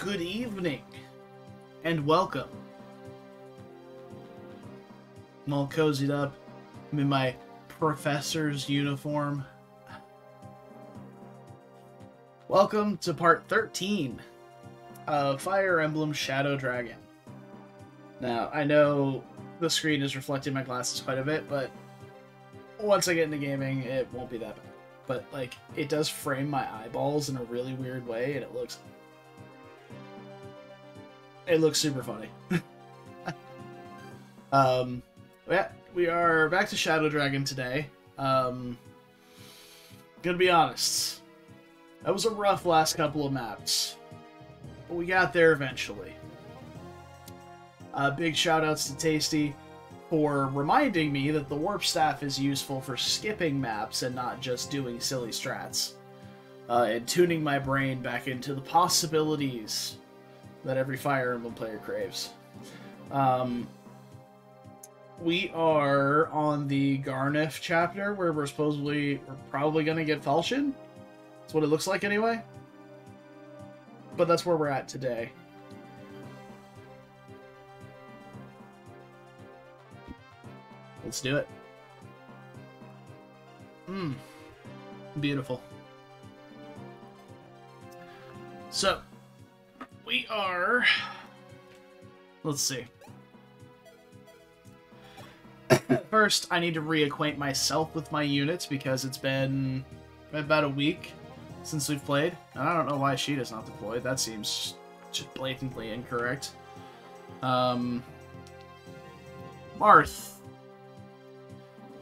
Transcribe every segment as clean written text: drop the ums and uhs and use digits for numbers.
Good evening, and welcome. I'm all cozied up. I'm in my professor's uniform. Welcome to part 13 of Fire Emblem Shadow Dragon. Now, I know the screen is reflecting my glasses quite a bit, but once I get into gaming, it won't be that bad. But, like, it does frame my eyeballs in a really weird way, and it looks super funny. Yeah, we are back to Shadow Dragon today. Gonna be honest, that was a rough last couple of maps, but we got there eventually. Big shout outs to Tasty for reminding me that the warp staff is useful for skipping maps and not just doing silly strats, and tuning my brain back into the possibilities that every Fire Emblem player craves. We are on the Gharnef chapter where we're probably going to get Falchion. That's what it looks like anyway. But that's where we're at today. Let's do it. Beautiful. So, we are... Let's see. First, I need to reacquaint myself with my units because it's been about a week since we've played. And I don't know why Sheeta's not deployed. That seems just blatantly incorrect. Marth.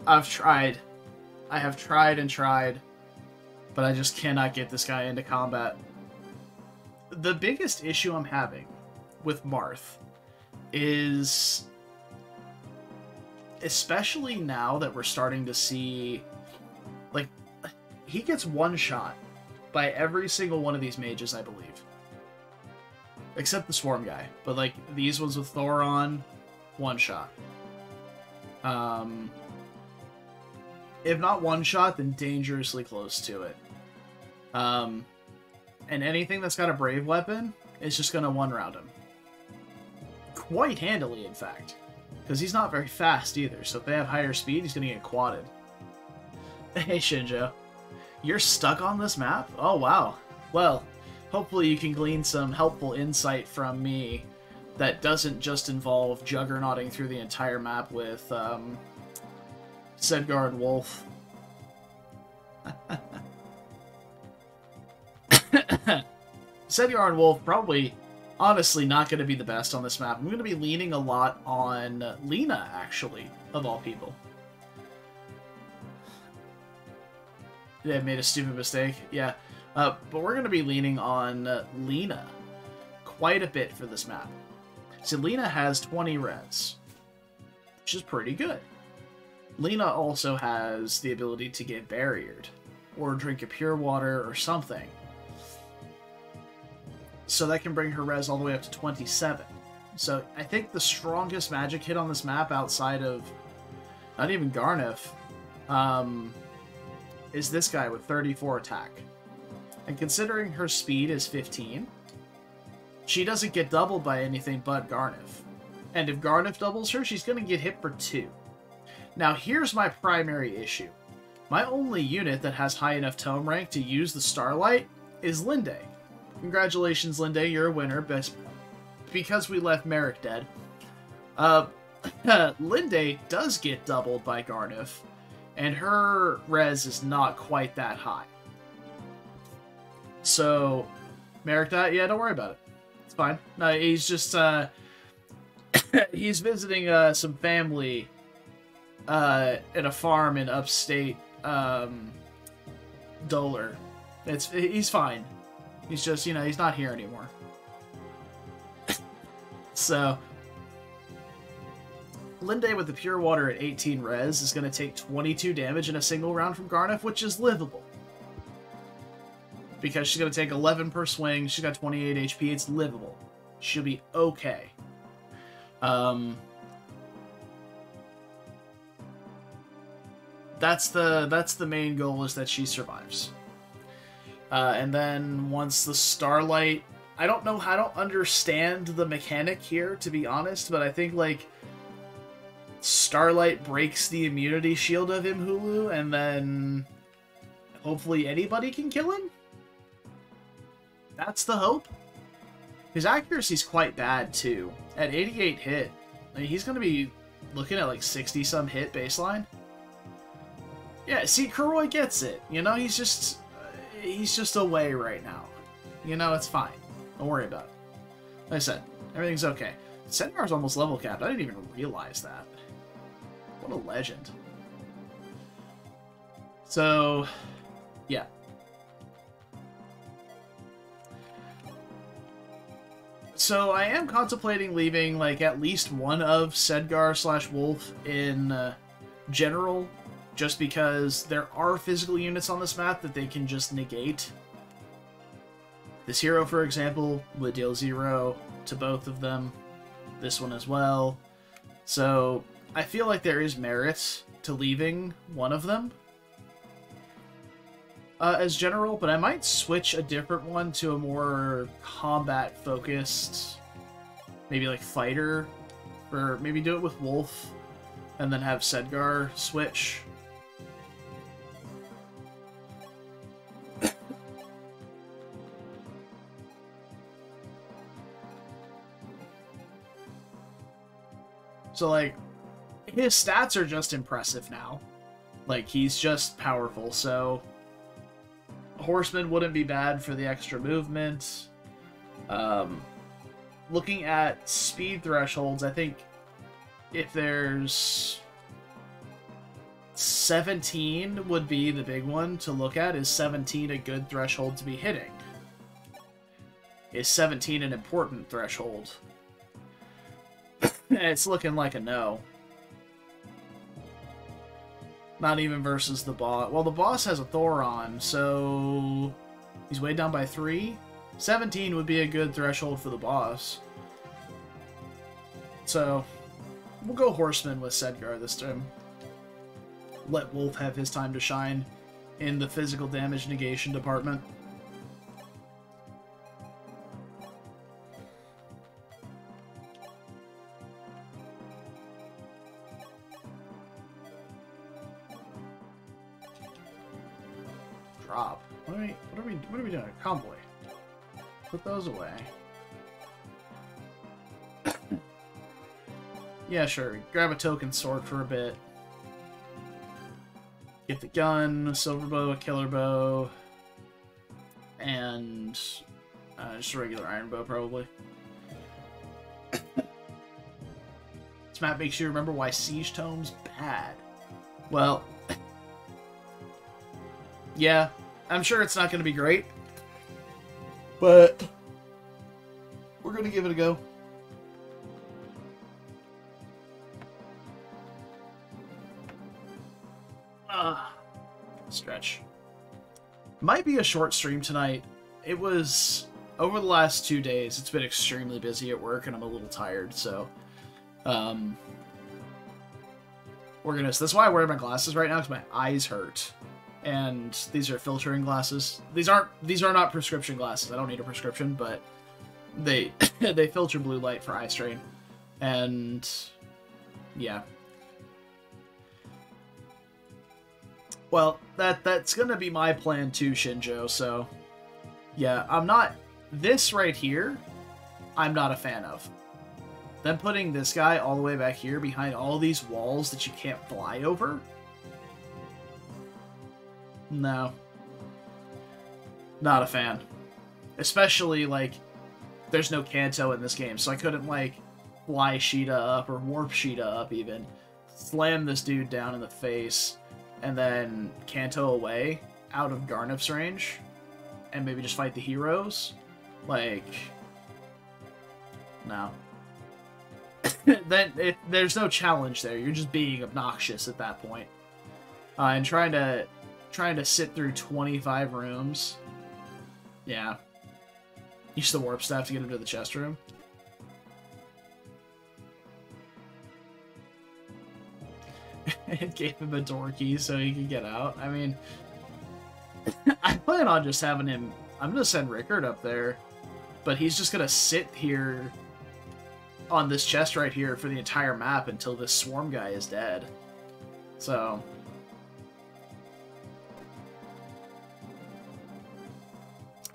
I have tried and tried, but I just cannot get this guy into combat. The biggest issue I'm having with Marth is, especially now that we're starting to see, like, he gets one shot by every single one of these mages, I believe. Except the Swarm guy. But, like, these ones with Thoron, one shot. If not one shot, then dangerously close to it. And anything that's got a Brave weapon is just going to one-round him. Quite handily, in fact. Because he's not very fast either, so if they have higher speed, he's going to get quadded. Hey, Shinjo. You're stuck on this map? Oh, wow. Well, hopefully you can glean some helpful insight from me that doesn't just involve juggernauting through the entire map with Sedgar and Wolf. Sedgar and Wolf probably... honestly not going to be the best on this map. I'm going to be leaning a lot on Lena, actually, of all people. Yeah, I made a stupid mistake. Yeah, but we're going to be leaning on Lena quite a bit for this map. So Lena has 20 res, which is pretty good. Lena also has the ability to get barriered, or drink a pure water, or something. So that can bring her res all the way up to 27. So I think the strongest magic hit on this map outside of not even Gharnef is this guy with 34 attack. And considering her speed is 15, she doesn't get doubled by anything but Gharnef. And if Gharnef doubles her, she's going to get hit for 2. Now here's my primary issue. My only unit that has high enough tome rank to use the Starlight is Linde. Congratulations, Linde, you're a winner. Best because we left Merrick dead. Linde does get doubled by Gharnef, and her res is not quite that high. So, Merrick died? Yeah, don't worry about it. It's fine. No, he's just, he's visiting some family at a farm in upstate Doler. He's fine. He's just, you know, he's not here anymore. So, Linde with the Pure Water at 18 res is going to take 22 damage in a single round from Gharnef, which is livable. Because she's going to take 11 per swing, she's got 28 HP, it's livable. She'll be okay. That's the main goal, is that she survives. And then once the Starlight, I don't know, I don't understand the mechanic here, to be honest, but I think, like, Starlight breaks the immunity shield of him, Hulu, and then hopefully anybody can kill him? That's the hope? His accuracy's quite bad, too. At 88 hit, I mean, he's going to be looking at, like, 60-some hit baseline. Yeah, see, Kuroi gets it. You know, he's just away right now. You know, it's fine. Don't worry about it. Like I said, everything's okay. Sedgar's almost level capped. I didn't even realize that. What a legend. So, yeah. So I am contemplating leaving, like, at least one of Sedgar/Wolf in general, just because there are physical units on this map that they can just negate. This hero, for example, would deal 0 to both of them. This one as well. So I feel like there is merit to leaving one of them as general, but I might switch a different one to a more combat-focused, maybe like fighter, or maybe do it with Wolf, and then have Sedgar switch. So, like, his stats are just impressive now. Like, he's just powerful, so Horseman wouldn't be bad for the extra movement. Looking at speed thresholds, I think if there's 17 would be the big one to look at. Is 17 a good threshold to be hitting? Is 17 an important threshold? It's looking like a no. Not even versus the boss. Well, the boss has a Thoron, so he's weighed down by 3. 17 would be a good threshold for the boss. So we'll go Horseman with Sedgar this time. Let Wolf have his time to shine in the physical damage negation department. Drop. What are we doing? A convoy. Put those away. Yeah, sure. Grab a token sword for a bit. Get the gun, silver bow, a killer bow, and just a regular iron bow, probably. This map makes you remember why Siege Tome's bad. Well, yeah, I'm sure it's not going to be great, but we're going to give it a go. Stretch. Might be a short stream tonight. It was, over the last 2 days, it's been extremely busy at work, and I'm a little tired, so that's why I wear my glasses right now, because my eyes hurt. And these are filtering glasses. These are not prescription glasses. I don't need a prescription, but they they filter blue light for eye strain. And yeah. Well, that's gonna be my plan too, Shinjo, so yeah, this right here, I'm not a fan of. Then putting this guy all the way back here behind all these walls that you can't fly over? No. Not a fan. Especially, like, there's no Kanto in this game, so I couldn't, like, fly Sheeta up or warp Sheeta up even. Slam this dude down in the face, and then Kanto away, out of Gharnefs range, and maybe just fight the heroes. Like, no. There's no challenge there. You're just being obnoxious at that point. And trying to sit through 25 rooms. Yeah. Use the warp staff to get into the chest room. It gave him a door key so he could get out. I mean, I plan on just having him... I'm going to send Rickard up there but he's just gonna sit here on this chest right here for the entire map until this swarm guy is dead. So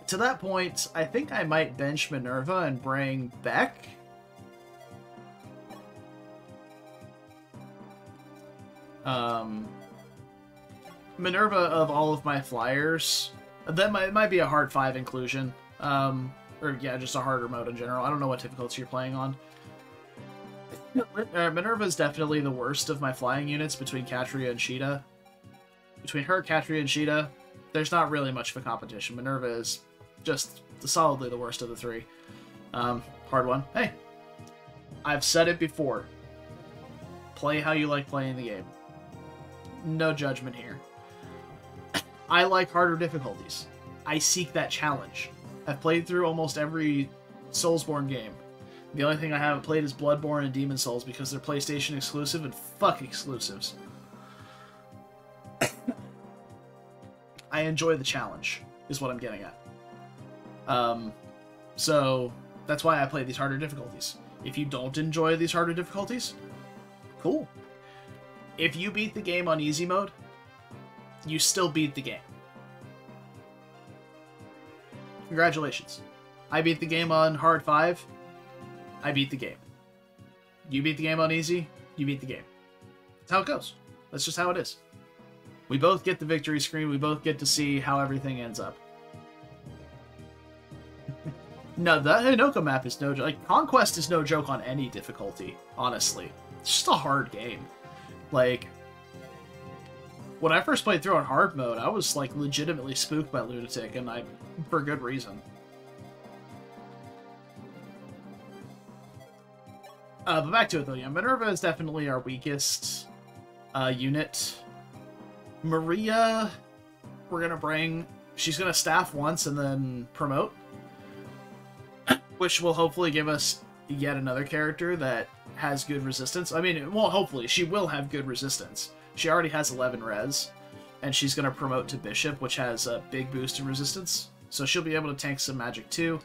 to that point, I think I might bench Minerva and bring Beck. Minerva, of all of my flyers, that might be a hard 5 inclusion. Or yeah, just a harder mode in general. I don't know what difficulty you're playing on. Minerva is definitely the worst of my flying units between Katria and Sheeta. Between her, Katria, and Sheeta, there's not really much of a competition. Minerva is just solidly the worst of the three. Hard one. Hey, I've said it before. Play how you like playing the game. No judgment here. I like harder difficulties. I seek that challenge. I've played through almost every Soulsborne game. The only thing I haven't played is Bloodborne and Demon Souls because they're PlayStation exclusive, and fuck exclusives. I enjoy the challenge, is what I'm getting at. So that's why I play these harder difficulties. If you don't enjoy these harder difficulties, cool. If you beat the game on easy mode, you still beat the game. Congratulations. I beat the game on hard 5. I beat the game. You beat the game on easy, you beat the game. That's how it goes. That's just how it is. We both get the victory screen, we both get to see how everything ends up. No, that Hinoka map is no joke. Like, Conquest is no joke on any difficulty, honestly. It's just a hard game. Like, when I first played through on hard mode, I was, like, legitimately spooked by Lunatic, and for good reason. But back to it, though. Yeah, Minerva is definitely our weakest unit. Maria, we're gonna bring... She's gonna staff once and then promote. Which will hopefully give us yet another character that has good resistance. I mean, well, hopefully. She will have good resistance. She already has 11 res, and she's going to promote to Bishop, which has a big boost in resistance. So she'll be able to tank some magic too.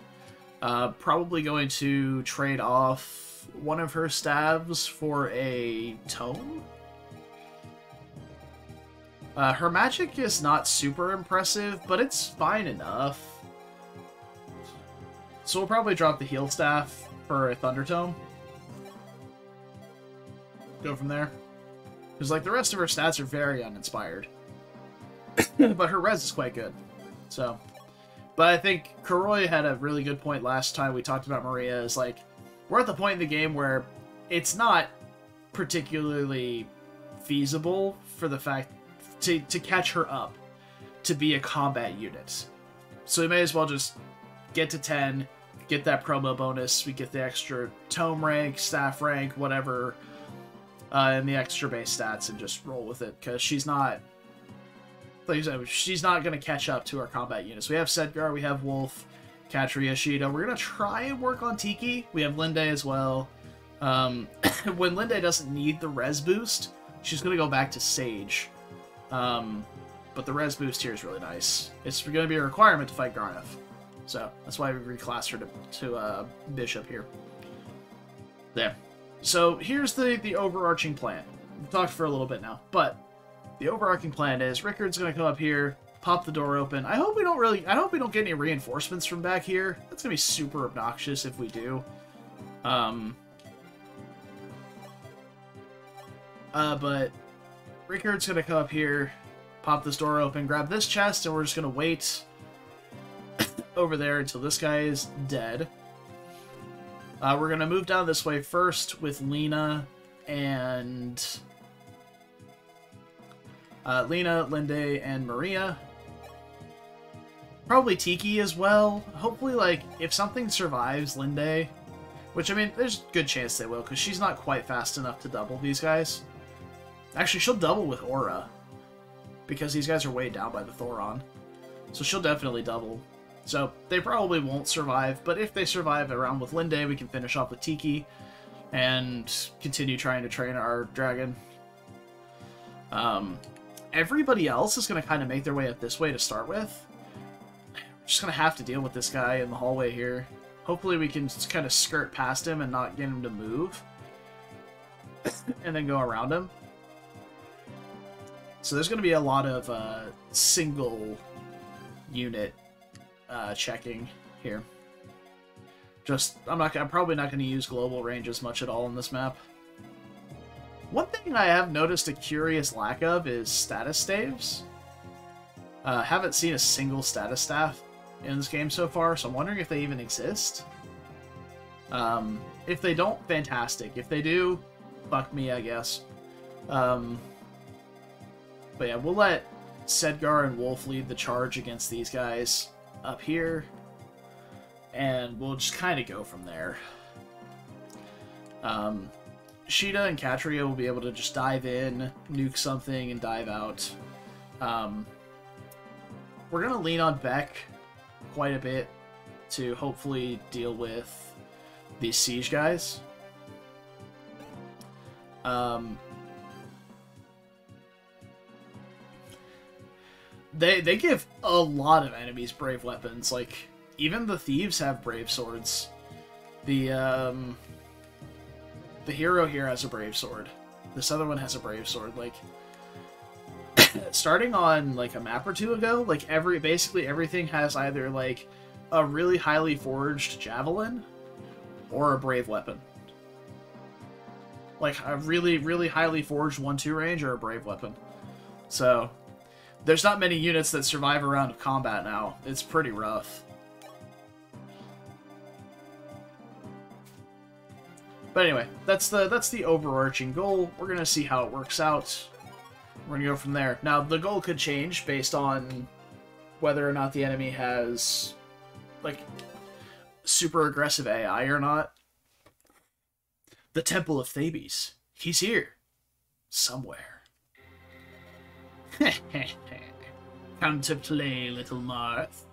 Probably going to trade off one of her staves for a tome. Her magic is not super impressive, but it's fine enough. So we'll probably drop the heal staff for a Thunder Tome. Go from there. Because, like, the rest of her stats are very uninspired. But her res is quite good. So. But I think Karoi had a really good point last time we talked about Maria. Is like, we're at the point in the game where it's not particularly feasible for the fact to catch her up to be a combat unit. So we may as well just get to 10, get that promo bonus, we get the extra tome rank, staff rank, whatever, and the extra base stats, and just roll with it, because she's not, like I said, she's not going to catch up to our combat units. We have Sedgar, we have Wolf, Katria, Sheeta. We're going to try and work on Tiki. We have Linde as well. When Linde doesn't need the res boost, she's going to go back to Sage. But the res boost here is really nice. It's going to be a requirement to fight Gharnef. So, that's why we reclassed her to Bishop here. There. So, here's the overarching plan. We've talked for a little bit now, but the overarching plan is Rickard's going to come up here, pop the door open. I hope we don't get any reinforcements from back here. That's going to be super obnoxious if we do. But Rickard's going to come up here, pop this door open, grab this chest, and we're just going to wait over there until this guy is dead. We're going to move down this way first with Lena and... Lena, Linde, and Maria. Probably Tiki as well. Hopefully, like, if something survives Linde, which, I mean, there's a good chance they will, because she's not quite fast enough to double these guys. Actually, she'll double with Aura, because these guys are weighed down by the Thoron. So she'll definitely double. So they probably won't survive, but if they survive around with Linde, we can finish off with Tiki and continue trying to train our dragon. Everybody else is going to kind of make their way up this way to start with. We're just going to have to deal with this guy in the hallway here. Hopefully we can just kind of skirt past him and not get him to move. And then go around him. So there's going to be a lot of single unit checking here. I'm probably not going to use global range as much at all in this map. One thing I have noticed a curious lack of is status staves. Haven't seen a single status staff in this game so far, so I'm wondering if they even exist. If they don't, fantastic. If they do, fuck me, I guess. But yeah, we'll let Sedgar and Wolf lead the charge against these guys up here, and we'll just kind of go from there. Sheeta and Katria will be able to just dive in, nuke something, and dive out. We're going to lean on Beck quite a bit to hopefully deal with these siege guys. They give a lot of enemies brave weapons. Like, even the thieves have brave swords. The hero here has a brave sword. This other one has a brave sword. Like, starting on like a map or two ago, like basically everything has either like a really highly forged javelin or a brave weapon. Like a really, really highly forged 1-2 range or a brave weapon. So there's not many units that survive a round of combat now. It's pretty rough. But anyway, that's the overarching goal. We're gonna see how it works out. We're gonna go from there. Now, the goal could change based on whether or not the enemy has, like, super aggressive AI or not. The Temple of Thebes. He's here. Somewhere. Come to play, little Marth.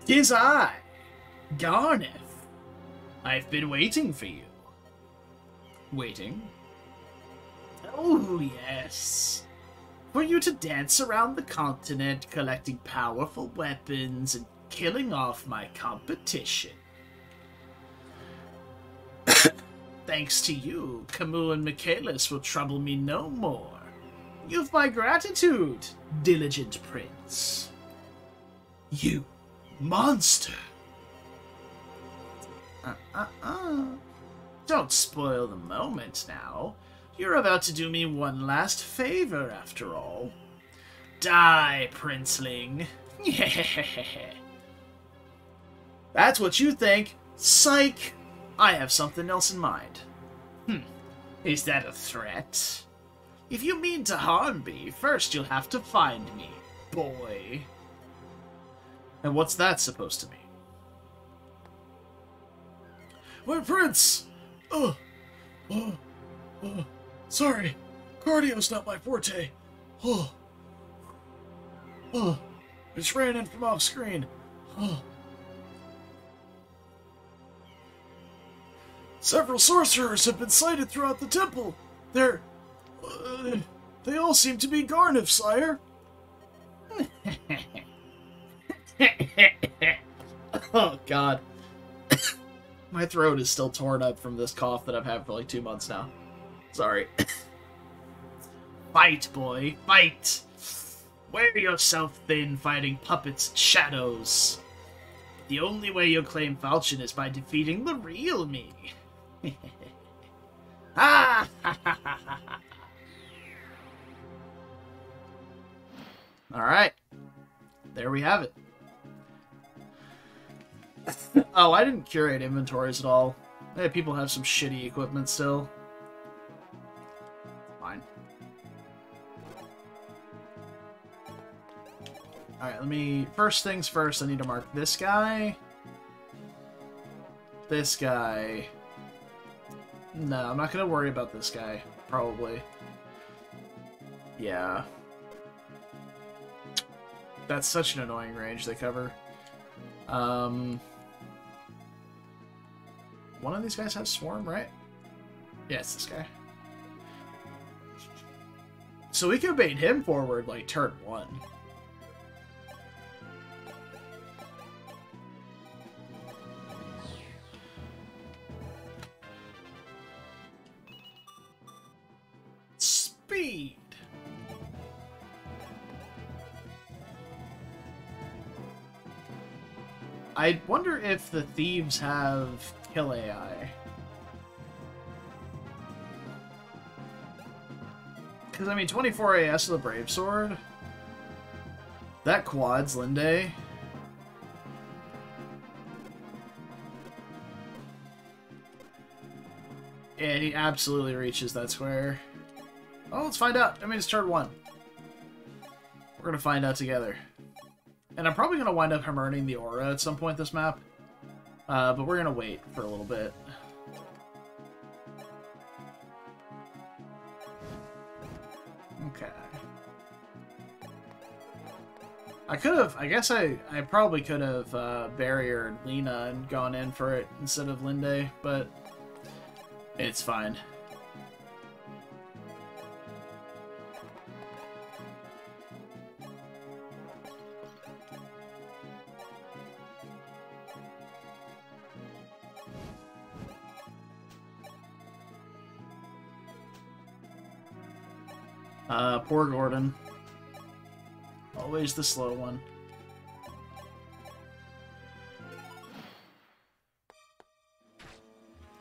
'Tis I, Gharnef. I've been waiting for you. Waiting? Oh, yes. For you to dance around the continent, collecting powerful weapons and killing off my competition. Thanks to you, Camus and Merciless will trouble me no more. You've my gratitude, diligent prince. You monster. Don't spoil the moment now. You're about to do me one last favor, after all. Die, princeling. That's what you think. Psych! I have something else in mind. Is that a threat? If you mean to harm me, first you'll have to find me, boy. And what's that supposed to mean? My prince! Sorry. Cardio's not my forte. Just ran in from off screen. Several sorcerers have been sighted throughout the temple. They all seem to be Gharnefs, sire. Oh, God. My throat is still torn up from this cough that I've had for like 2 months now. Sorry. Fight, boy, fight! Wear yourself thin fighting puppets and shadows. The only way you'll claim falchion is by defeating the real me. Ah! Alright. There we have it. Oh, I didn't curate inventories at all. Hey, people have some shitty equipment still. Fine. Alright, first things first, I need to mark this guy. This guy. No, I'm not gonna worry about this guy, probably. Yeah. That's such an annoying range they cover. One of these guys has Swarm, right? Yeah, it's this guy. So we could bait him forward, like, turn 1. I wonder if the thieves have kill AI. Because, I mean, 24 AS with a Brave Sword. That quads Linde. And he absolutely reaches that square. Oh, let's find out. I mean, it's turn 1. We're going to find out together. And I'm probably going to wind up Hammerning the Aura at some point this map. But we're going to wait for a little bit. Okay. I guess I probably could have barriered Lena and gone in for it instead of Linde, but it's fine. Poor Gordon. Always the slow one.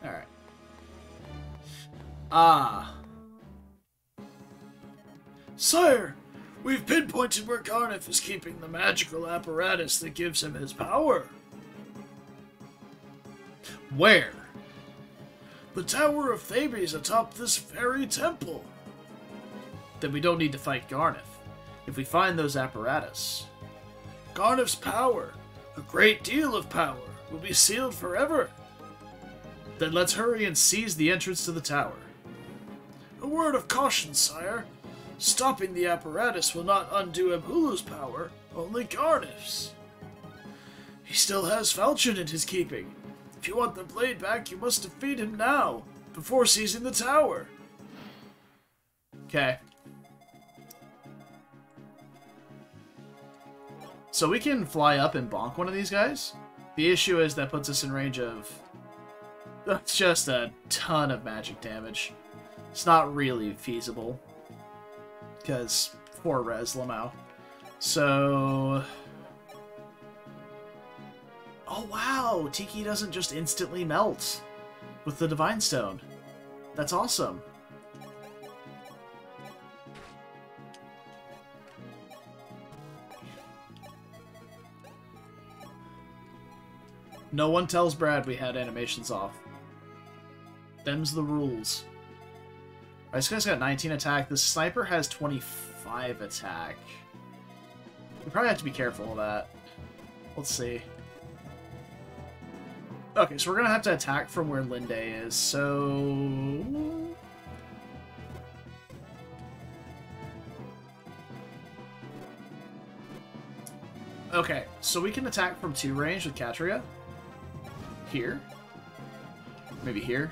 Alright. Ah. Sire, we've pinpointed where Gharnef is keeping the magical apparatus that gives him his power. Where? The Tower of Thebes atop this very temple. Then we don't need to fight Gharnef. If we find those apparatus, Gharnef's power, a great deal of power, will be sealed forever. Then let's hurry and seize the entrance to the tower. A word of caution, sire. Stopping the apparatus will not undo Mhulu's power, only Gharnef's. He still has Falchion in his keeping. If you want the blade back, you must defeat him now, before seizing the tower. Okay. So we can fly up and bonk one of these guys. The issue is that puts us in range of... That's just a ton of magic damage. It's not really feasible. Because 4 res Lamau. So... Oh wow! Tiki doesn't just instantly melt with the Divine Stone. That's awesome. No one tells Brad we had animations off. Them's the rules. Alright, this guy's got 19 attack. This sniper has 25 attack. We probably have to be careful of that. Let's see. Okay, so we're gonna have to attack from where Linde is, so... Okay, so we can attack from 2 range with Katria. Here. Maybe here.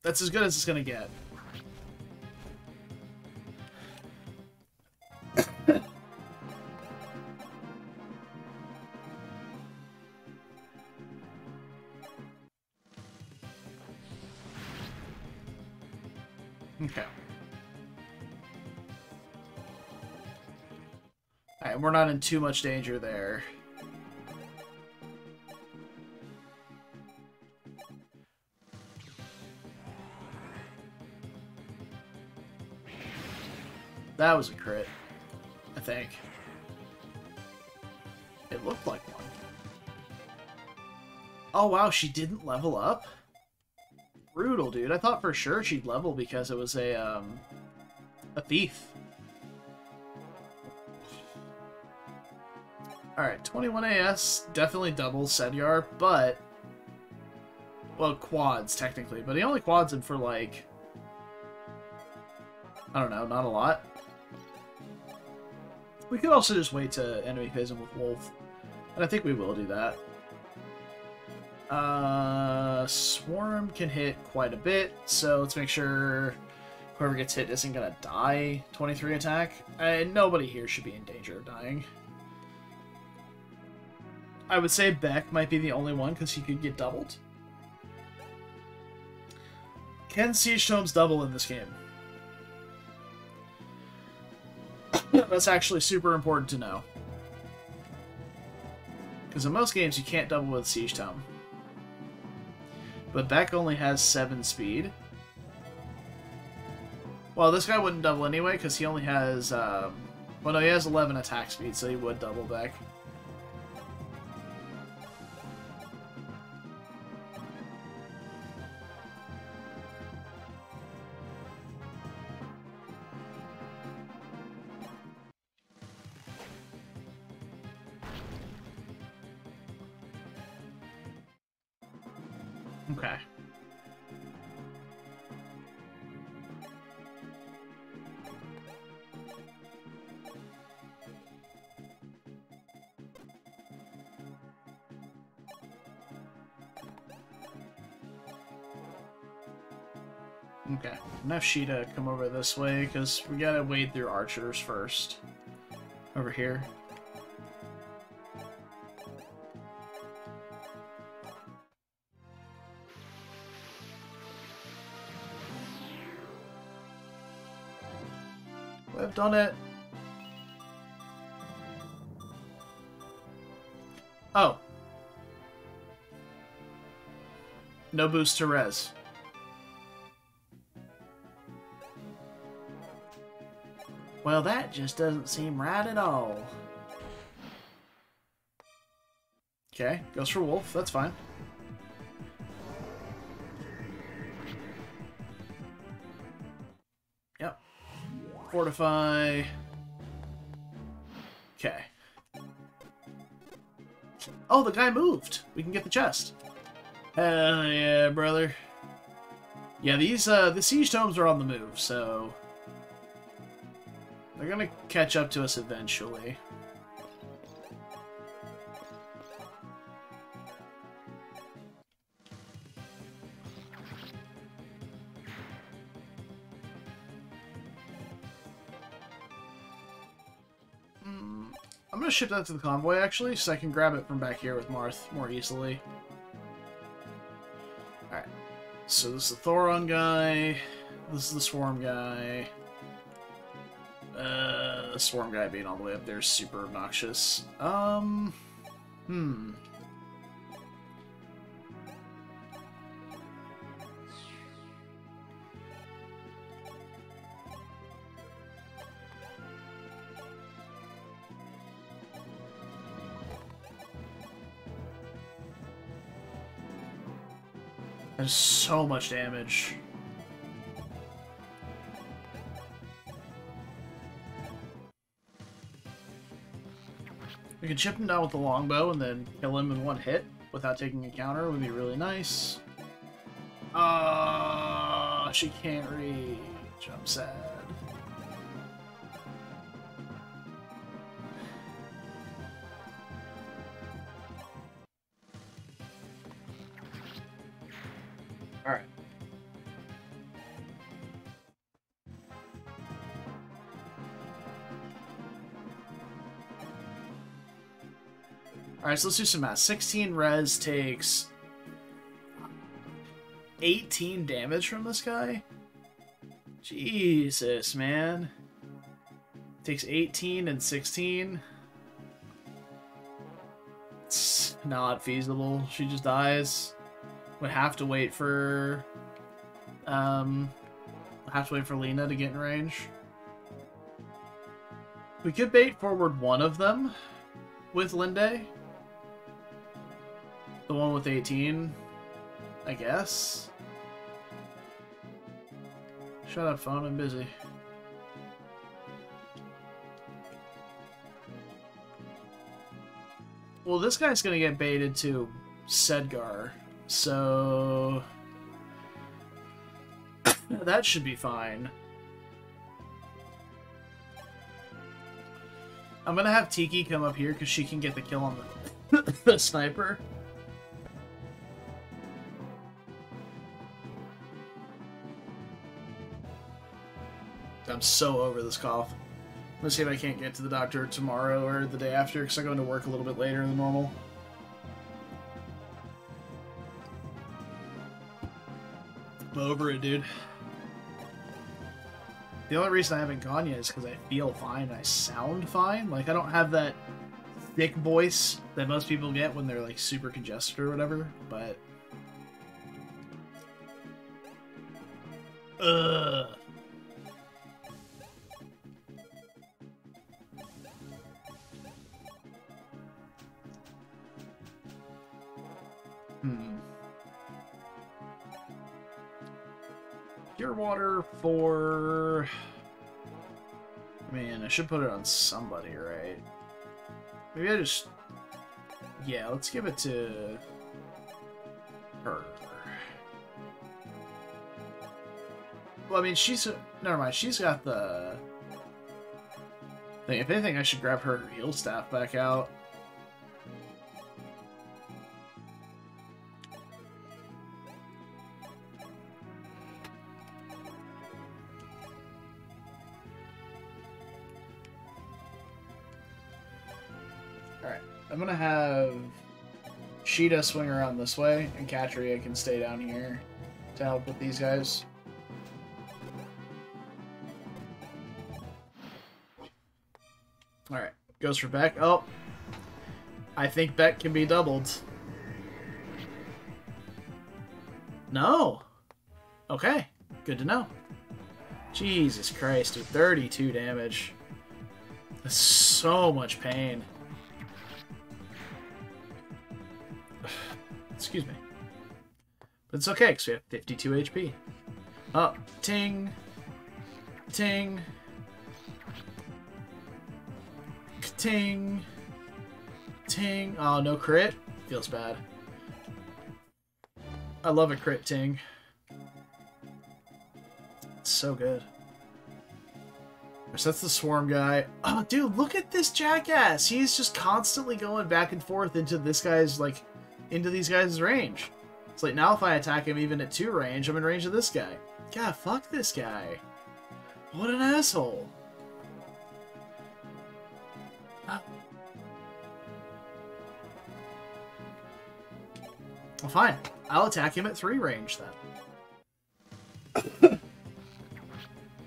That's as good as it's gonna get. Okay. Alright, we're not in too much danger there. That was a crit, I think. It looked like one. Oh wow, she didn't level up? Brutal, dude. I thought for sure she'd level because it was a thief. Alright, 21 AS, definitely doubles Sedyar, but... Well, quads, technically, but he only quads him for, like... I don't know, not a lot. We could also just wait to enemy phase him with Wolf. And I think we will do that. Swarm can hit quite a bit, so let's make sure whoever gets hit isn't gonna die. 23 attack. And nobody here should be in danger of dying. I would say Beck might be the only one, because he could get doubled. Can Siege Tomes double in this game? That's actually super important to know. Because in most games you can't double with Siege Tome. But Beck only has 7 speed. Well, this guy wouldn't double anyway, because he only has... well, no, he has 11 attack speed, so he would double Beck. Okay. Okay. Enough Sheeta come over this way, because we gotta wade through archers first. Over here. We've done it. Oh. No boost to res. Well, that just doesn't seem right at all. Okay, goes for Wolf. That's fine. Yep. Fortify. Okay. Oh, the guy moved. We can get the chest. Hell yeah, brother. Yeah, these the siege tomes are on the move, so they're gonna catch up to us eventually. I'm gonna ship that to the convoy, actually, so I can grab it from back here with Marth more easily. Alright. So this is the Thoron guy. This is the Swarm guy. The Swarm guy being all the way up there is super obnoxious. There's so much damage. We can chip him down with the longbow and then kill him in one hit without taking a counter. Would be really nice. She can't reach. I'm sad. Alright. Alright, so let's do some math. 16 res takes 18 damage from this guy? Jesus, man. Takes 18 and 16. It's not feasible. She just dies. Would have to wait for Lena to get in range. We could bait forward one of them with Linde. The one with 18, I guess. Shut up, phone, I'm busy. Well, this guy's gonna get baited to Sedgar. So that should be fine. I'm gonna have Tiki come up here because she can get the kill on the sniper. I'm so over this cough. I'm gonna see if I can't get to the doctor tomorrow or the day after because I go into work a little bit later than normal. I'm over it, dude. The only reason I haven't gone yet is because I feel fine and I sound fine. Like, I don't have that thick voice that most people get when they're, like, super congested or whatever, but... Ugh. Pure water for... Man, I should put it on somebody, right? Maybe I just... Yeah, let's give it to... her. Well, I mean, she's... Never mind, she's got the... thing. If anything, I should grab her heal staff back out. Alright, I'm gonna have Sheeta swing around this way, and Katria can stay down here to help with these guys. Alright, goes for Beck. Oh, I think Beck can be doubled. No! Okay, good to know. Jesus Christ, dude, 32 damage. That's so much pain. Excuse me. But it's okay, because we have 52 HP. Oh, ting. Ting. Ting. Ting. Oh, no crit? Feels bad. I love a crit ting. It's so good. So that's the swarm guy. Oh, dude, look at this jackass. He's just constantly going back and forth into this guy's, like, into these guys' range. It's like, now if I attack him even at 2 range, I'm in range of this guy. God, fuck this guy. What an asshole. Well, fine. I'll attack him at 3 range, then.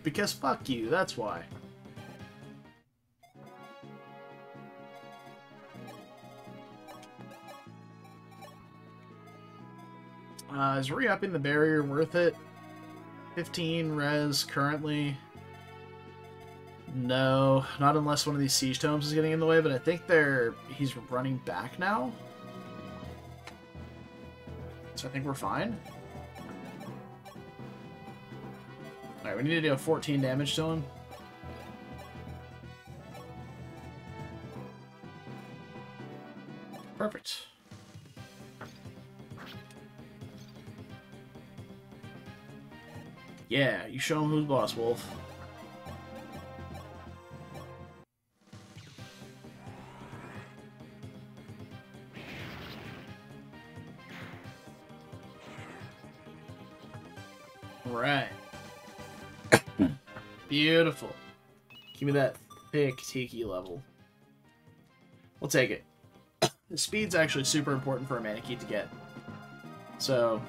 Because fuck you, that's why. Is re-upping the barrier worth it? 15 res currently. No, not unless one of these siege tomes is getting in the way, but I think he's running back now. So I think we're fine. Alright, we need to do 14 damage to him. Perfect. Yeah, you show him who's boss, Wolf. Right. Beautiful. Give me that thick tiki level. We'll take it. The speed's actually super important for a mana key to get. So,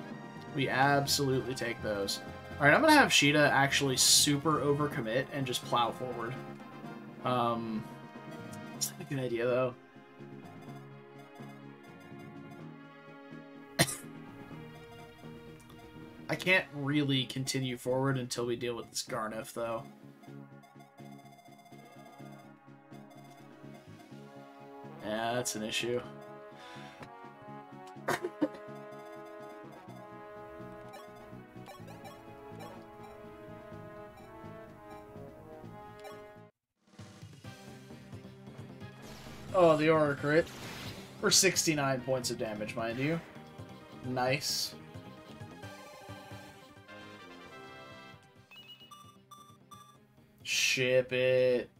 we absolutely take those. Alright, I'm gonna have Sheeta actually super overcommit and just plow forward. Is that a good idea, though? I can't really continue forward until we deal with this Gharnef, though. Yeah, that's an issue. Oh, the aura crit. For 69 points of damage, mind you. Nice. Ship it.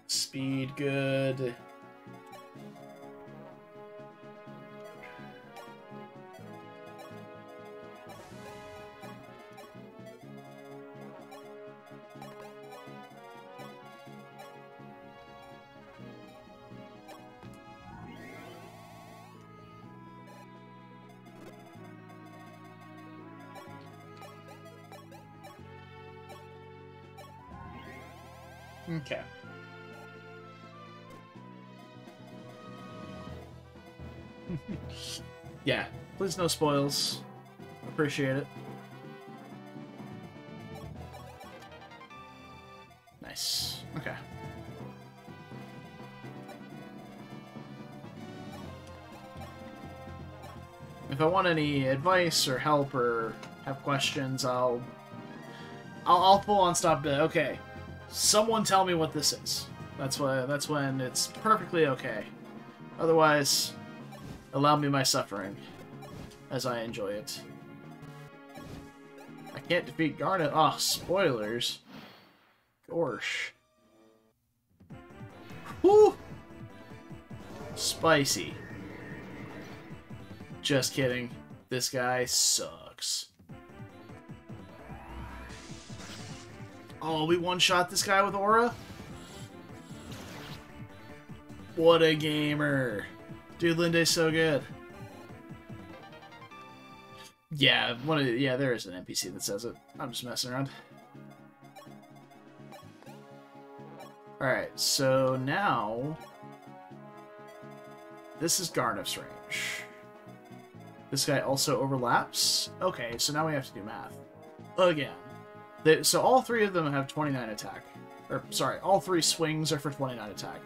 Speed good. Okay. Yeah, please no spoils. Appreciate it. Nice. Okay. If I want any advice or help or have questions, I'll full on stop to okay. Someone tell me what this is. That's when it's perfectly okay. Otherwise, allow me my suffering as I enjoy it. I can't defeat Gharnefs. Oh, spoilers. Gorsh. Whew! Spicy. Just kidding. This guy sucks. Oh, we one-shot this guy with Aura? What a gamer. Dude, Linde's so good. Yeah, yeah, there is an NPC that says it. I'm just messing around. Alright, so now... This is Gharnefs' range. This guy also overlaps? Okay, so now we have to do math. Again. So all three of them have 29 attack. Or, sorry, all three swings are for 29 attack.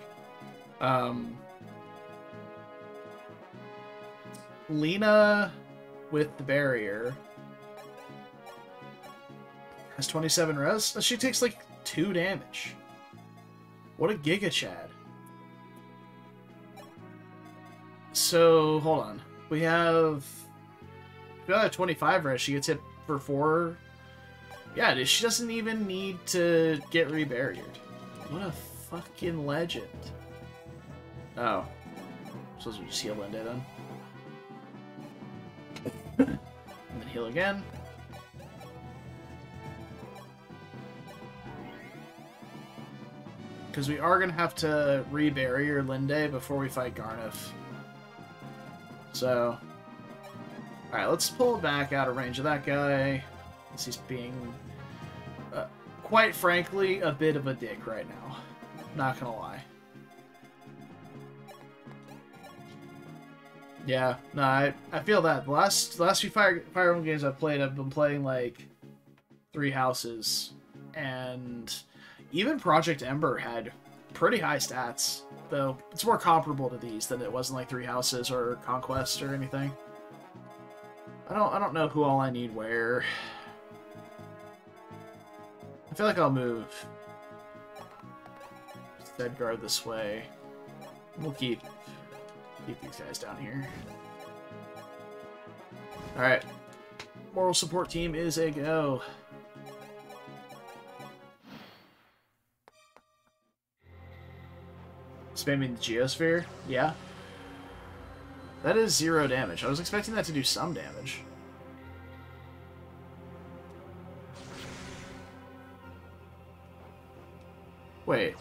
Lena with the barrier has 27 res. She takes like 2 damage. What a Giga Chad. So, hold on. We have 25 res. She gets hit for 4. Yeah, she doesn't even need to get rebarriered. What a fucking legend. Oh. Supposed to just heal Linde then. And then heal again. Because we are going to have to rebarrier Linde before we fight Gharnefs. So... Alright, let's pull it back out of range of that guy. He's being, quite frankly, a bit of a dick right now. Not gonna lie. Yeah, no, I feel that. The last few Fire Emblem games I've played, I've been playing, like, 3 houses. And even Project Ember had pretty high stats. Though, it's more comparable to these than it was in, like, 3 houses or Conquest or anything. I don't know who all I need where. I feel like I'll move Dead Guard this way. We'll keep these guys down here. Alright. Moral support team is a go. Spamming the Geosphere? Yeah. That is 0 damage. I was expecting that to do some damage. Wait.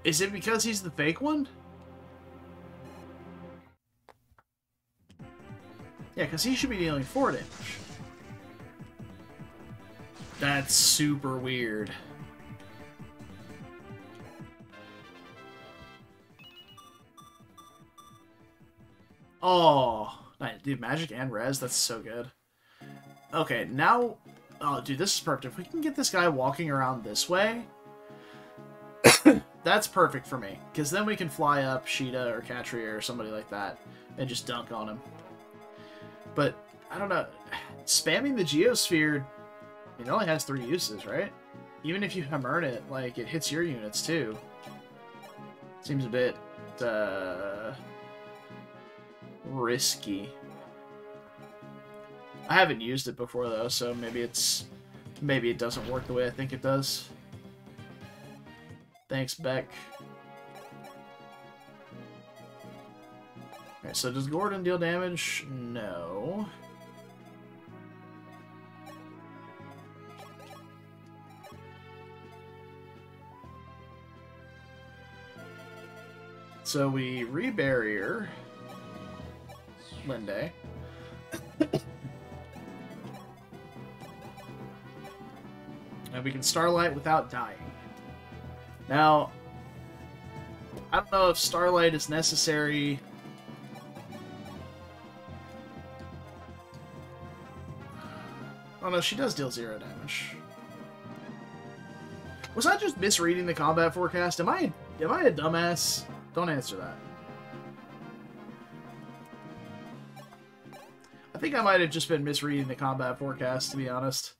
Is it because he's the fake one? Yeah, because he should be dealing 4 damage. That's super weird. Oh, dude, magic and res, that's so good. Okay, now... Oh, dude, this is perfect. If we can get this guy walking around this way, that's perfect for me. Because then we can fly up Sheeta or Katria or somebody like that and just dunk on him. But, I don't know. Spamming the Geosphere, it only has 3 uses, right? Even if you hammer it, like, it hits your units, too. Seems a bit, risky. I haven't used it before though, so maybe it doesn't work the way I think it does. Thanks, Beck. Alright, so does Gordon deal damage? No. So we rebarrier Linde. we can Starlight without dying. Now, I don't know if Starlight is necessary. Oh no, she does deal 0 damage. Was I just misreading the combat forecast? Am I a dumbass? Don't answer that. I think I might have just been misreading the combat forecast, to be honest.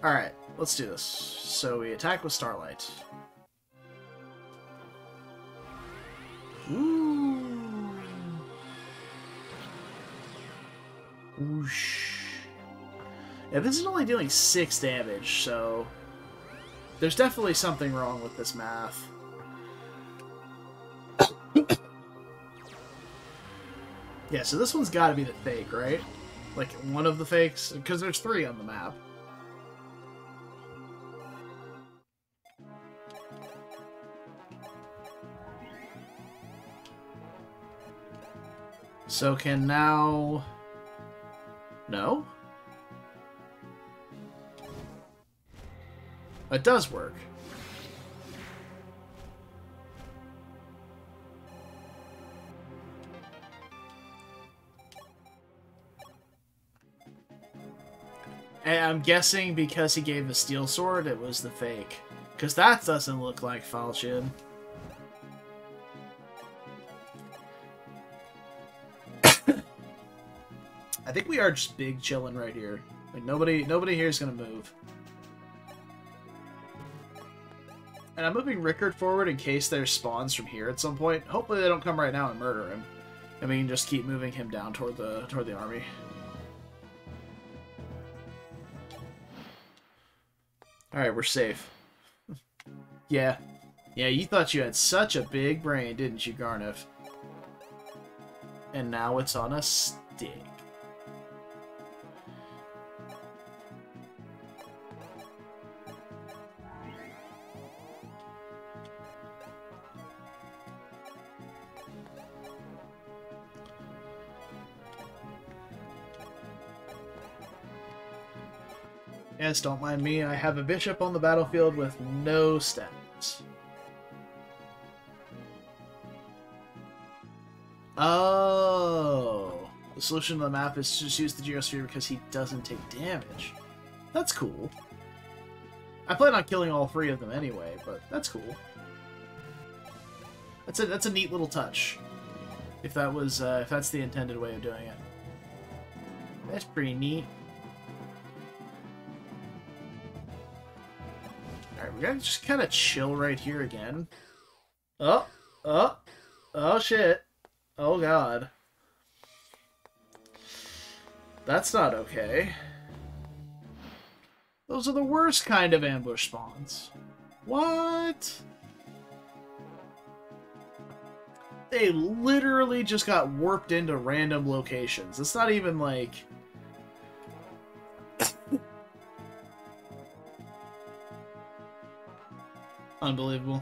Alright, let's do this. So we attack with Starlight. Ooh. Whoosh. Yeah, this is only dealing 6 damage, so there's definitely something wrong with this math. Yeah, so this one's got to be the fake, right? Like, one of the fakes? Because there's 3 on the map. So can now... No? It does work. And I'm guessing because he gave the steel sword, it was the fake. Because that doesn't look like Falchion. I think we are just big chilling right here. Like nobody here is gonna move. And I'm moving Rickard forward in case there's spawns from here at some point. Hopefully they don't come right now and murder him. And we can just keep moving him down toward the army. Alright, we're safe. Yeah. Yeah, you thought you had such a big brain, didn't you, Gharnef? And now it's on a stick. Yes, don't mind me. I have a bishop on the battlefield with no stats. Oh. The solution to the map is to just use the Geosphere because he doesn't take damage. That's cool. I plan on killing all 3 of them anyway, but that's cool. That's a neat little touch. If that was if that's the intended way of doing it. That's pretty neat. Alright, we gotta just kind of chill right here again. Oh shit. Oh god. That's not okay. Those are the worst kind of ambush spawns. What? They literally just got warped into random locations. It's not even like... Unbelievable.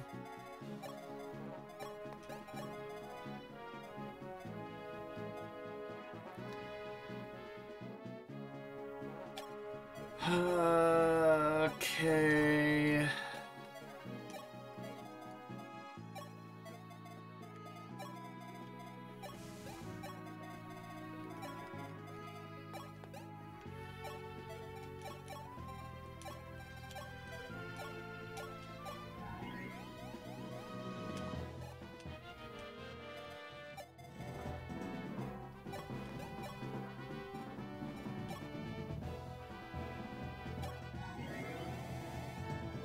Okay.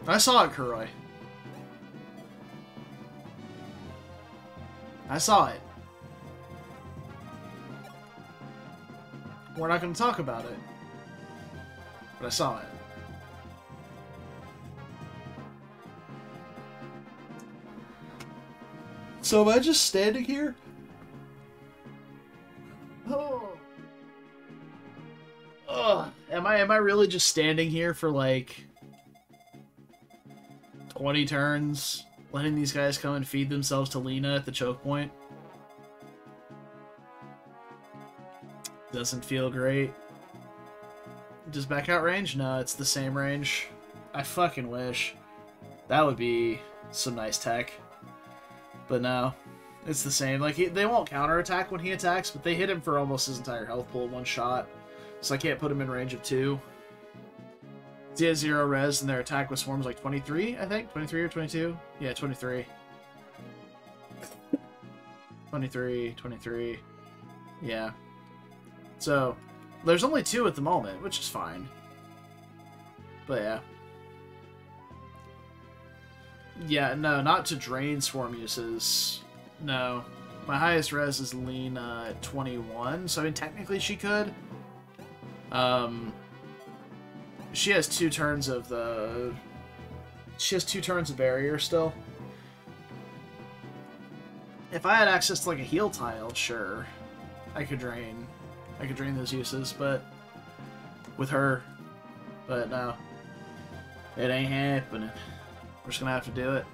I saw it, Kuroi. I saw it. We're not going to talk about it. But I saw it. So am I just standing here? Oh. Ugh. Am am I really just standing here for like 20 turns, letting these guys come and feed themselves to Lena at the choke point? Doesn't feel great. Does back out range? No, it's the same range. I fucking wish. That would be some nice tech. But no, it's the same. Like, they won't counterattack when he attacks, but they hit him for almost his entire health pool in one shot. So I can't put him in range of 2. He has 0 res, and their attack with swarms like 23, I think? 23 or 22? Yeah, 23. 23. Yeah. So, there's only 2 at the moment, which is fine. But yeah. Yeah, no, not to drain swarm uses. No. My highest res is Lena at 21, so I mean, technically she could. She has 2 turns of the... She has 2 turns of barrier still. If I had access to like a heal tile, sure. I could drain those uses, but with her. But no. It ain't happening. We're just gonna have to do it.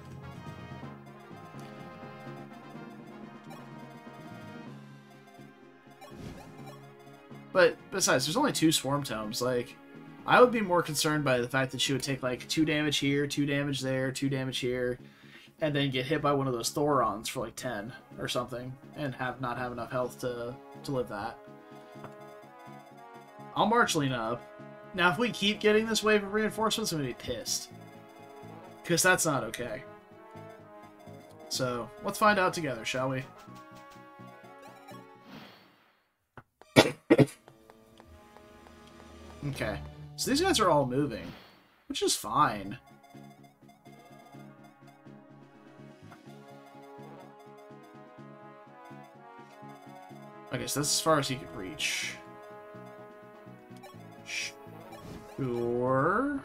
But besides, there's only 2 swarm tomes. Like, I would be more concerned by the fact that she would take like 2 damage here, 2 damage there, 2 damage here, and then get hit by one of those Thorons for like 10 or something, and not have enough health to live that. I'll march Lena up. Now, if we keep getting this wave of reinforcements, I'm gonna be pissed. Because that's not okay. So, let's find out together, shall we? Okay. So these guys are all moving, which is fine. Okay, so that's as far as he could reach. Sure.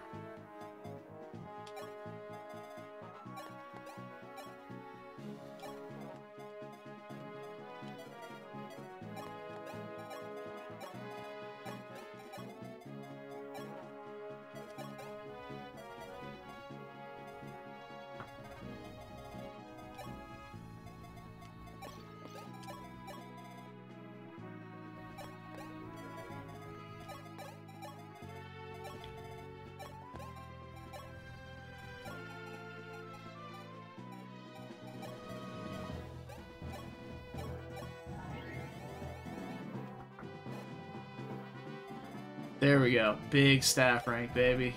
There we go. Big staff rank, baby.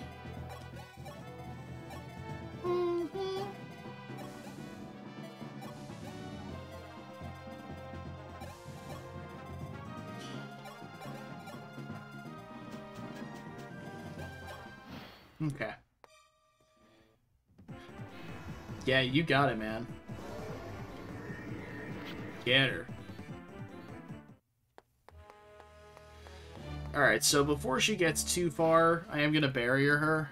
Okay. Yeah, you got it, man. Get her. Alright, so before she gets too far, I am going to barrier her.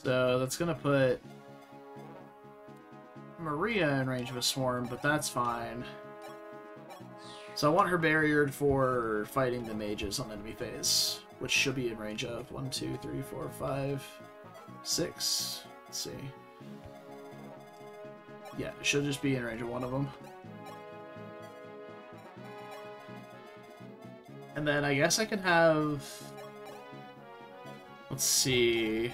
So that's going to put Maria in range of a swarm, but that's fine. So I want her barriered for fighting the mages on enemy phase, which should be in range of 1, 2, 3, 4, 5, 6. Let's see. Yeah, it should just be in range of one of them. And then I guess I can have... Let's see...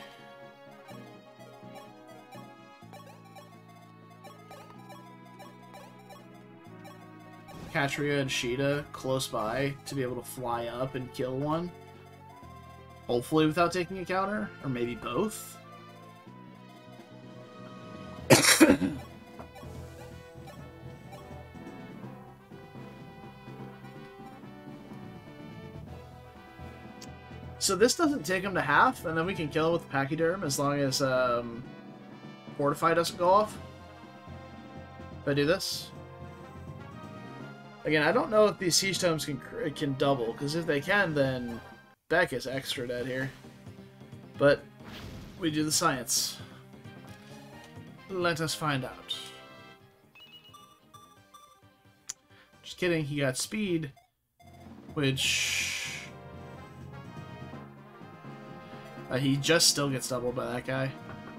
Katria and Sheeta close by to be able to fly up and kill one. Hopefully without taking a counter, or maybe both. So this doesn't take him to half, and then we can kill it with Pachyderm as long as Fortify doesn't go off. If I do this. Again, I don't know if these Siege Tomes can double, because if they can, then Beck is extra dead here. But we do the science. Let us find out. Just kidding, he got speed, which He just still gets doubled by that guy.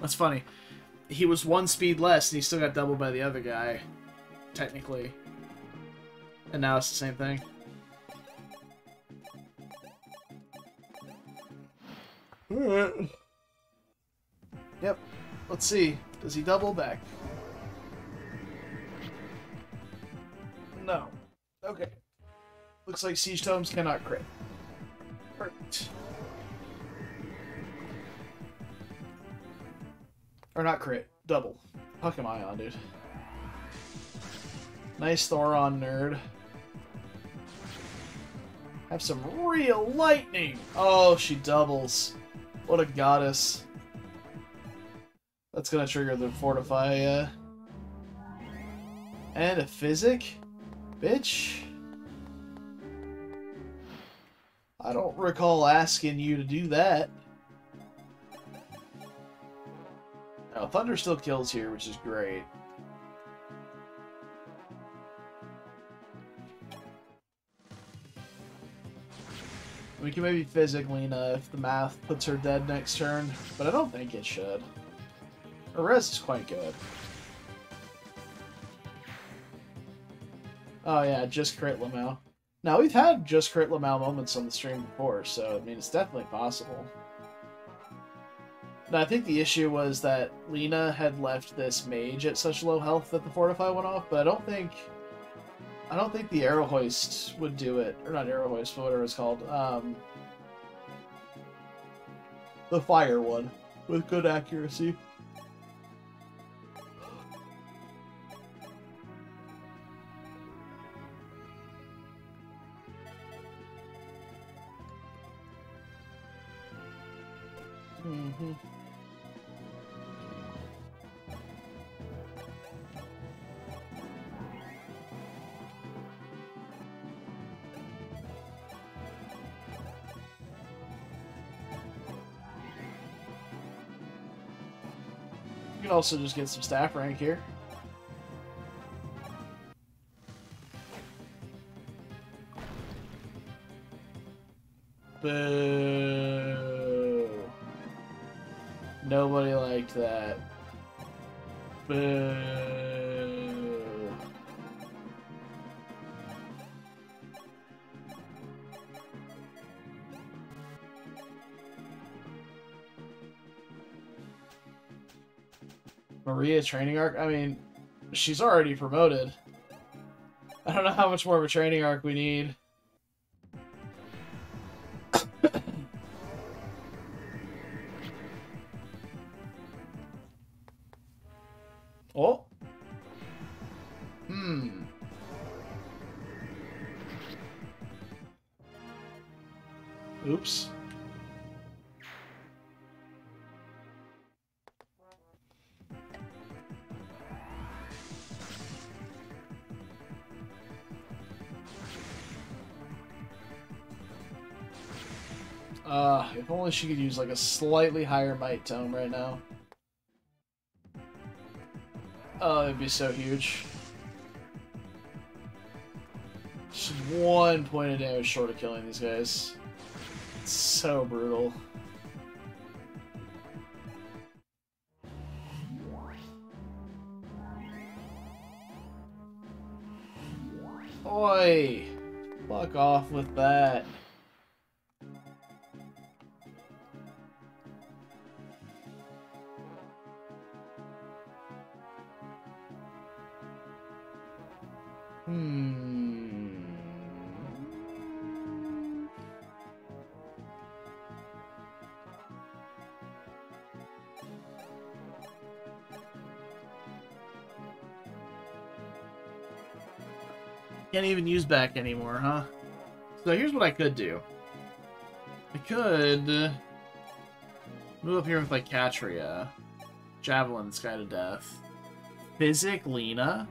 That's funny. He was 1 speed less, and he still got doubled by the other guy, technically. And now it's the same thing. Alright. Yep. Let's see. Does he double back? No. Okay. Looks like Siege Tomes cannot crit. Perfect. Or not crit. Double. Fuck am I on, dude? Nice Thoron, nerd. Have some real lightning! Oh, she doubles. What a goddess. That's gonna trigger the Fortify, And a Physic? Bitch? I don't recall asking you to do that. Now, Thunder still kills here, which is great. We can maybe Physic Lena if the math puts her dead next turn, but I don't think it should. Her res is quite good. Oh yeah, just crit Lamau. Now, we've had just crit Lamau moments on the stream before, so I mean, it's definitely possible. No, I think the issue was that Lena had left this mage at such low health that the Fortify went off, but I don't think the Arrow Hoist would do it. Or not Arrow Hoist, but whatever it's called. The fire one, with good accuracy. Mm-hmm. You can also just get some staff rank here. Boo. Nobody liked that. Boo. Maria training arc? I mean, she's already promoted. I don't know how much more of a training arc we need. Oh. Oops. If only she could use like a slightly higher might tome right now. Oh, it'd be so huge. She's 1 point of damage short of killing these guys. It's so brutal. Oi! Fuck off with that. Can't even use back anymore, huh? So here's what I could do. I could move up here with like Catria, Javelin this guy to death, Physic Lena.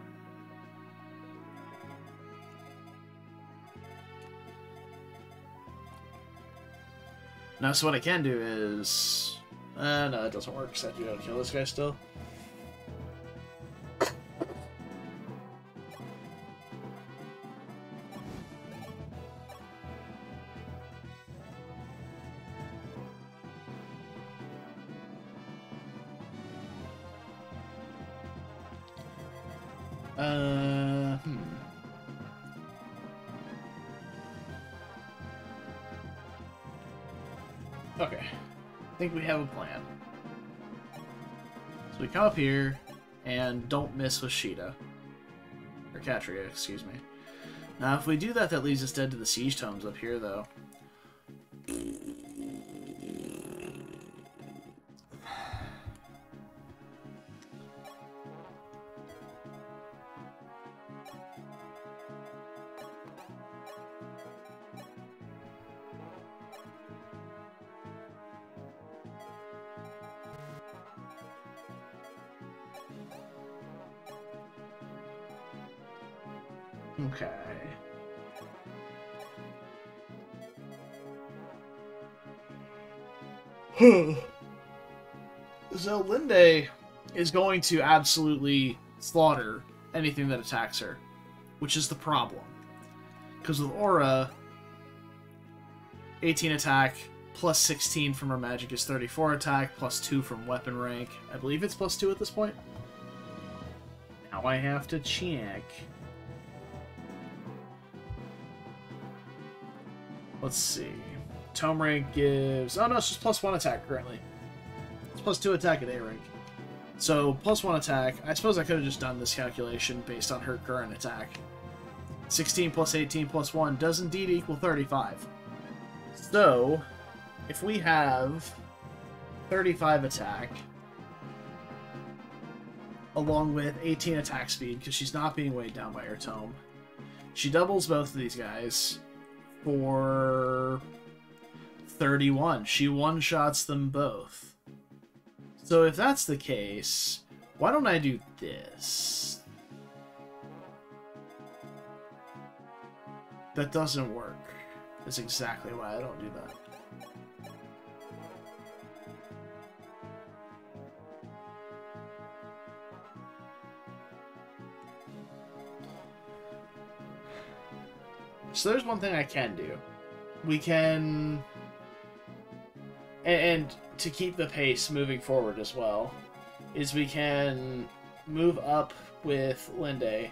Now, so what I can do is... no, that doesn't work, because I do gotta kill this guy still. Uh, Okay. I think we have a plan. So we come up here and don't miss with Sheeta. Or Katria, excuse me. Now, if we do that, that leaves us dead to the Siege Tomes up here, though. Okay. So Linde is going to absolutely slaughter anything that attacks her, which is the problem. Because with Aura, 18 attack, plus 16 from her magic is 34 attack, plus 2 from weapon rank. I believe it's plus 2 at this point. Now I have to check. Let's see. Tome rank gives... Oh no, it's just plus 1 attack currently. It's plus 2 attack at A rank. So, plus 1 attack. I suppose I could have just done this calculation based on her current attack. 16 plus 18 plus 1 does indeed equal 35. So, if we have 35 attack, along with 18 attack speed, because she's not being weighed down by her tome, she doubles both of these guys for 31. She one-shots them both. So if that's the case, why don't I do this? That doesn't work. That's exactly why I don't do that. So there's one thing I can do. We can... And to keep the pace moving forward as well, is we can move up with Linde,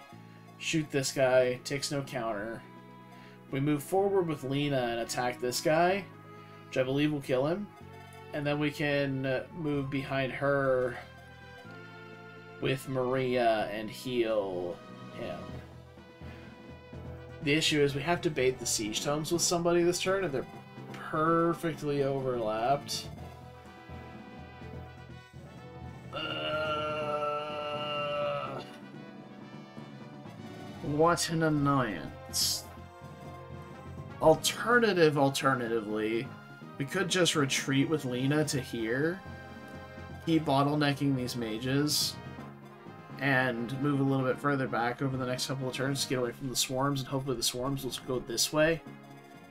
shoot this guy, takes no counter. We move forward with Lena and attack this guy, which I believe will kill him. And then we can move behind her with Maria and heal him. The issue is we have to bait the Siege Tomes with somebody this turn, and they're perfectly overlapped. What an annoyance. Alternatively, we could just retreat with Lena to here, keep bottlenecking these mages, and move a little bit further back over the next couple of turns to get away from the swarms, and hopefully the swarms will go this way.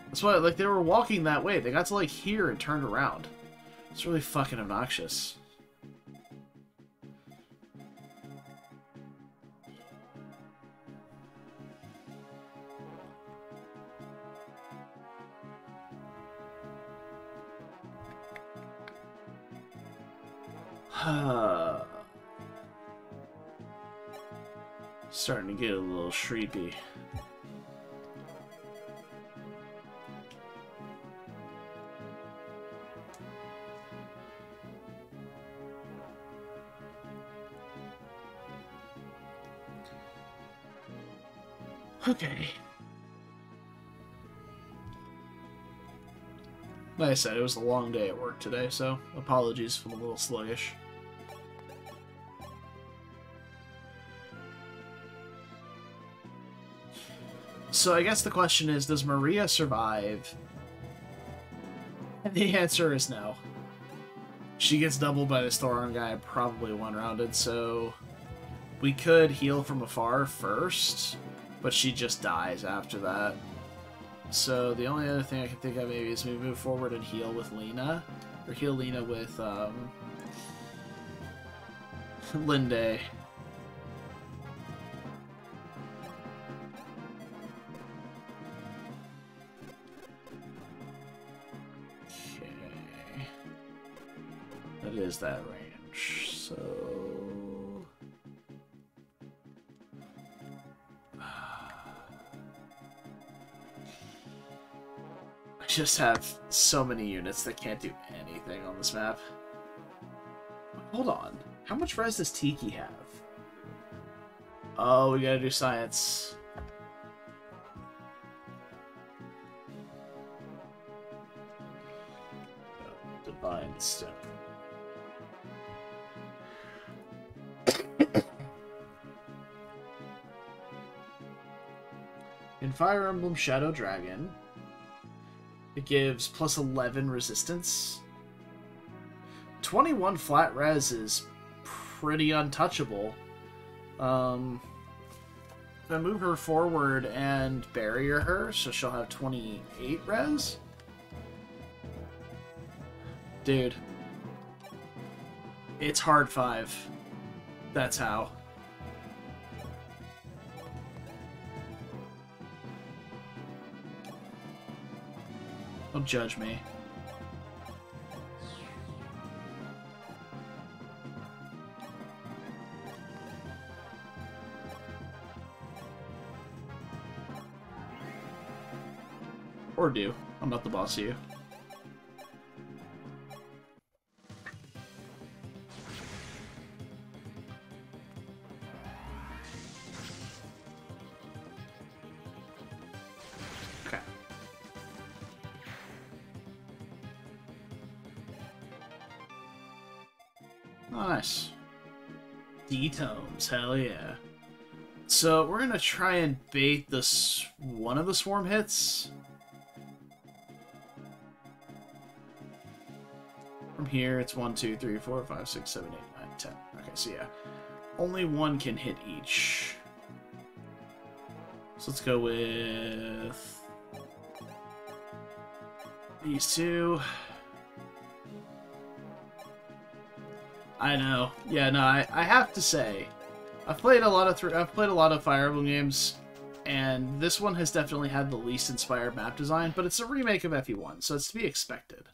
That's why, like, they were walking that way. They got to, like, here and turned around. It's really fucking obnoxious. Starting to get a little shreepy. Okay. Like I said, it was a long day at work today, so apologies if I'm a little sluggish. So I guess the question is, does Maria survive? And the answer is no. She gets doubled by this Thoron guy, probably one-rounded, so we could heal from afar first, but she just dies after that. So the only other thing I can think of maybe is we move forward and heal with Lena, or heal Lena with Linde. Is that range, so just have so many units that can't do anything on this map. Hold on. How much res does Tiki have? Oh, we gotta do science. Divine Stone. In Fire Emblem Shadow Dragon, it gives plus 11 resistance. 21 flat res is pretty untouchable. If I move her forward and barrier her, so she'll have 28 res. Dude. It's Hard5. That's how. Don't judge me. Or do. I'm not the boss of you. Okay. Nice. D-tomes, hell yeah. So we're gonna try and bait this one of the swarm hits. From here, it's 1, 2, 3, 4, 5, 6, 7, 8, 9, 10. Okay, so yeah. Only one can hit each. So let's go with these two. I know. Yeah, no, I have to say, I've played a lot of Fire Emblem games, and this one has definitely had the least inspired map design, but it's a remake of FE1, so it's to be expected.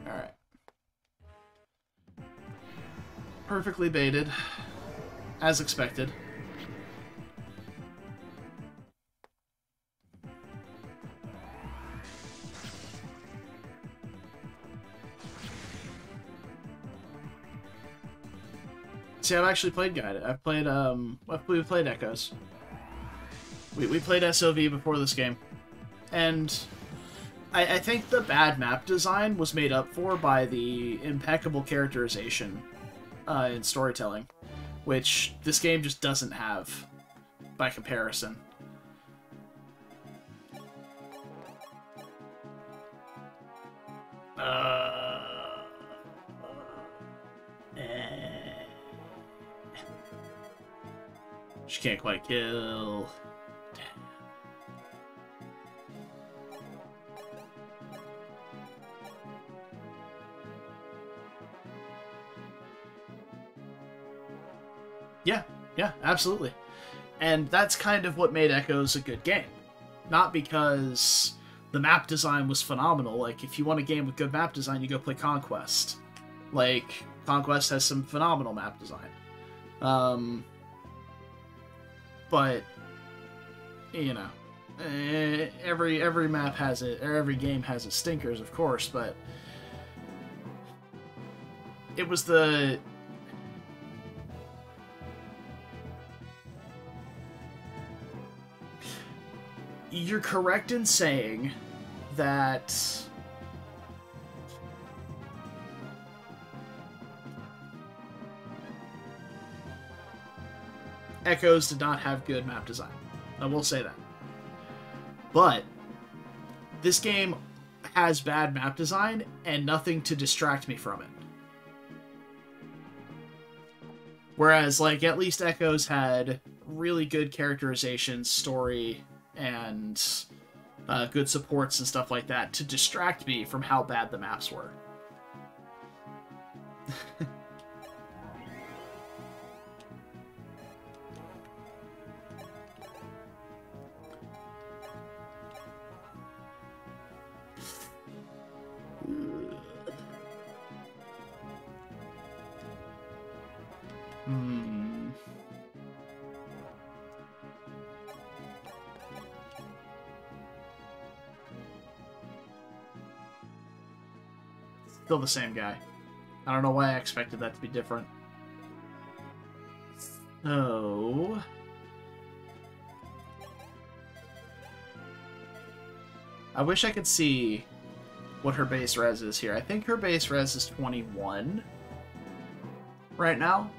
Alright. Perfectly baited, as expected. See, I've actually played Guided. We've played Echoes. We played SOV before this game. And I think the bad map design was made up for by the impeccable characterization and storytelling, which this game just doesn't have by comparison. She can't quite kill. Yeah, absolutely. And that's kind of what made Echoes a good game. Not because the map design was phenomenal. Like, if you want a game with good map design, you go play Conquest. Like, Conquest has some phenomenal map design. But, you know, every map has it, or every game has its stinkers, of course, but it was the... You're correct in saying that Echoes did not have good map design. I will say that. But this game has bad map design and nothing to distract me from it. Whereas, like, at least Echoes had really good characterization, story, and good supports and stuff like that to distract me from how bad the maps were. Still the same guy. I don't know why I expected that to be different. Oh... I wish I could see what her base res is here. I think her base res is 21 right now.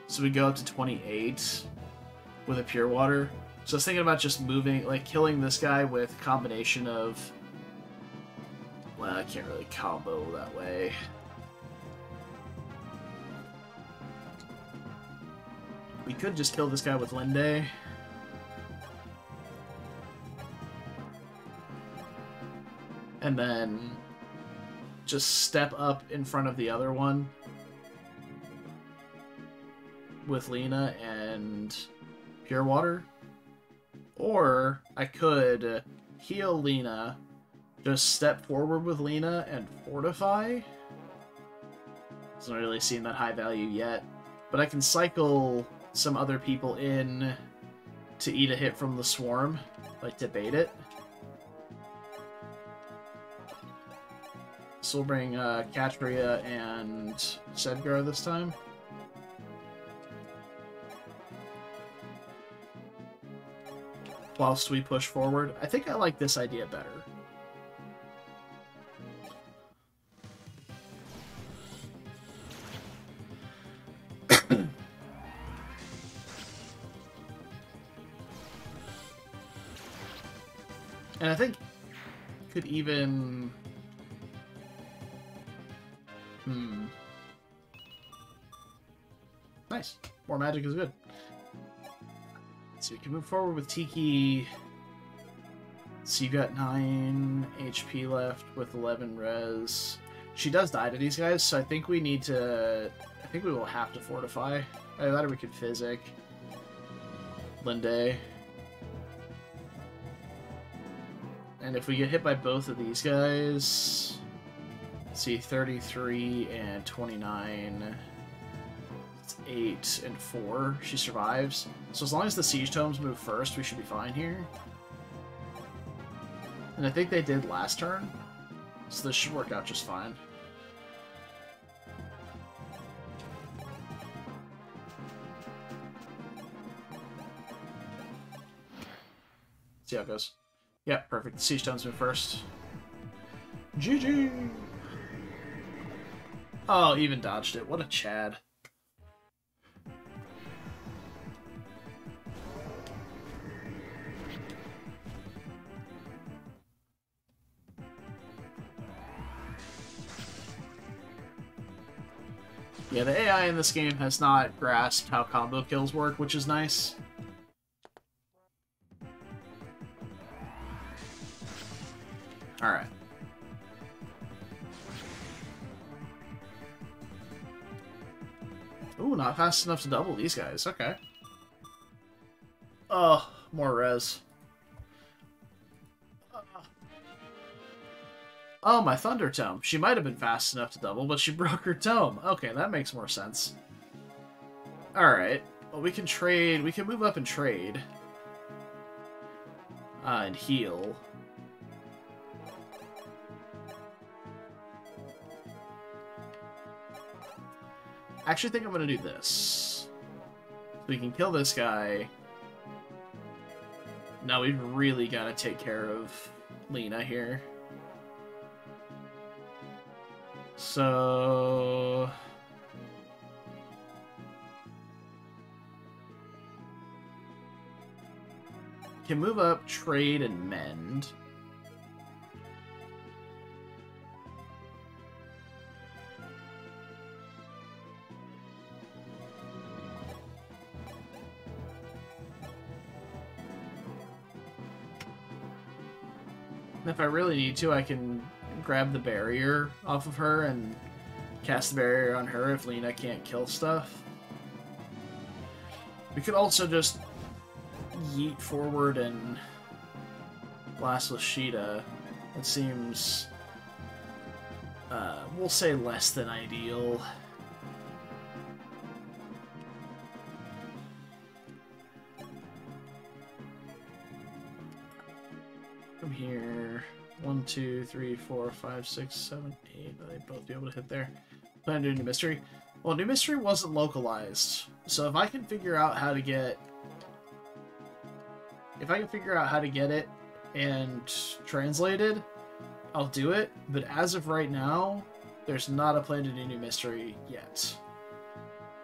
So we go up to 28 with a pure water. So I was thinking about just moving, like killing this guy with a combination of... Well, I can't really combo that way. We could just kill this guy with Linde. And then just step up in front of the other one with Lena and Pure Water. Or I could heal Lena, just step forward with Lena and Fortify. Hasn't really seen that high value yet. But I can cycle some other people in to eat a hit from the Swarm, like to bait it. So we'll bring Katria and Sedgar this time. Whilst we push forward. I think I like this idea better. And I think could even... Nice. More magic is good. So you can move forward with Tiki. So you got 9 HP left with 11 res. She does die to these guys, so I think we need to... I think we will have to fortify. Either that or we could physic. Linde. And if we get hit by both of these guys... Let's see, 33 and 29... 8 and 4. She survives. So as long as the Siege Tomes move first, we should be fine here. And I think they did last turn. So this should work out just fine. See how it goes. Yeah, perfect. The Siege Tomes move first. GG! Oh, even dodged it. What a Chad. Yeah, the AI in this game has not grasped how combo kills work, which is nice. Alright. Ooh, not fast enough to double these guys. Okay. Oh, more res. Oh, my Thunder Tome. She might have been fast enough to double, but she broke her tome. Okay, that makes more sense. Alright. Well, we can trade. We can move up and trade. And heal. I actually think I'm going to do this. We can kill this guy. Now we've really got to take care of Lena here. So... Can move up, trade, and mend. And if I really need to, I can grab the barrier off of her and cast the barrier on her if Lena can't kill stuff. We could also just yeet forward and blast with Sheeta. It seems, we'll say less than ideal. Come here. 1, 2, 3, 4, 5, 6, 7, 8. Will they both be able to hit there? Plan to do New Mystery. Well, New Mystery wasn't localized, so if I can figure out how to get... If I can figure out how to get it and translated, I'll do it. But as of right now, there's not a plan to do New Mystery yet.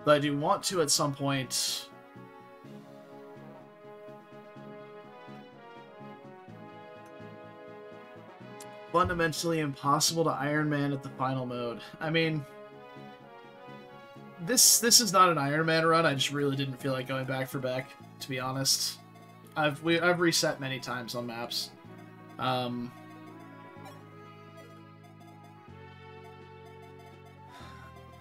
But I do want to at some point... Fundamentally impossible to Iron Man at the final mode. I mean... This is not an Iron Man run. I just really didn't feel like going back for Beck, to be honest. I've reset many times on maps.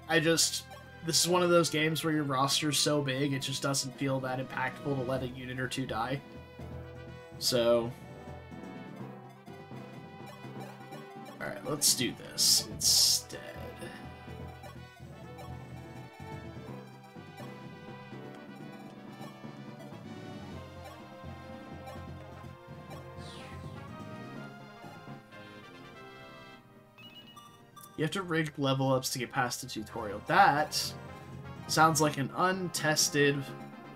This is one of those games where your roster's so big, it just doesn't feel that impactful to let a unit or two die. So... Alright, let's do this instead. You have to rig level ups to get past the tutorial. That sounds like an untested,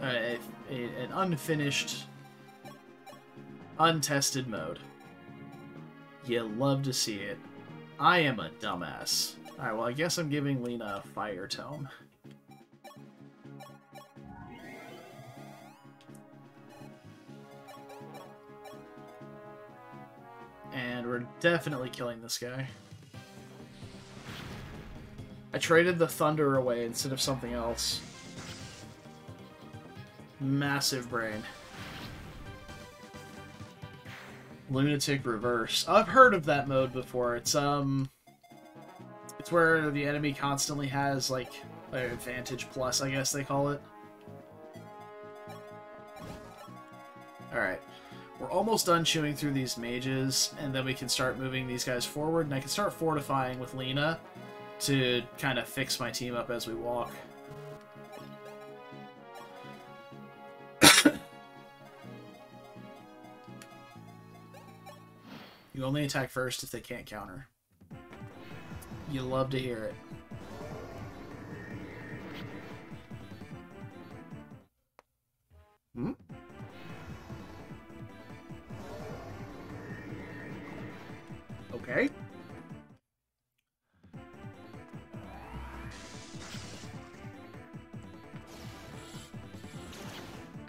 an unfinished, untested mode. You love to see it. I am a dumbass. Alright, well I guess I'm giving Lena a fire tome. And we're definitely killing this guy. I traded the thunder away instead of something else. Massive brain. Lunatic reverse. I've heard of that mode before. It's where the enemy constantly has like an advantage plus, I guess they call it. Alright. We're almost done chewing through these mages, and then we can start moving these guys forward, and I can start fortifying with Lena to kind of fix my team up as we walk. You only attack first if they can't counter. You love to hear it. Hmm? Okay.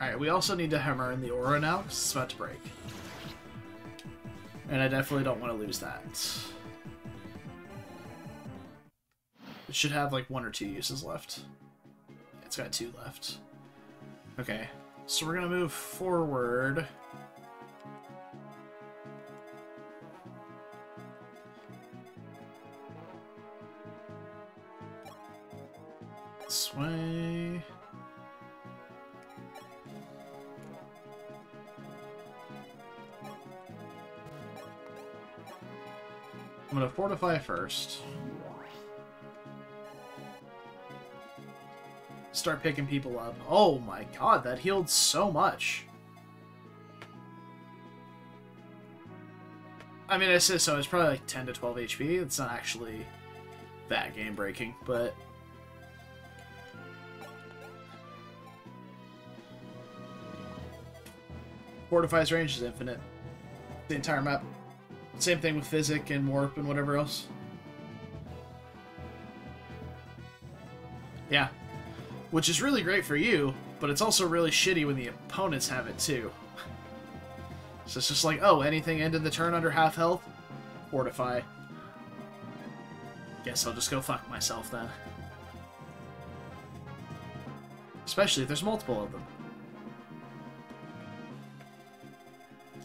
Alright, we also need to hammer in the aura now, because it's about to break. And I definitely don't want to lose that. It should have like 1 or 2 uses left. Yeah, it's got 2 left. Okay, so we're going to move forward. This way. I'm going to fortify first. Start picking people up. Oh my god, that healed so much. I mean, I say so, it's probably like 10 to 12 HP. It's not actually that game-breaking, but... Fortify's range is infinite. The entire map. Same thing with Physic and Warp and whatever else. Yeah. Which is really great for you, but it's also really shitty when the opponents have it too. So it's just like, oh, anything ended the turn under half health? Fortify. Guess I'll just go fuck myself then. Especially if there's multiple of them.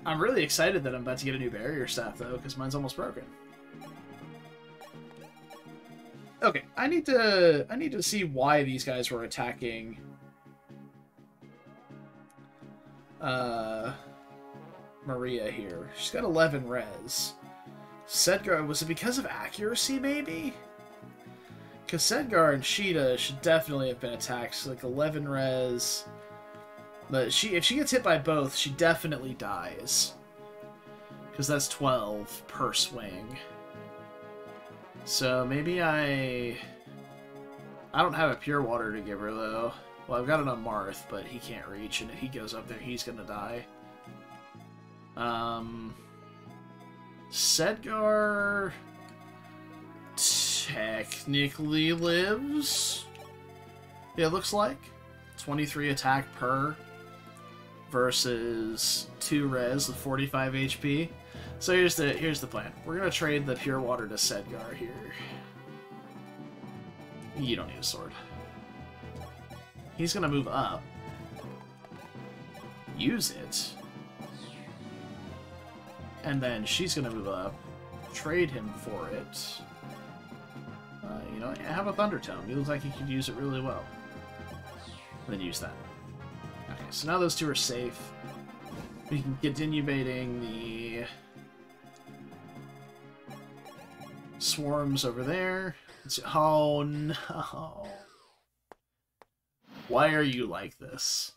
I'm really excited that I'm about to get a new barrier staff, though, because mine's almost broken. Okay, I need to see why these guys were attacking Maria here. She's got 11 res. Sedgar, was it because of accuracy, maybe? Because Sedgar and Sheeta should definitely have been attacked. Like 11 res. But if she gets hit by both, she definitely dies. Because that's 12 per swing. So maybe I don't have a pure water to give her, though. Well, I've got it on Marth, but he can't reach, and if he goes up there, he's gonna die. Sedgar technically lives. Yeah, it looks like 23 attack per versus 2 res with 45 HP. So here's the plan. We're gonna trade the pure water to Sedgar here. You don't need a sword. He's gonna move up. Use it. And then she's gonna move up. Trade him for it. You know, have a Thunder Tome. He looks like he could use it really well. And then use that. Okay, so now those two are safe. We can continue baiting the swarms over there. Oh no. Why are you like this?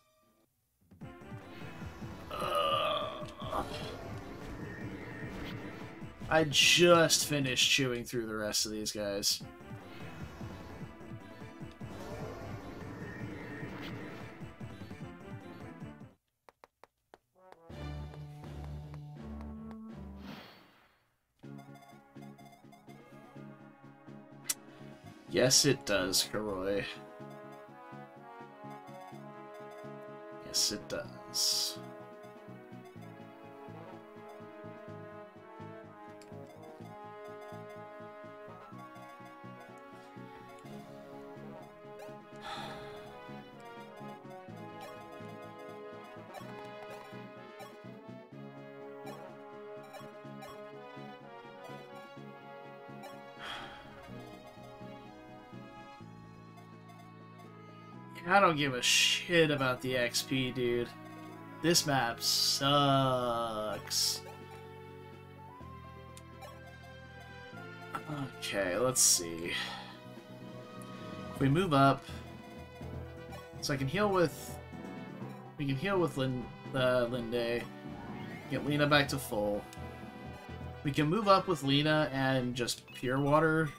I just finished chewing through the rest of these guys. Yes, it does, Karoy. Yes, it does. I don't give a shit about the XP, dude. This map sucks. Okay, let's see. If we move up, so I can heal with. We can heal with Linde. Get Lena back to full. We can move up with Lena and just pure water.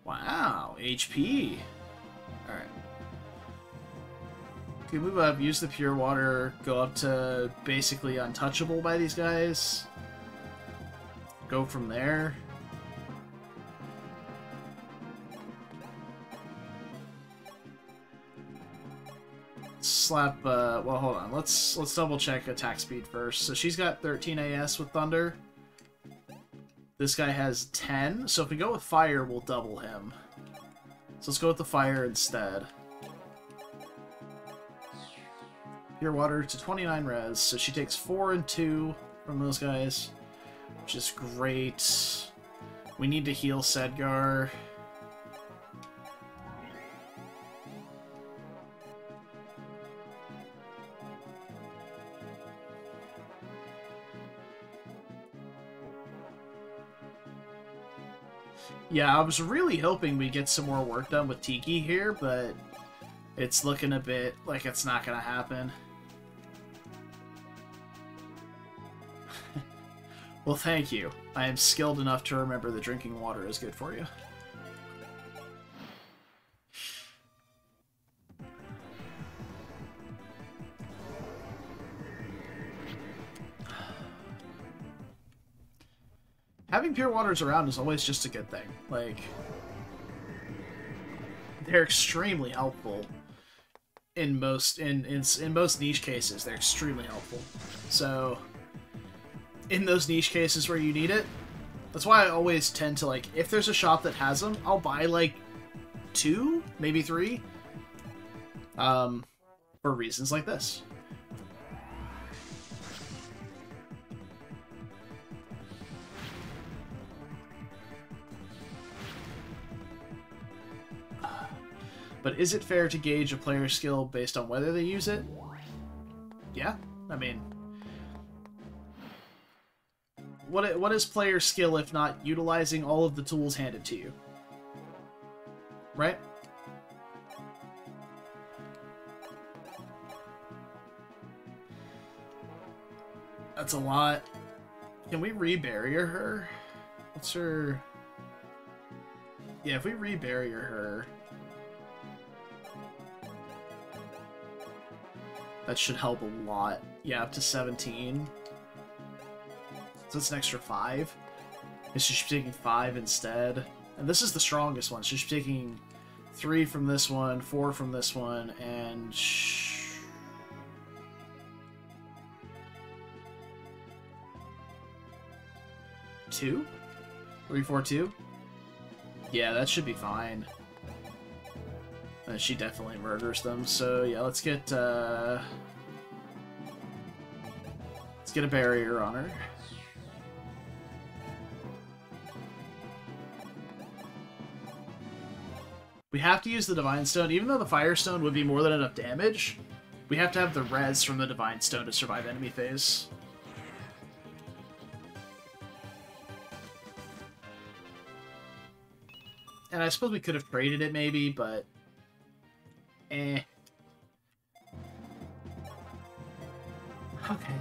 Wow, HP. All right. We move up, use the pure water, go up to basically untouchable by these guys. Go from there. Slap, well, hold on. Let's double check attack speed first. So she's got 13 AS with Thunder. This guy has 10. So if we go with Fire, we'll double him. So let's go with the Fire instead. Pure water to 29 res, so she takes 4 and 2 from those guys, which is great. We need to heal Sedgar. Yeah, I was really hoping we'd get some more work done with Tiki here, but it's looking a bit like it's not gonna happen. Well, thank you. I am skilled enough to remember that drinking water is good for you. Having pure waters around is always just a good thing. Like, they're extremely helpful in most most niche cases. They're extremely helpful. So in those niche cases where you need it, that's why I always tend to, like, if there's a shop that has them, I'll buy like 2, maybe 3, for reasons like this. But is it fair to gauge a player's skill based on whether they use it? Yeah, I mean, what is player skill if not utilizing all of the tools handed to you? Right? That's a lot. Can we re-barrier her? What's her... Yeah, if we re-barrier her... That should help a lot. Yeah, up to 17. So that's an extra 5. And she should be taking 5 instead. And this is the strongest one. She should be taking 3 from this one, 4 from this one, and... 2? 3, 4, 2? Yeah, that should be fine. And she definitely murders them, so yeah, let's get a barrier on her. We have to use the Divine Stone, even though the Fire Stone would be more than enough damage. We have to have the res from the Divine Stone to survive enemy phase. And I suppose we could have traded it maybe, but... eh. Okay.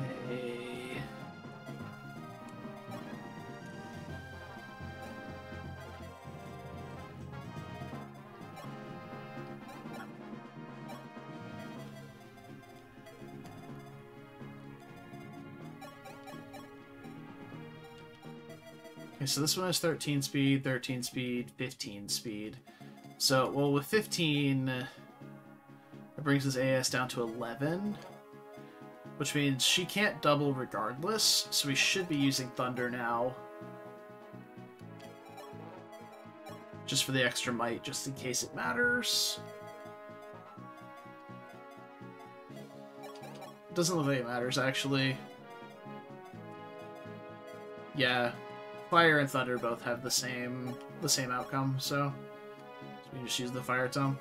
Okay, so this one has 13 speed, 15 speed. So, well, with 15, it brings his AS down to 11, which means she can't double regardless, so we should be using Thunder now. Just for the extra might, just in case it matters. It doesn't look like it matters, actually. Yeah. Fire and Thunder both have the same outcome, so we can just use the Fire Tome.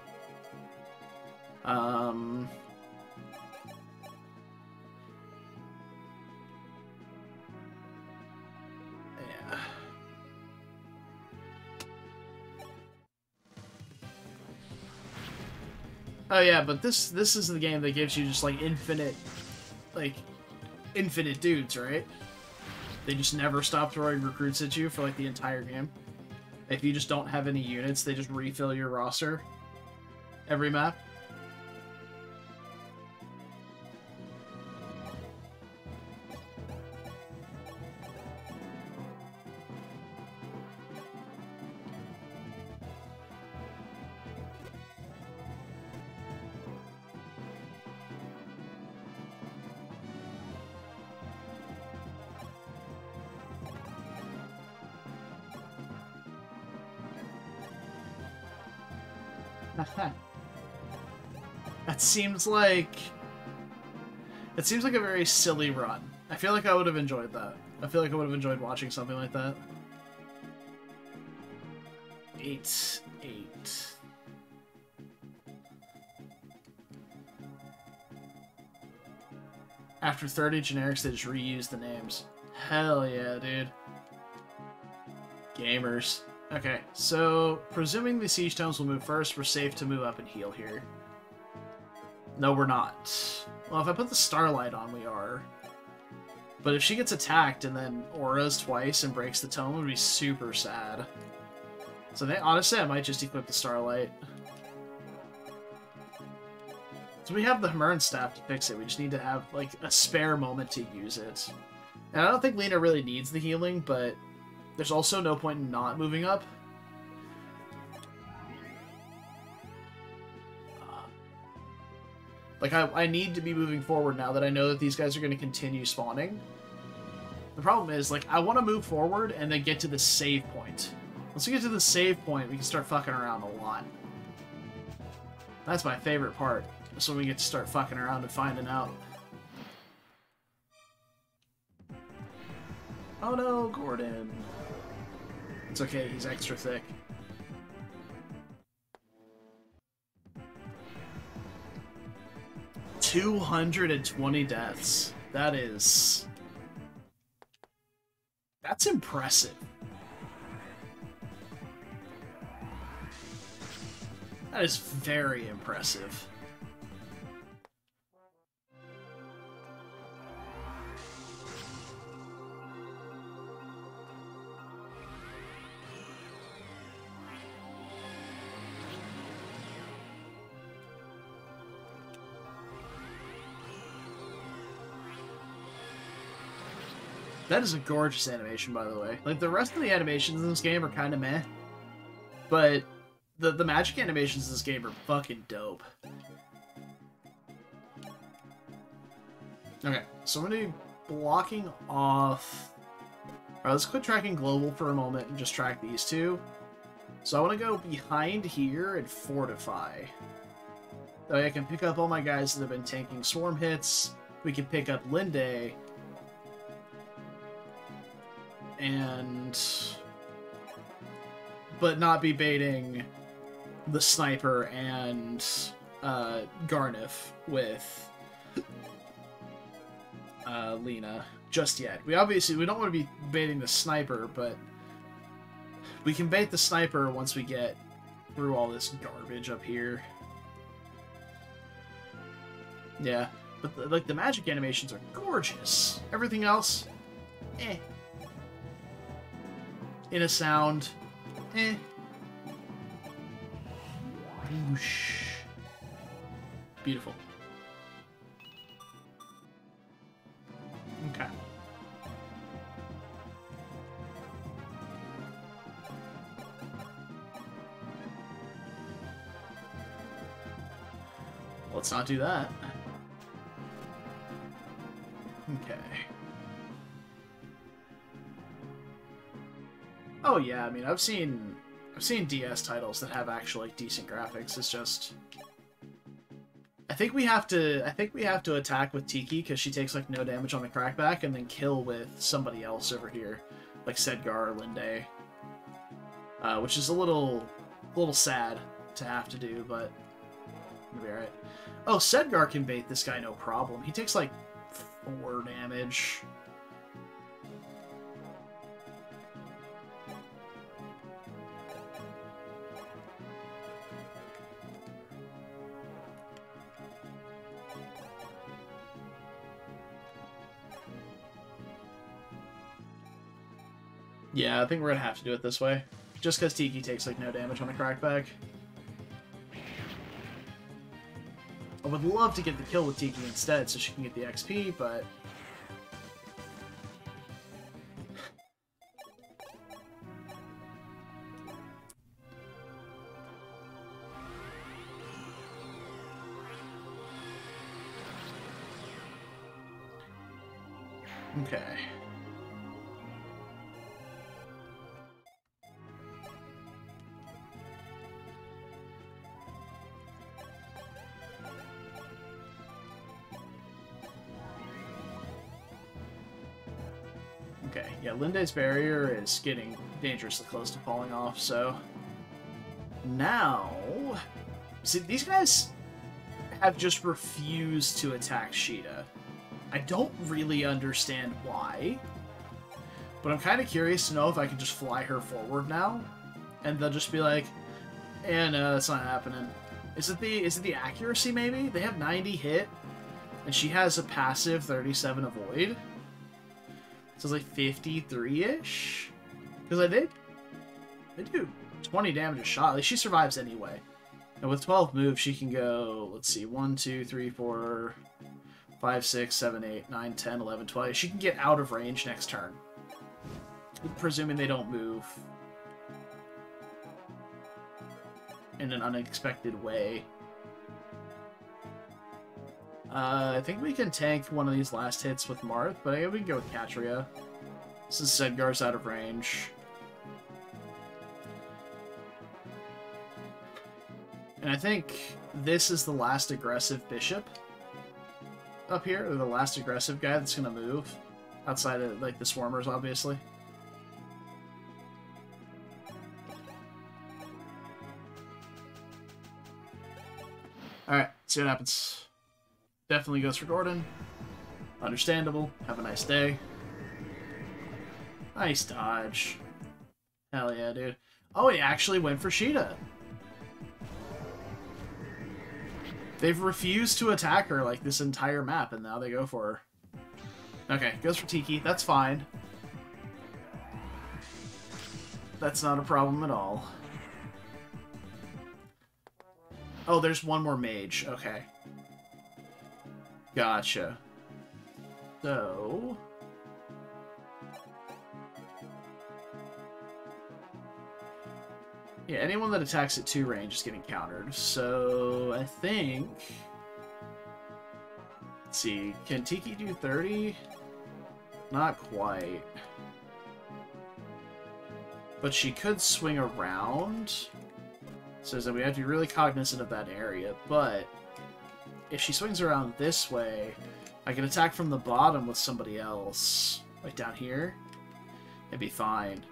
Yeah. Oh yeah, but this is the game that gives you just like infinite dudes, right? They just never stop throwing recruits at you for, like, the entire game. If you just don't have any units, they just refill your roster every map. It seems like a very silly run. I feel like I would have enjoyed that. I feel like I would have enjoyed watching something like that. 8. After 30 generics, they just reuse the names. Hell yeah, dude. Gamers. Okay, so presuming the Siege Tomes will move first, we're safe to move up and heal here. No, we're not. Well, if I put the Starlight on, we are. But if she gets attacked and then auras twice and breaks the tome, it would be super sad. So honestly, I might just equip the Starlight. So we have the Hammer's Staff to fix it. We just need to have, like, a spare moment to use it. And I don't think Lena really needs the healing, but there's also no point in not moving up. Like, I need to be moving forward now that I know that these guys are going to continue spawning. The problem is, like, I want to move forward and then get to the save point. Once we get to the save point, we can start fucking around a lot. That's my favorite part. That's when we get to start fucking around and finding out. Oh no, Gordon. It's okay, he's extra thick. $220 deaths. That's impressive. That is very impressive. That is a gorgeous animation, by the way. Like, the rest of the animations in this game are kind of meh. But the magic animations in this game are fucking dope. Okay, so I'm going to be blocking off... Alright, let's quit tracking global for a moment and just track these two. So I want to go behind here and fortify. That way I can pick up all my guys that have been tanking swarm hits. We can pick up Linde. But not be baiting the sniper and Gharnef with Lena just yet. We don't want to be baiting the sniper, but we can bait the sniper once we get through all this garbage up here. Yeah, but like the magic animations are gorgeous. Everything else, eh. In a sound, eh. Whoosh. Beautiful. Okay. Let's not do that. Okay. Oh yeah, I mean, I've seen DS titles that have actually like, decent graphics. It's just I think we have to attack with Tiki because she takes like no damage on the crackback, and then kill with somebody else over here, like Sedgar or Linde, which is a little sad to have to do, but it'll be alright. Oh, Sedgar can bait this guy no problem. He takes like 4 damage. Yeah, I think we're gonna have to do it this way. Just because Tiki takes like no damage on the crackback. I would love to get the kill with Tiki instead so she can get the XP, but... Okay. Okay, yeah, Linde's barrier is getting dangerously close to falling off, so... Now... See, these guys have just refused to attack Sheeta. I don't really understand why, but I'm kind of curious to know if I can just fly her forward now, and they'll just be like, "Eh, no, that's not happening." Is it the accuracy, maybe? They have 90 hit, and she has a passive 37 avoid. So it's like 53-ish? Because I do 20 damage a shot. Like, she survives anyway. And with 12 moves, she can go, let's see, 1, 2, 3, 4, 5, 6, 7, 8, 9, 10, 11, 12. She can get out of range next turn. Presuming they don't move in an unexpected way. I think we can tank one of these last hits with Marth, but I think we can go with Katria. Since Sedgar's out of range. And I think this is the last aggressive bishop up here, or the last aggressive guy that's going to move. Outside of, like, the swarmers, obviously. Alright, see what happens. Definitely goes for Gordon. Understandable. Have a nice day. Nice dodge. Hell yeah, dude. Oh, he actually went for Sheeta. They've refused to attack her, like, this entire map, and now they go for her. Okay, goes for Tiki. That's fine. That's not a problem at all. Oh, there's one more mage. Okay. Gotcha. So... Yeah, anyone that attacks at 2 range is getting countered. So I think... Let's see, can Tiki do 30? Not quite. But she could swing around. So that we have to be really cognizant of that area. But if she swings around this way, I can attack from the bottom with somebody else. Like down here. It'd be fine.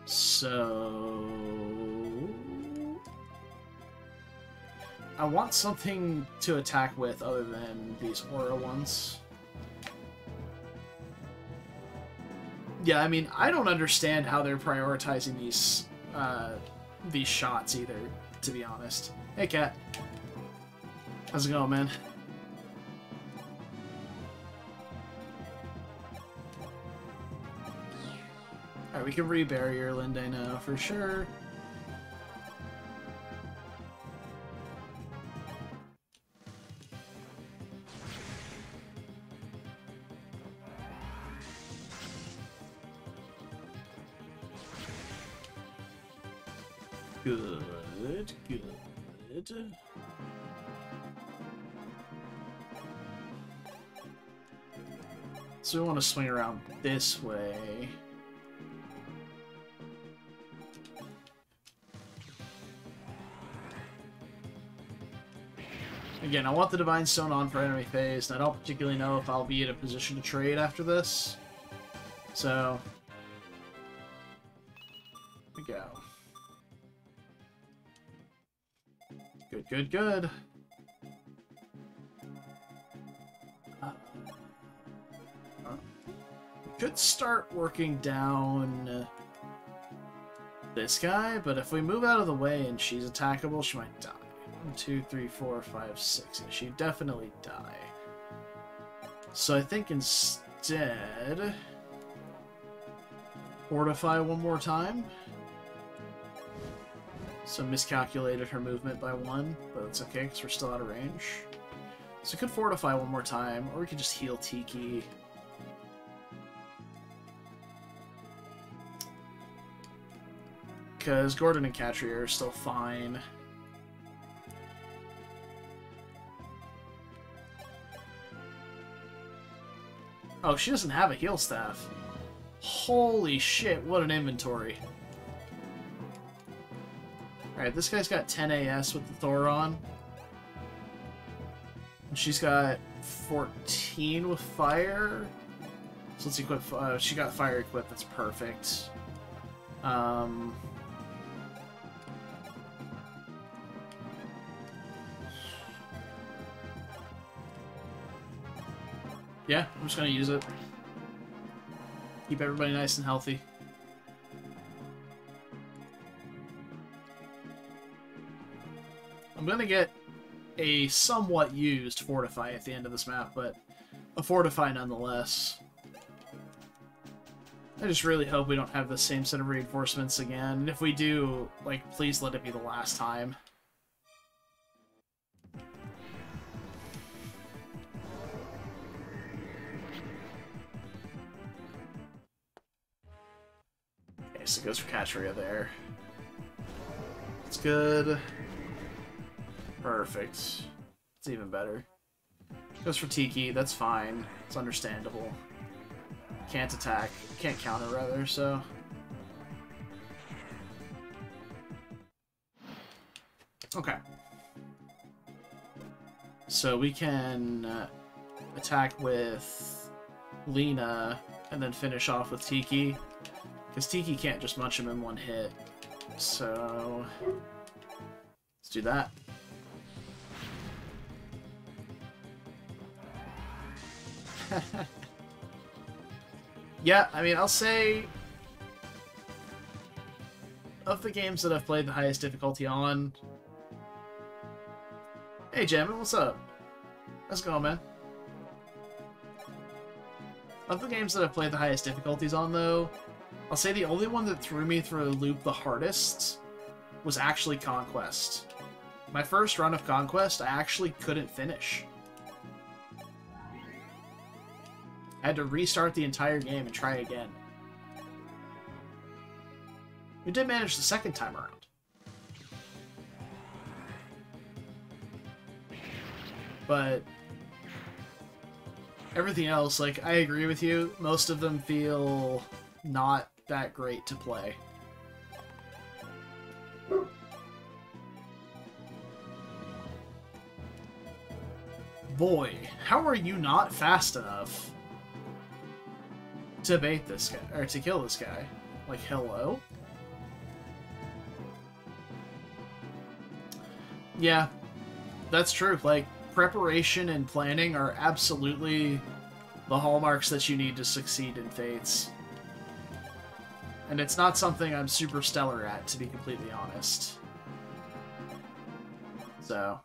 So... I want something to attack with other than these aura ones. Yeah, I mean, I don't understand how they're prioritizing these shots either, to be honest. Hey, Cat. How's it going, man? Alright, we can re-barrier Linde now, for sure. Good, good. So we want to swing around this way. Again, I want the Divine Stone on for enemy phase, and I don't particularly know if I'll be in a position to trade after this. So, here we go. Good, good, good. We could start working down this guy, but if we move out of the way and she's attackable, she might die. 1, 2, 3, 4, 5, 6. Yeah, she'd definitely die. So I think instead... Fortify one more time. So miscalculated her movement by 1, but it's okay because we're still out of range. So we could fortify one more time, or we could just heal Tiki. Because Gordon and Catria are still fine. Oh, she doesn't have a heal staff. Holy shit, what an inventory. Alright, this guy's got 10 AS with the Thor on. And she's got 14 with fire. So let's equip... she got fire equipped, that's perfect. Yeah, I'm just gonna use it. Keep everybody nice and healthy. I'm gonna get a somewhat used Fortify at the end of this map, but a Fortify nonetheless. I just really hope we don't have the same set of reinforcements again. And if we do, like, please let it be the last time. Okay, so it goes for Catria there. It's good. Perfect. It's even better. Goes for Tiki, that's fine. It's understandable. Can't attack. Can't counter, rather, so... Okay. So we can attack with Lena and then finish off with Tiki. Because Tiki can't just munch him in one hit. So... let's do that. Yeah, I mean, I'll say of the games that I've played the highest difficulty on... Hey, Jammin, what's up? How's it going, man? Of the games that I've played the highest difficulties on, though, I'll say the only one that threw me through a loop the hardest was actually Conquest. My first run of Conquest, I actually couldn't finish. I had to restart the entire game and try again. We did manage the second time around. But everything else, like, I agree with you. Most of them feel not that great to play. Boy, how are you not fast enough to bait this guy, or to kill this guy? Like, hello? Yeah, that's true. Like, preparation and planning are absolutely the hallmarks that you need to succeed in Fates. And it's not something I'm super stellar at, to be completely honest. So...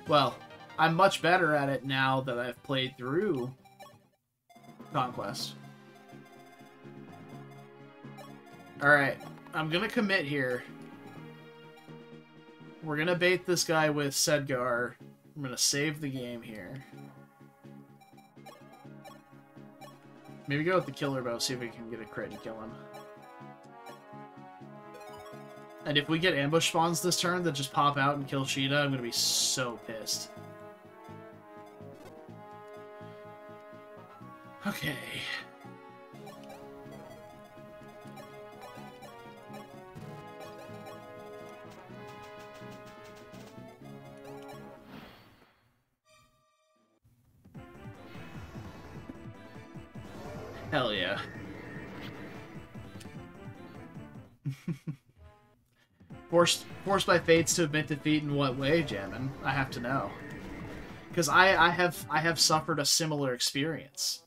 well, I'm much better at it now that I've played through Conquest. Alright, I'm gonna commit here. We're gonna bait this guy with Sedgar. I'm gonna save the game here. Maybe go with the killer bow, see if we can get a crit and kill him. And if we get ambush spawns this turn that just pop out and kill Sheeta, I'm gonna be so pissed. Okay. Hell yeah. Forced by fates to admit defeat in what way, Jammin? I have to know. Because I have suffered a similar experience.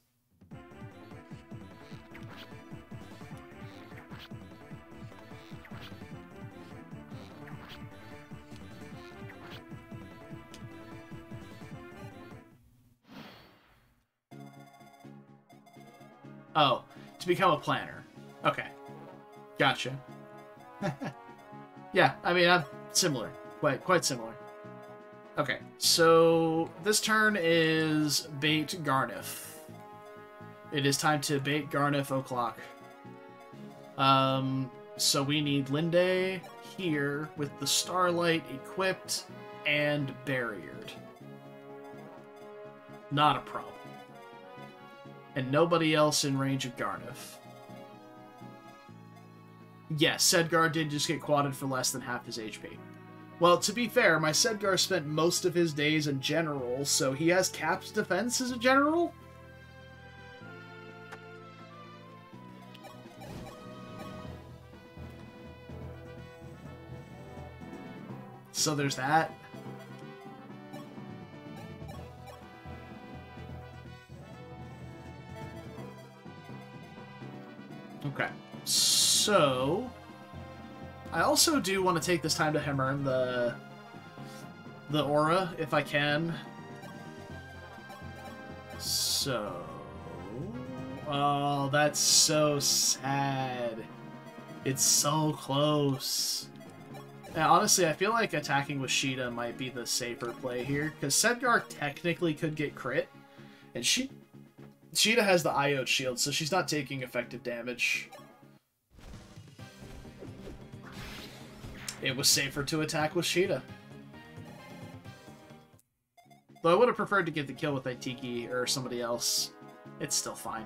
Oh, to become a planner. Okay. Gotcha. Yeah, I mean, I'm similar. Quite similar. Okay, so this turn is bait Gharnef. It is time to bait Gharnef o'clock. So we need Linde here with the Starlight equipped and barriered. Not a problem. And nobody else in range of Gharnef. Yes, Sedgar did just get quadded for less than half his HP. Well, to be fair, my Sedgar spent most of his days in general, so he has capped defense as a general? So there's that. Okay. So, I also do want to take this time to hammer the aura, if I can. So... oh, that's so sad. It's so close. And honestly, I feel like attacking with Sheeta might be the safer play here, because Sedgar technically could get crit, and Sheeta has the Iode shield, so she's not taking effective damage. It was safer to attack with Sheeta. Though I would have preferred to get the kill with Aitiki or somebody else. It's still fine.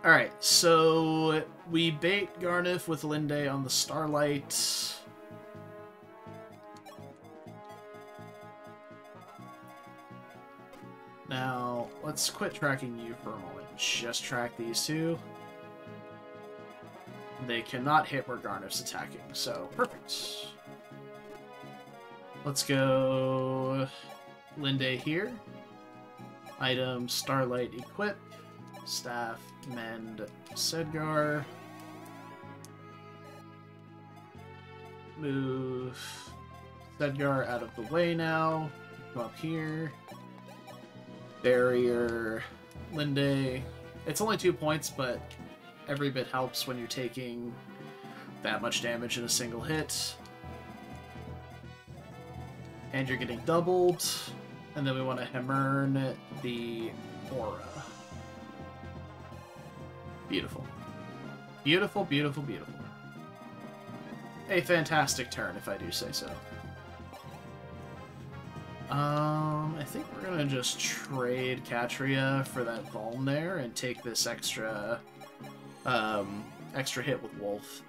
Alright, so we bait Gharnef with Linde on the Starlight. Now, let's quit tracking you for a moment. Just track these two. They cannot hit where Gharnef's attacking, so perfect. Let's go Linde here. Item, Starlight equip. Staff, mend, Sedgar. Move Sedgar out of the way now. Come up here. Barrier, Linde. It's only 2 points, but every bit helps when you're taking that much damage in a single hit. And you're getting doubled. And then we want to Hämmern the aura. Beautiful. Beautiful, beautiful, beautiful. A fantastic turn, if I do say so. I think we're gonna just trade Katria for that Vuln there and take this extra, extra hit with Wolf.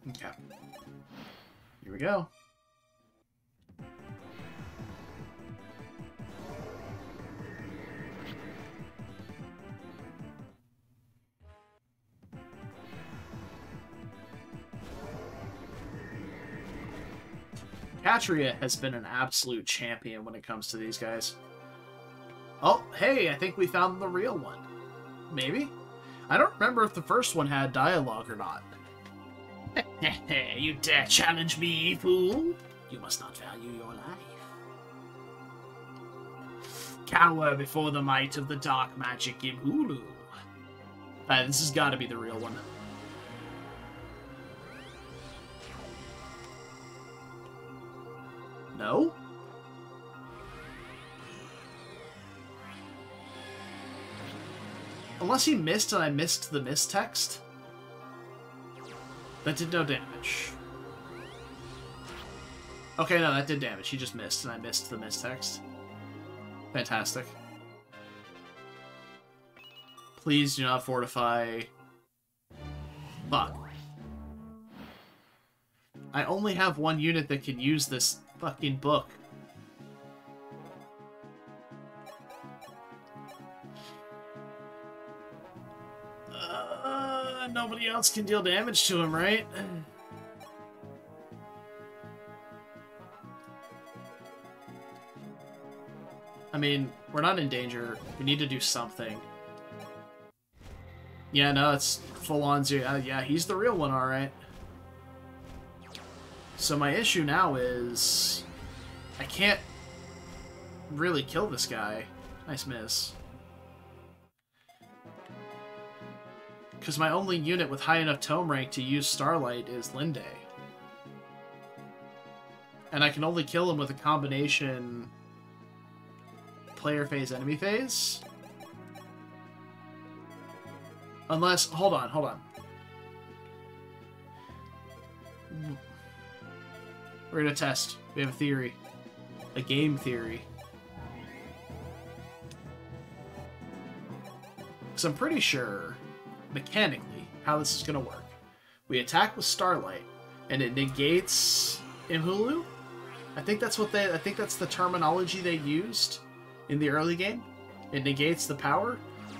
Okay. Here we go. Katria has been an absolute champion when it comes to these guys. Oh, hey, I think we found the real one. Maybe? I don't remember if the first one had dialogue or not. You dare challenge me, fool? You must not value your life. Cower before the might of the dark magic Imhulu. This has got to be the real one. No? Unless he missed and I missed the miss text. That did no damage. Okay, no, that did damage. He just missed and I missed the miss text. Fantastic. Please do not fortify. Fuck. I only have one unit that can use this fucking book. Nobody else can deal damage to him, right? I mean, we're not in danger. We need to do something. Yeah, no, it's full on zero. Yeah, he's the real one, alright. So my issue now is I can't really kill this guy. Nice miss. Because my only unit with high enough tome rank to use Starlight is Linde. And I can only kill him with a combination player phase, enemy phase. Unless, hold on. We're gonna test. We have a theory. A game theory. Because I'm pretty sure, mechanically, how this is gonna work. We attack with Starlight, and it negates Imhulu? I think that's the terminology they used in the early game. It negates the power.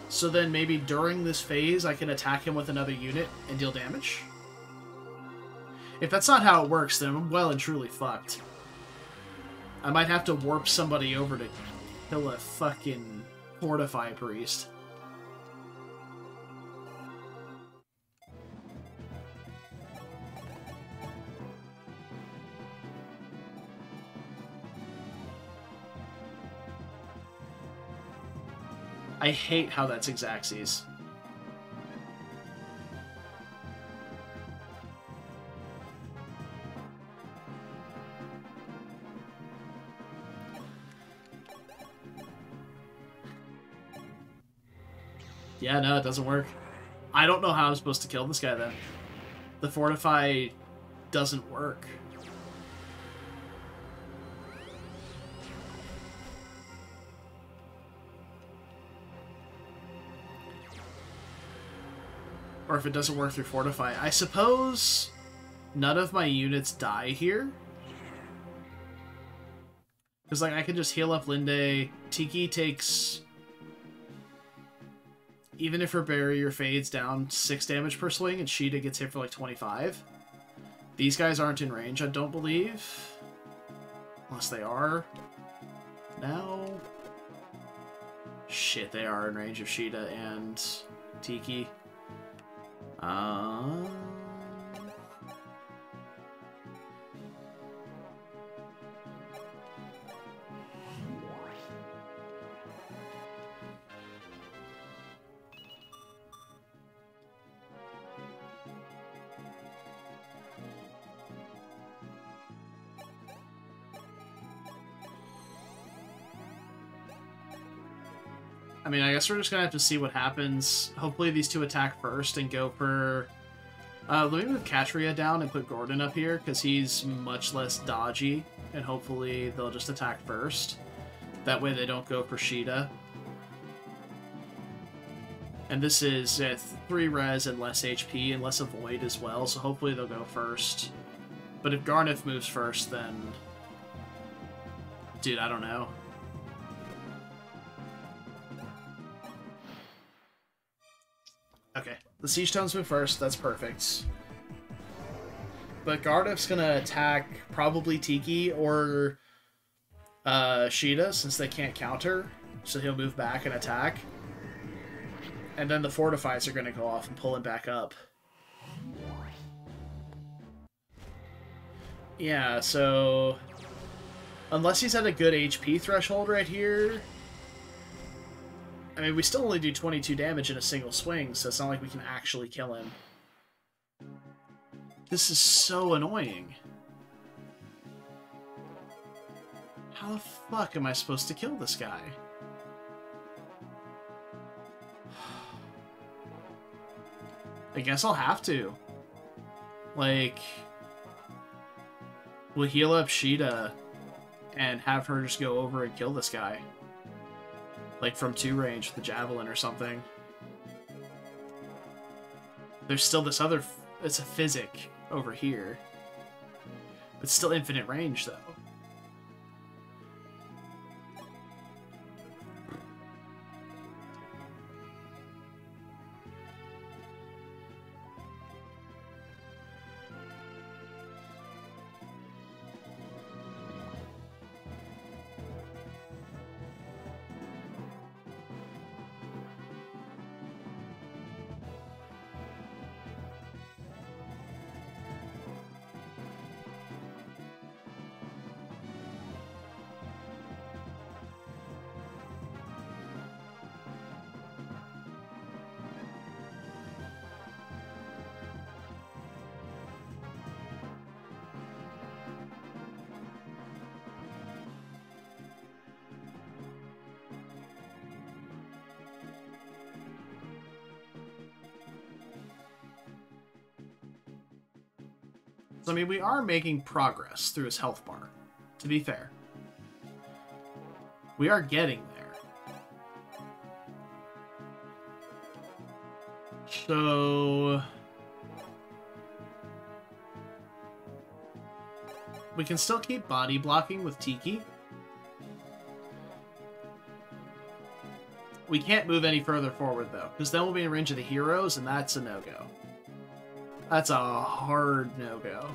So then maybe during this phase, I can attack him with another unit and deal damage? If that's not how it works, then I'm well and truly fucked. I might have to warp somebody over to kill a fucking Fortify Priest. I hate how that's Xaxes. Yeah, no, it doesn't work. I don't know how I'm supposed to kill this guy then. The Fortify doesn't work. Or if it doesn't work through Fortify. I suppose none of my units die here. Because, like, I can just heal up Linde. Tiki takes... Even if her barrier fades down 6 damage per swing, and Sheeta gets hit for, like, 25. These guys aren't in range, I don't believe. Unless they are. Now... Shit, they are in range of Sheeta and Tiki. I mean, I guess we're just gonna have to see what happens. Hopefully these two attack first and go for... let me move Katria down and put Gordon up here, because he's much less dodgy, and hopefully they'll just attack first. That way they don't go for Sheeta. And this is 3 res and less HP and less avoid as well, so hopefully they'll go first. But if Gharnef moves first, then... Dude, I don't know. Okay, the Siege Tones move first, that's perfect. But Gharnef's gonna attack probably Tiki or Sheeta, since they can't counter, so he'll move back and attack. And then the Fortifies are gonna go off and pull him back up. Yeah, so... Unless he's at a good HP threshold right here... I mean, we still only do 22 damage in a single swing, so it's not like we can actually kill him. This is so annoying. How the fuck am I supposed to kill this guy? I guess I'll have to. Like... We'll heal up Sheeta and have her just go over and kill this guy. Like from 2 range with the Javelin or something. There's still this other... It's a Physic over here. But still infinite range, though. So, I mean, we are making progress through his health bar, to be fair. We are getting there. So... We can still keep body blocking with Tiki. We can't move any further forward, though, because then we'll be in range of the heroes, and that's a no-go. That's a hard no-go.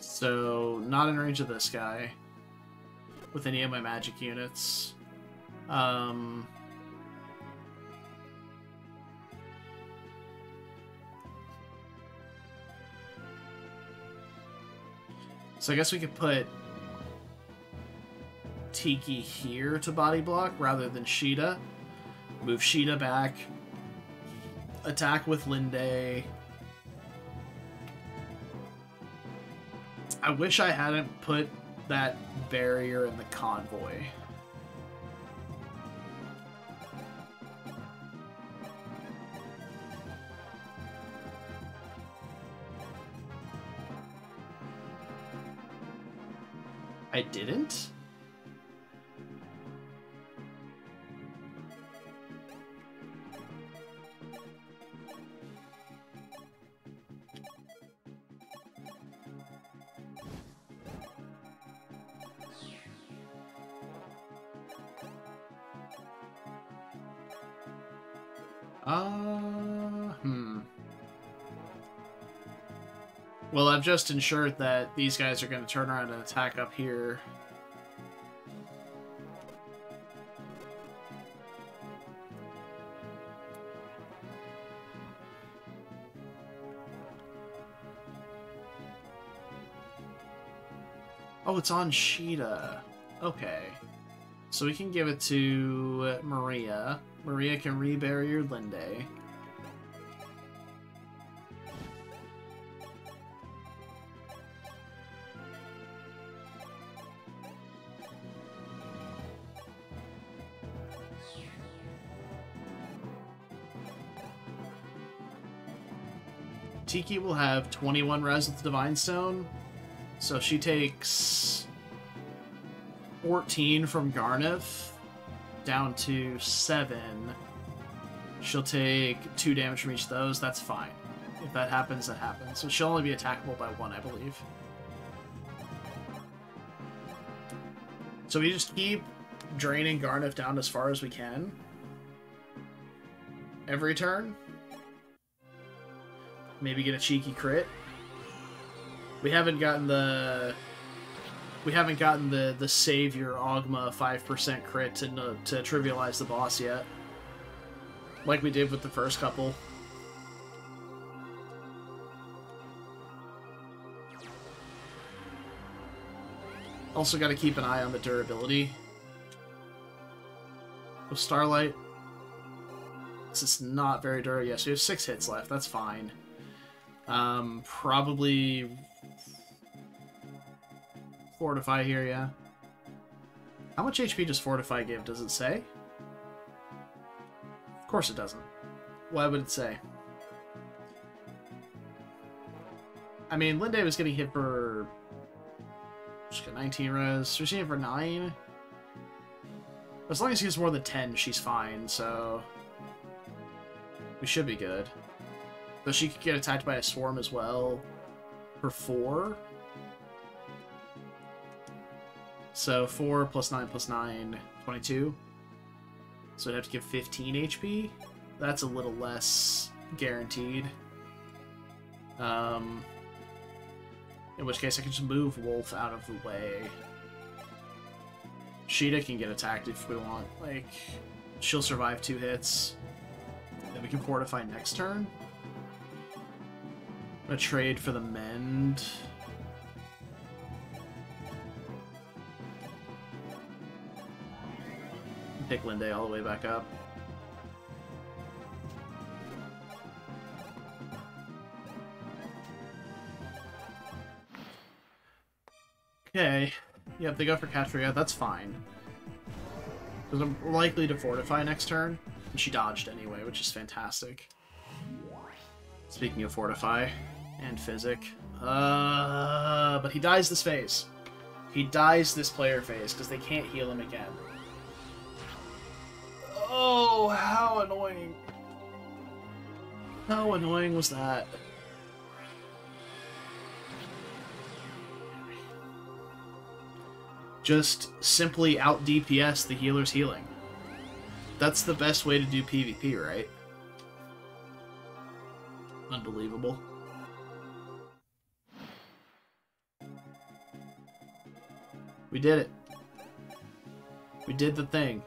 So, not in range of this guy. With any of my magic units. So I guess we could put Tiki here to body block rather than Sheeta. Move Sheeta back. Attack with Linde. I wish I hadn't put that barrier in the convoy. I didn't? Well, I've just ensured that these guys are going to turn around and attack up here. Oh, it's on Sheeta. Okay. So we can give it to Maria. Maria can re-barrier Linde. Tiki will have 21 res with Divine Stone, so she takes 14 from Gharnef down to 7. She'll take 2 damage from each of those. That's fine. If that happens, that happens. So she'll only be attackable by 1, I believe. So we just keep draining Gharnef down as far as we can. Every turn. Maybe get a cheeky crit. We haven't gotten the Savior Ogma 5% crit to trivialize the boss yet. Like we did with the first couple. Also got to keep an eye on the durability. With Starlight. This is not very durable. Yes, we have 6 hits left. That's fine. Probably Fortify here, yeah. How much HP does Fortify give? Does it say? Of course it doesn't. Why would it say? I mean, Linde was getting hit for... She's got 19 res. Was she hit for 9? As long as she gets more than 10, she's fine, so... We should be good. Though she could get attacked by a swarm as well. For 4. So 4 plus 9 plus 9, 22. So I'd have to give 15 HP. That's a little less guaranteed. In which case I can just move Wolf out of the way. Sheeta can get attacked if we want. Like, she'll survive 2 hits. Then we can Fortify next turn. I'm gonna trade for the Mend. Pick Linde all the way back up. Okay. Yep, they go for Katria. That's fine. Because I'm likely to Fortify next turn. And she dodged anyway, which is fantastic. Speaking of Fortify and Physic. But he dies this phase. He dies this player phase because they can't heal him again. Oh, how annoying. How annoying was that? Just simply out DPS the healer's healing. That's the best way to do PvP, right? Unbelievable. We did it. We did the thing.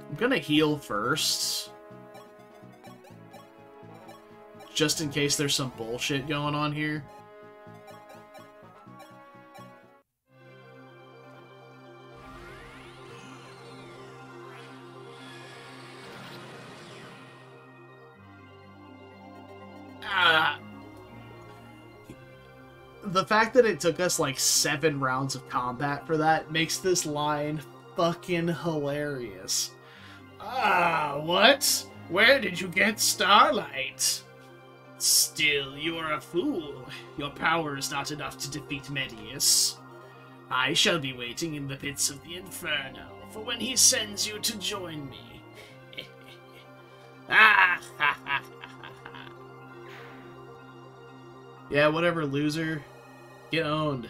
I'm gonna heal first. Just in case there's some bullshit going on here. The fact that it took us like 7 rounds of combat for that makes this line fucking hilarious. Ah, what? Where did you get Starlight? Still, you are a fool. Your power is not enough to defeat Medius. I shall be waiting in the pits of the Inferno for when he sends you to join me. Ah, ha, ha, ha, ha. Yeah, whatever, loser. Get owned.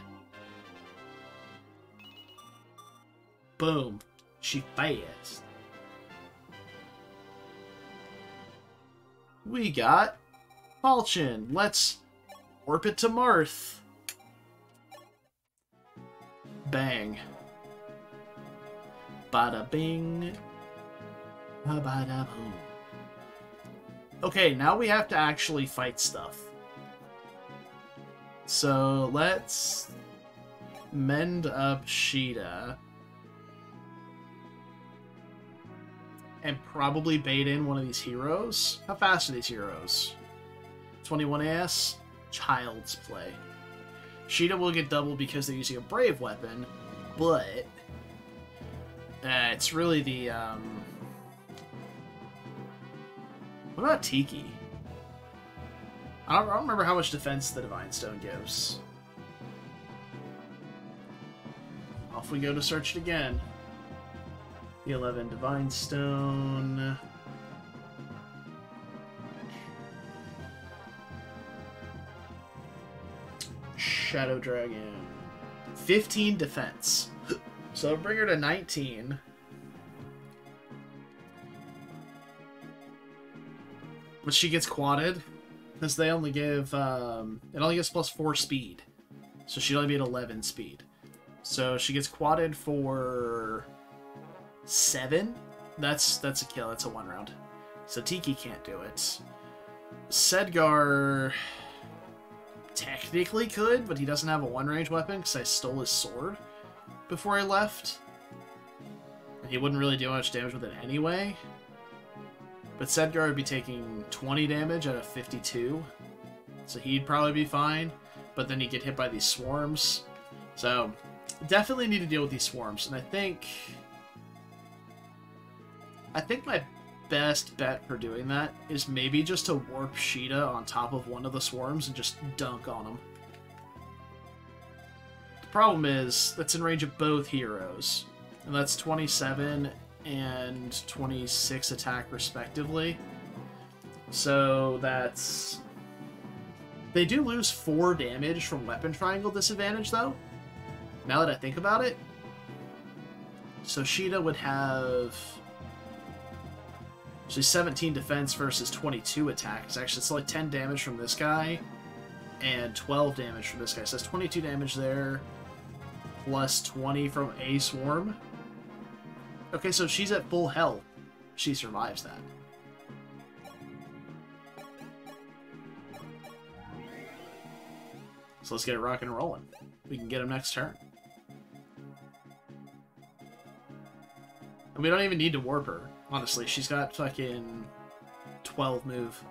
Boom. She fast. We got Falchion. Let's warp it to Marth. Bang. Bada bing. Bada boom. Okay, now we have to actually fight stuff. So let's mend up Sheeta. And probably bait in one of these heroes. How fast are these heroes? 21 AS? Child's play. Sheeta will get double because they're using a brave weapon, but it's really the, what What about Tiki? I don't remember how much defense the Divine Stone gives. Off we go to search it again. The 11 Divine Stone. Shadow Dragon. 15 defense. So bring her to 19. But she gets quadded. Because they only give, it only gives plus 4 speed. So she'd only be at 11 speed. So she gets quadded for 7. That's a kill. That's a 1 round. So Tiki can't do it. Sedgar technically could, but he doesn't have a 1-range weapon because I stole his sword before I left. And he wouldn't really do much damage with it anyway. But Sedgar would be taking 20 damage out of 52. So he'd probably be fine. But then he'd get hit by these swarms. So definitely need to deal with these swarms. And I think my best bet for doing that is maybe just to warp Sheeta on top of one of the swarms and just dunk on him. The problem is that's in range of both heroes. And that's 27 and 26 attack respectively. So that's... They do lose 4 damage from weapon triangle disadvantage though, now that I think about it. So Sheeta would have... She's 17 defense versus 22 attack. Actually, it's like 10 damage from this guy and 12 damage from this guy. So that's 22 damage there, plus 20 from a swarm. Okay, so she's at full health. She survives that. So let's get it rocking and rolling. We can get him next turn. And we don't even need to warp her. Honestly, she's got fucking 12 move.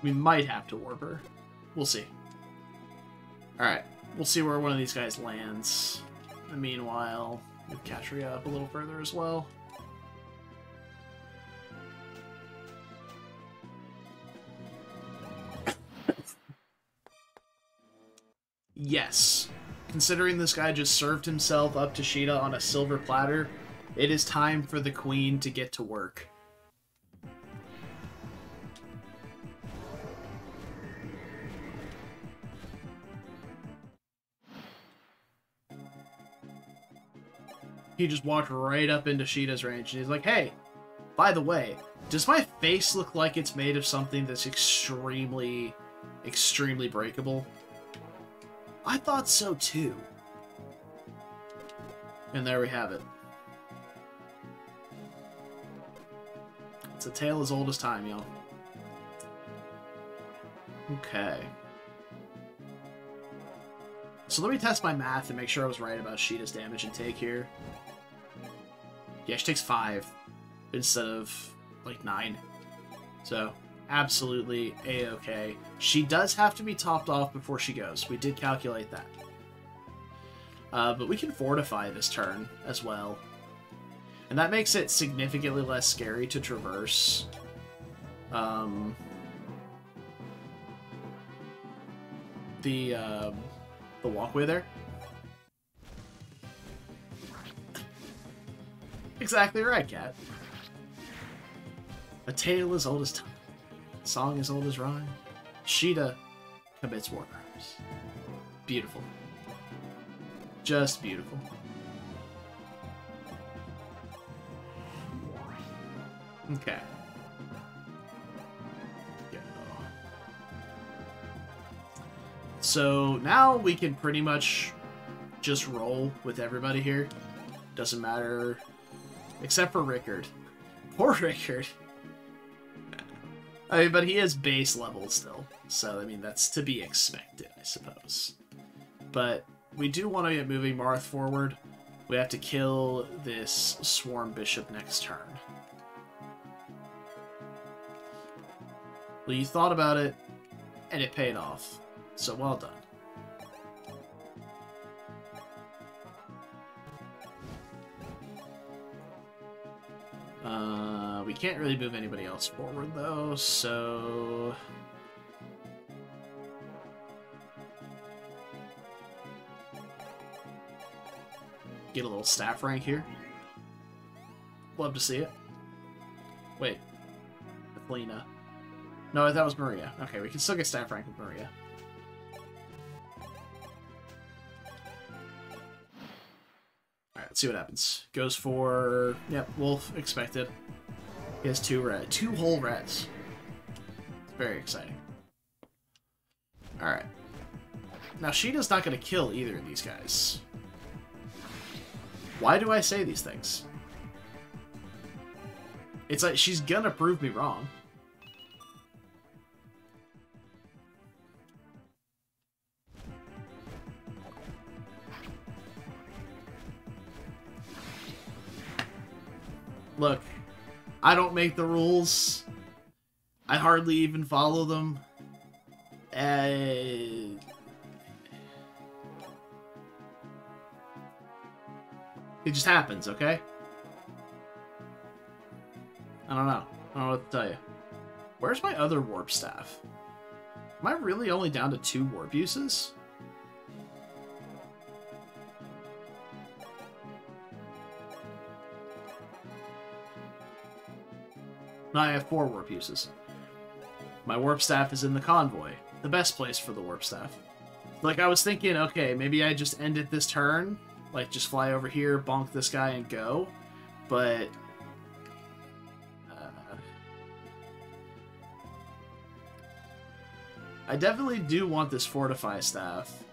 We might have to warp her. We'll see. Alright. We'll see where one of these guys lands. And meanwhile, we'll catch her up a little further as well. Yes. Considering this guy just served himself up to Sheeta on a silver platter, it is time for the queen to get to work. He just walked right up into Sheeta's range, and he's like, hey, by the way, does my face look like it's made of something that's extremely, extremely breakable? I thought so too. And there we have it. It's a tale as old as time, y'all. Okay. So let me test my math and make sure I was right about Sheeta's damage intake here. Yeah, she takes 5 instead of, like, 9. So, absolutely A-okay. She does have to be topped off before she goes. We did calculate that. But we can fortify this turn as well. And that makes it significantly less scary to traverse. The walkway there. Exactly right, Cat. A tale as old as time. A song as old as rhyme. Sheeta commits war crimes. Beautiful. Just beautiful. Okay. Go. So now we can pretty much just roll with everybody here. Doesn't matter. Except for Rickard. Poor Rickard. I mean, but he is base level still. So, I mean, that's to be expected, I suppose. But we do want to get moving Marth forward. We have to kill this Swarm Bishop next turn. Well, you thought about it, and it paid off. So, well done. We can't really move anybody else forward, though, so... Get a little staff rank here. Love to see it. Wait. With Lena. No, that was Maria. Okay, we can still get staff rank with Maria. Alright, let's see what happens. Goes for... Yep, Wolf, expected. He has 2 whole reds. It's very exciting. Alright. Now, Sheeta's not going to kill either of these guys. Why do I say these things? It's like she's gonna prove me wrong. Look, I don't make the rules. I hardly even follow them. It just happens, okay? I don't know. I don't know what to tell you. Where's my other warp staff? Am I really only down to 2 warp uses? No, I have 4 warp uses. My warp staff is in the convoy. The best place for the warp staff. Like, I was thinking, okay, maybe I just end it this turn. Like, just fly over here, bonk this guy, and go. But... I definitely do want this Fortify staff.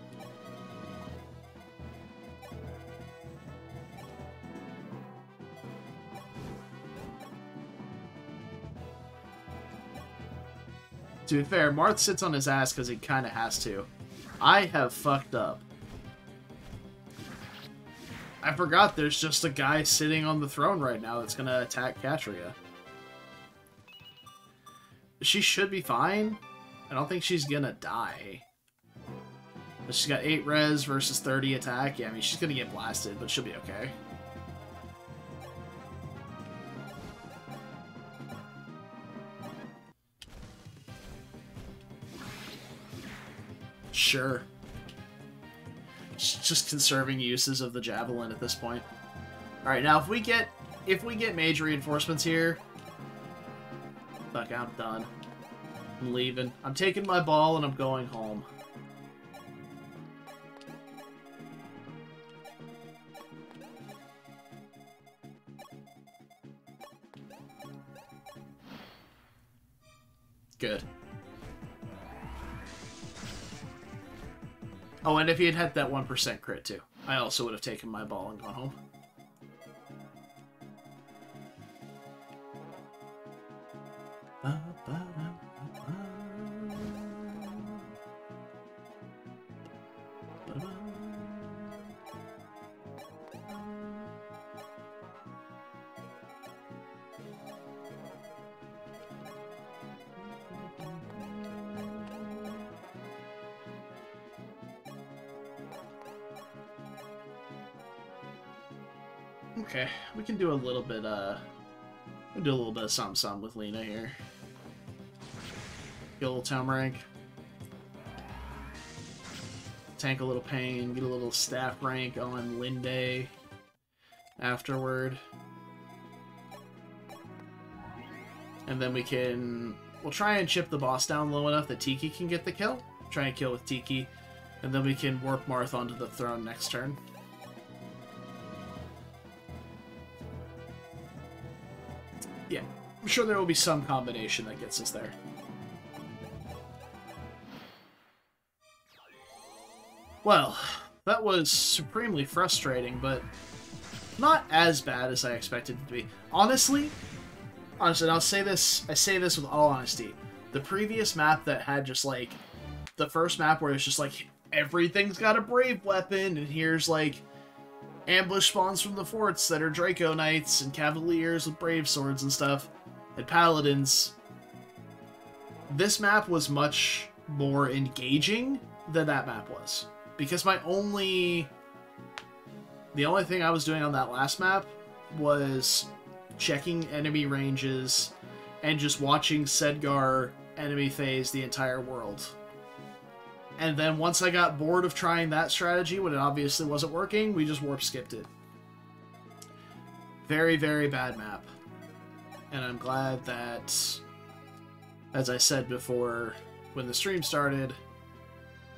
To be fair, Marth sits on his ass because he kind of has to. I have fucked up. I forgot there's just a guy sitting on the throne right now that's going to attack Katria. She should be fine. I don't think she's going to die. But she's got 8 res versus 30 attack. Yeah, I mean, she's going to get blasted, but she'll be okay. Sure. Just conserving uses of the javelin at this point. All right, now if we get major reinforcements here, fuck, I'm done. I'm leaving. I'm taking my ball and I'm going home. Good. Oh, and if he had had that 1% crit, too. I also would have taken my ball and gone home. Okay, we can do a little bit, we'll do a little bit of something with Lena here. Get a little town rank. Tank a little pain, get a little staff rank on Linde afterward. And then we'll try and chip the boss down low enough that Tiki can get the kill. Try and kill with Tiki. And then we can warp Marth onto the throne next turn. Yeah, I'm sure there will be some combination that gets us there. Well, that was supremely frustrating, but not as bad as I expected it to be. Honestly, and I say this with all honesty, The previous map that had just, like, the first map where it's just, like, everything's got a brave weapon, and here's, like, ambush spawns from the forts that are Draco Knights and Cavaliers with brave swords and stuff, and Paladins. This map was much more engaging than that map was. Because the only thing I was doing on that last map was checking enemy ranges and just watching Sedgar enemy phase the entire world. And then once I got bored of trying that strategy, when it obviously wasn't working, we just warp skipped it. Very, very bad map. And I'm glad that, as I said before, when the stream started,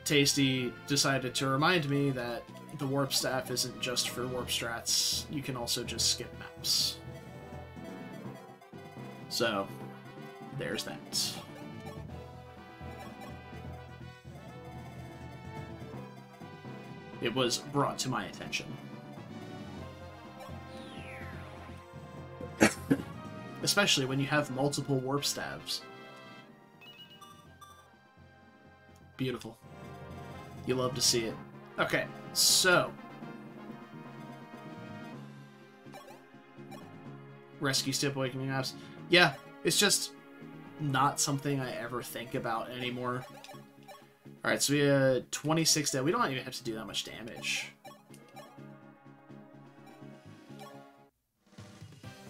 Tasty decided to remind me that the warp staff isn't just for warp strats. You can also just skip maps. So, there's that. It was brought to my attention. Especially when you have multiple warp stabs. Beautiful. You love to see it. Okay, so... Rescue Step Awakening apps. Yeah, it's just not something I ever think about anymore. Alright, so we had 26 damage. We don't even have to do that much damage.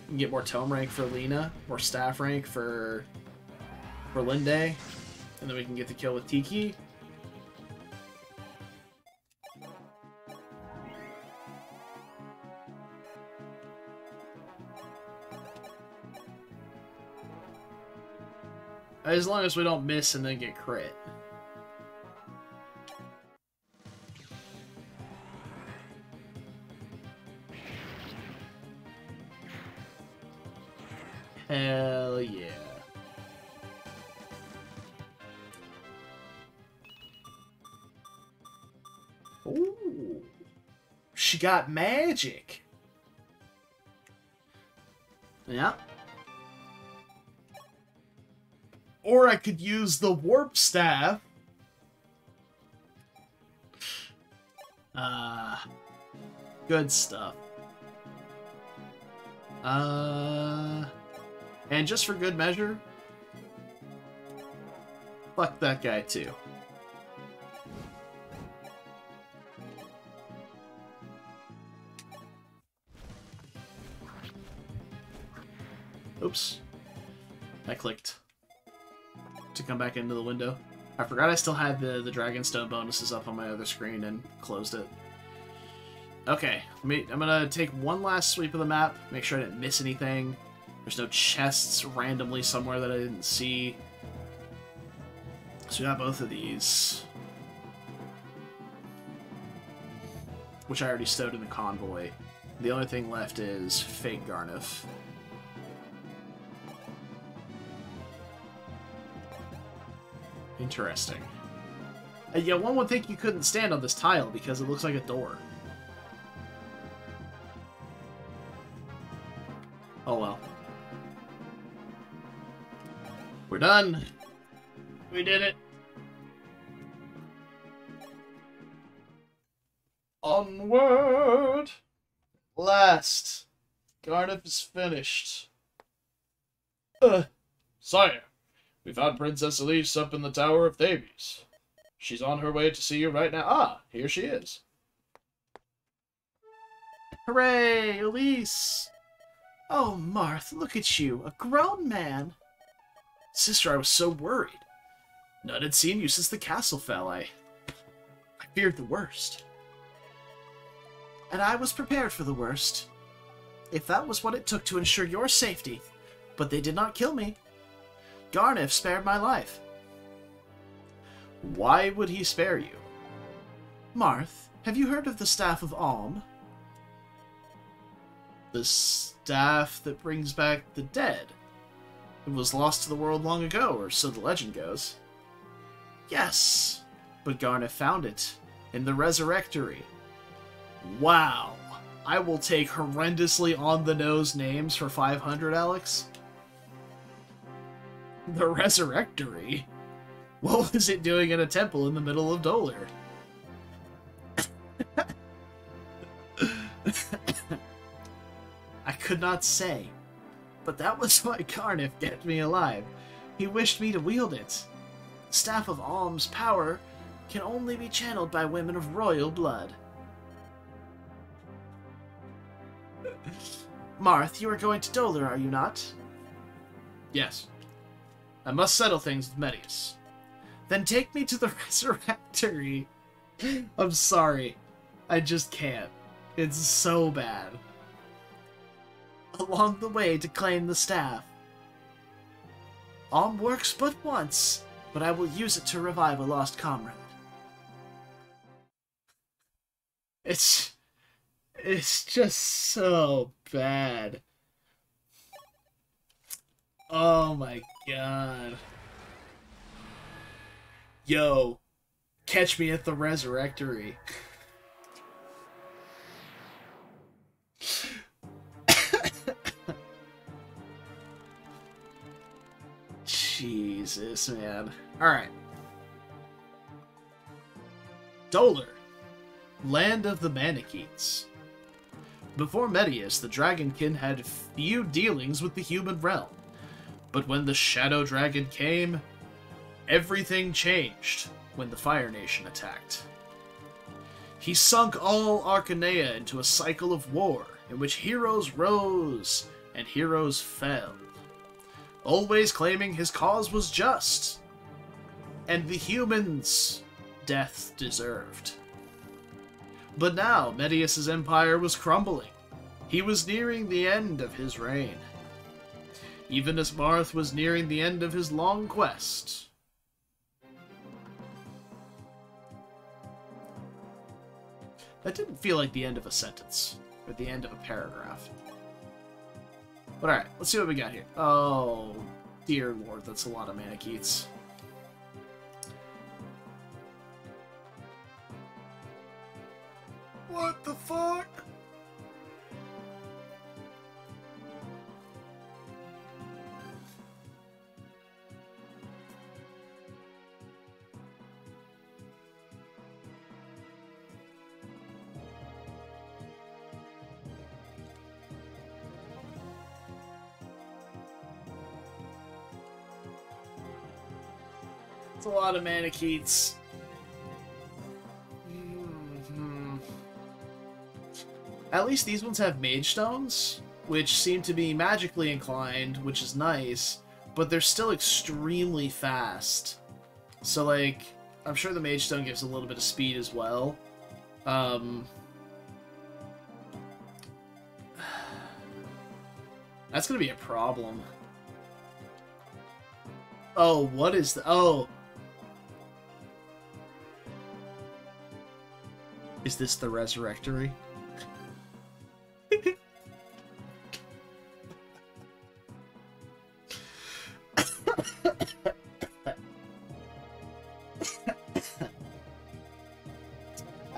We can get more tome rank for Lena, more staff rank for Linde, and then we can get the kill with Tiki. As long as we don't miss and then get crit. Hell yeah. Ooh. She got magic. Yeah. Or I could use the warp staff. Good stuff. And just for good measure, fuck that guy too. Oops. I clicked to come back into the window. I forgot I still had the Dragonstone bonuses up on my other screen and closed it. Okay, I'm gonna take one last sweep of the map, make sure I didn't miss anything. There's no chests randomly somewhere that I didn't see. So we got both of these. Which I already stowed in the convoy. The only thing left is fake Gharnef. Interesting. Yeah, one would think you couldn't stand on this tile because it looks like a door. Oh well. We're done. We did it. Onward! Last. Gharnef is finished. Sire, we found Princess Elise up in the Tower of Thebes. She's on her way to see you right now. Ah, here she is. Hooray, Elise! Oh, Marth, look at you, a grown man. Sister, I was so worried. None had seen you since the castle fell. I feared the worst. And I was prepared for the worst. If that was what it took to ensure your safety. But they did not kill me. Gharnef spared my life. Why would he spare you? Marth, have you heard of the Staff of Alm? The staff that brings back the dead. It was lost to the world long ago, or so the legend goes. Yes, but Gharnef found it in the Resurrectory. Wow. I will take horrendously on-the-nose names for 500, Alex. The Resurrectory? What was it doing in a temple in the middle of Dolar? I could not say, but that was why Gharnef kept me alive. He wished me to wield it. The Staff of Alm's power can only be channeled by women of royal blood. Marth, you are going to Dolar, are you not? Yes. I must settle things with Medius. Then take me to the Resurrectory. I'm sorry. I just can't. It's so bad. Along the way to claim the staff. Alm works but once, but I will use it to revive a lost comrade. It's just so bad. Oh my god. Yo, catch me at the Resurrectory. Jesus, man. Alright. Dolar, land of the Manichees. Before Medius, the Dragonkin had few dealings with the human realm. But when the Shadow Dragon came, everything changed when the Fire Nation attacked. He sunk all Arcanea into a cycle of war, in which heroes rose and heroes fell, always claiming his cause was just, and the humans' death deserved. But now, Medius' empire was crumbling. He was nearing the end of his reign. Even as Marth was nearing the end of his long quest. That didn't feel like the end of a sentence, or the end of a paragraph. But alright, let's see what we got here. Oh, dear lord, that's a lot of Manichees. What the fuck? It's a lot of Manichees. At least these ones have Mage Stones, which seem to be magically inclined, which is nice, but they're still extremely fast. So, like, I'm sure the Mage Stone gives a little bit of speed as well. That's gonna be a problem. Oh, what is the... Oh! Is this the Resurrectory?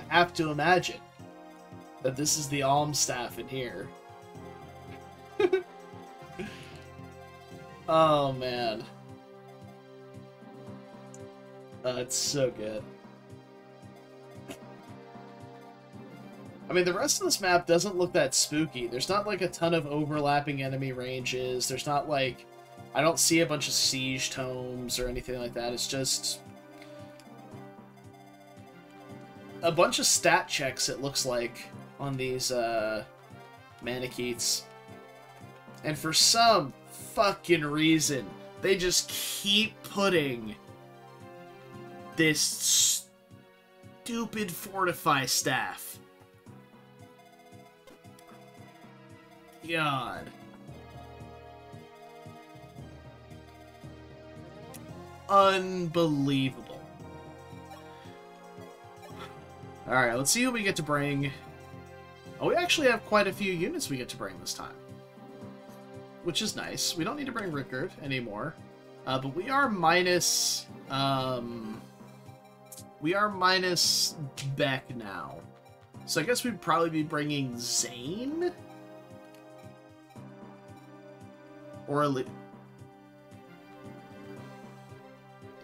I have to imagine that this is the Alm staff in here. Oh, man. It's so good. I mean, the rest of this map doesn't look that spooky. There's not, like, a ton of overlapping enemy ranges. There's not, like... I don't see a bunch of siege tomes or anything like that. It's just... a bunch of stat checks, it looks like, on these, Manichees. And for some fucking reason, they just keep putting this stupid Fortify staff. God. Unbelievable. Alright, let's see who we get to bring. Oh, we actually have quite a few units we get to bring this time. Which is nice. We don't need to bring Rickard anymore. But we are minus... we are minus Beck now. So I guess we'd probably be bringing Zane? Or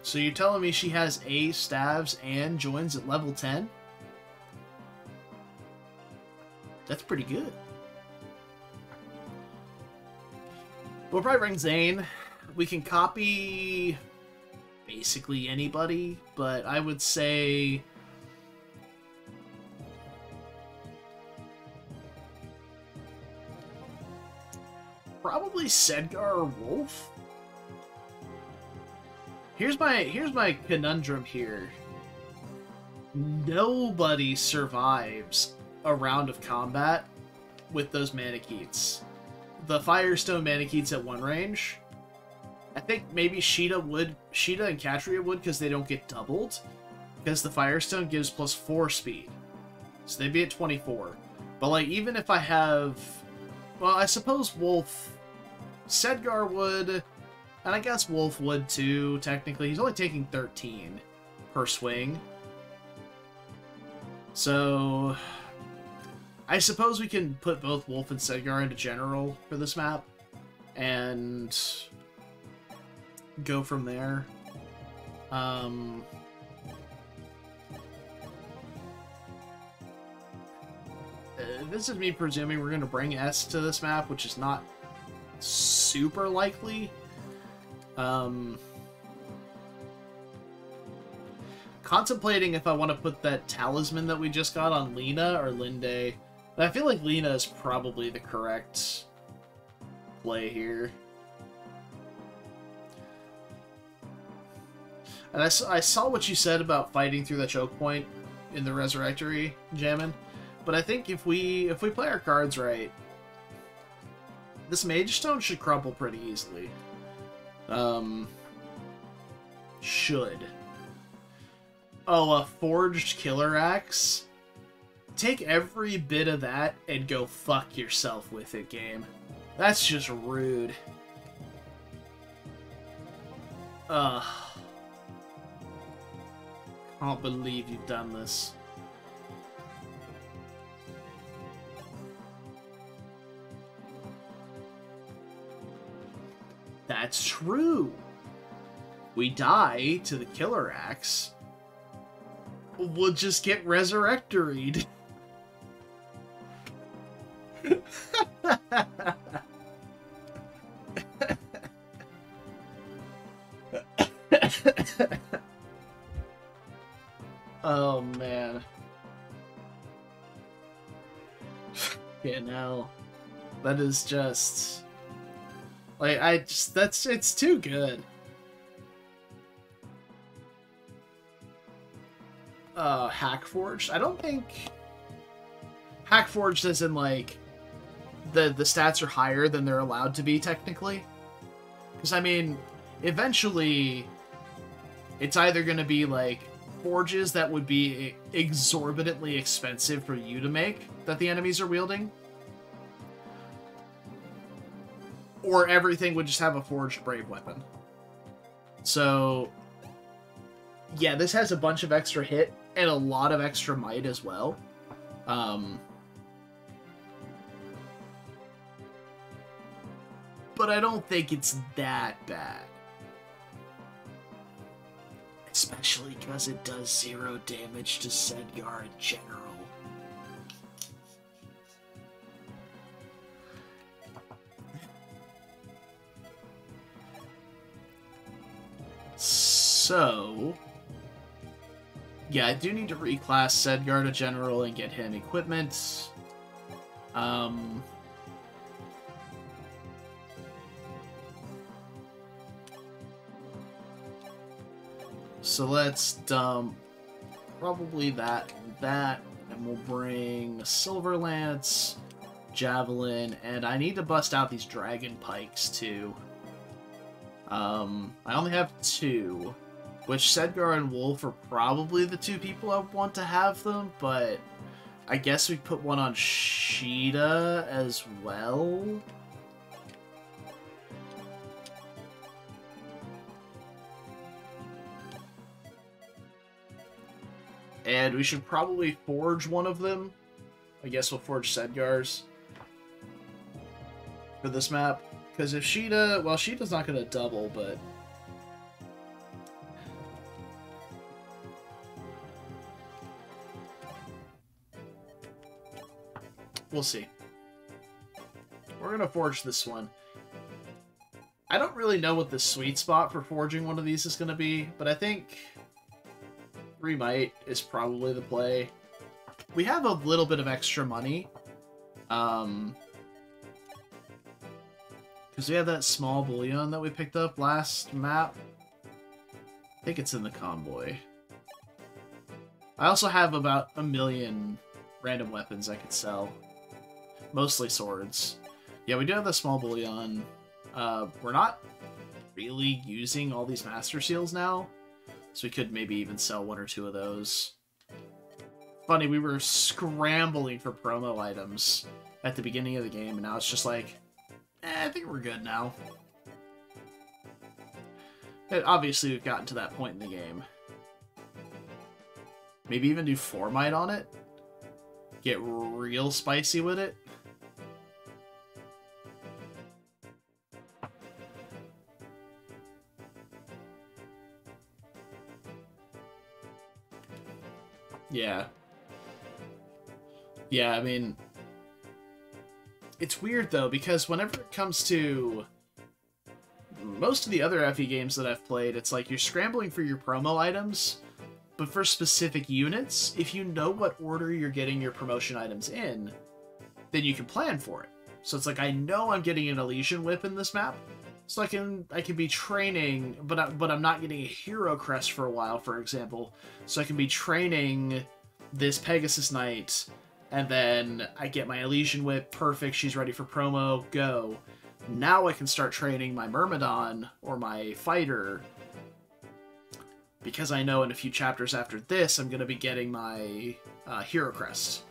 So you're telling me she has A stabs and joins at level 10? That's pretty good. We'll probably bring Zane. We can copy basically anybody, but I would say... probably Sedgar or Wolf. Here's my conundrum here. Nobody survives a round of combat with those Manicheets. The Firestone Manicheets at 1 range. I think maybe Sheeta and Katria would because they don't get doubled. Because the Firestone gives +4 speed. So they'd be at 24. But like even if I have... well, I suppose Wolf... Sedgar would, and I guess Wolf would too, technically. He's only taking 13 per swing. So, I suppose we can put both Wolf and Sedgar into General for this map, and go from there. This is me presuming we're going to bring S to this map, which is not super likely. Contemplating if I want to put that talisman that we just got on Lena or Linde. But I feel like Lena is probably the correct play here. And I saw what you said about fighting through the choke point in the Resurrectory, Jammin'. But I think if we play our cards right, this Mage Stone should crumple pretty easily. Should. Oh, a Forged Killer Axe? Take every bit of that and go fuck yourself with it, game. That's just rude. Ugh. Can't believe you've done this. That's true. We die to the Killer Axe. We'll just get Resurrectoried. Oh, man. Fucking hell. That is just... like, it's too good. Hackforged? I don't think... Hackforged as in, like, the stats are higher than they're allowed to be, technically. Because, I mean, eventually, it's either going to be, like, forges that would be exorbitantly expensive for you to make, that the enemies are wielding. Or everything would just have a forged brave weapon. So, yeah, this has a bunch of extra hit and a lot of extra might as well. But I don't think it's that bad. Especially because it does 0 damage to Sedgar in general. So, yeah, I do need to reclass Sedgar to General and get him equipment. So let's dump probably that and that, and we'll bring Silver Lance, Javelin, and I need to bust out these Dragon Pikes too. I only have 2, which Sedgar and Wolf are probably the 2 people I want to have them, but I guess we put one on Sheeta as well. And we should probably forge one of them. I guess we'll forge Sedgar's for this map. Because if Sheeta... well, Sheeta's not going to double, but... We'll see. We're gonna forge this one. I don't really know what the sweet spot for forging one of these is gonna be, but I think 3 might is probably the play. We have a little bit of extra money. Because we have that small bullion that we picked up last map. I think it's in the convoy. I also have about 1 million random weapons I could sell. Mostly swords. Yeah, we do have the small bullion. We're not really using all these master seals now, so we could maybe even sell 1 or 2 of those. Funny, we were scrambling for promo items at the beginning of the game, and now it's just like, I think we're good now. And obviously, we've gotten to that point in the game. Maybe even do 4 might on it. Get real spicy with it. Yeah. Yeah, I mean... It's weird, though, because whenever it comes to most of the other FE games that I've played, it's like you're scrambling for your promo items, but for specific units, if you know what order you're getting your promotion items in, then you can plan for it. So it's like, I know I'm getting an Elysian Whip in this map, so I can be training, but I'm not getting a hero crest for a while, for example, so I can be training this Pegasus Knight, and then I get my Elysian Whip, perfect, she's ready for promo, go. Now I can start training my Myrmidon, or my Fighter, because I know in a few chapters after this, I'm going to be getting my Hero Crest.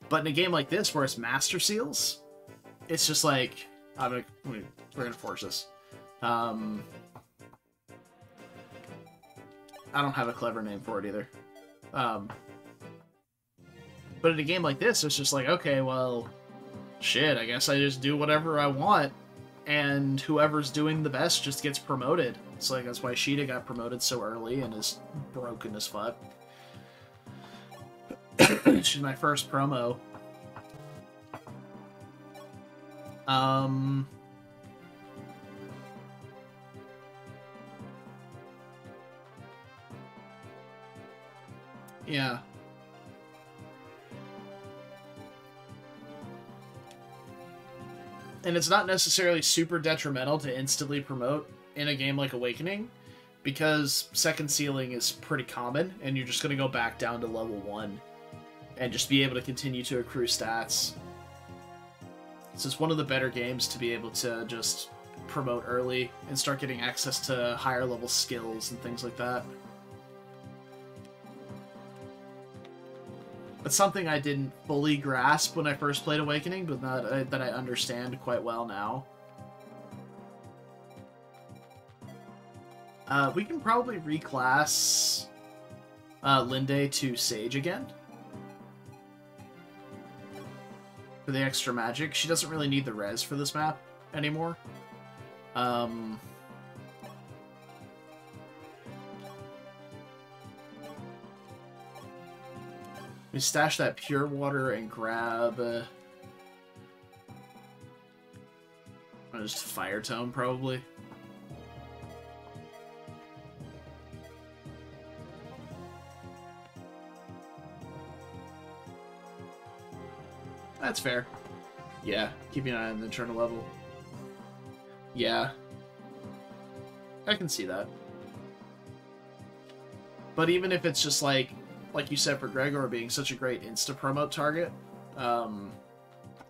But in a game like this, where it's Master Seals, it's just like, we're going to forge this. I don't have a clever name for it either. But in a game like this, it's just like, okay, well, shit, I guess I just do whatever I want, and whoever's doing the best just gets promoted. It's like, that's why Sheeta got promoted so early and is broken as fuck. She's my first promo. Yeah. And it's not necessarily super detrimental to instantly promote in a game like Awakening, because second sealing is pretty common, and you're just going to go back down to level 1 and just be able to continue to accrue stats. So it's one of the better games to be able to just promote early and start getting access to higher level skills and things like that. It's something I didn't fully grasp when I first played Awakening, but that I understand quite well now. We can probably reclass Linde to Sage again. For the extra magic. She doesn't really need the res for this map anymore. We stash that pure water and grab just Fire Tome, probably. That's fair. Yeah, keeping an eye on the internal level. Yeah. I can see that. But even if it's just like you said for Gregor being such a great insta-promote target,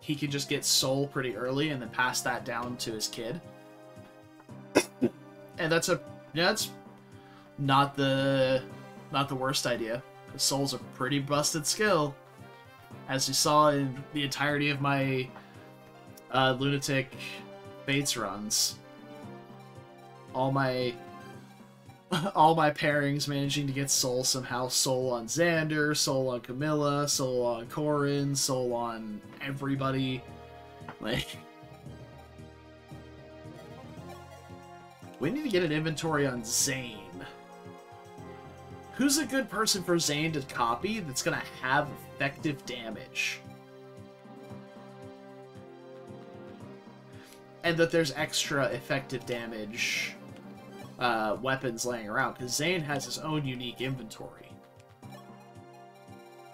he can just get soul pretty early and then pass that down to his kid. And that's not the worst idea. Because soul's a pretty busted skill. As you saw in the entirety of my Lunatic Fates runs. All my pairings managing to get soul somehow. Soul on Xander, soul on Camilla, soul on Corrin, soul on everybody. Like, we need to get an inventory on Zane. Who's a good person for Zane to copy that's gonna have effective damage? and that there's extra effective damage weapons laying around, because Zane has his own unique inventory.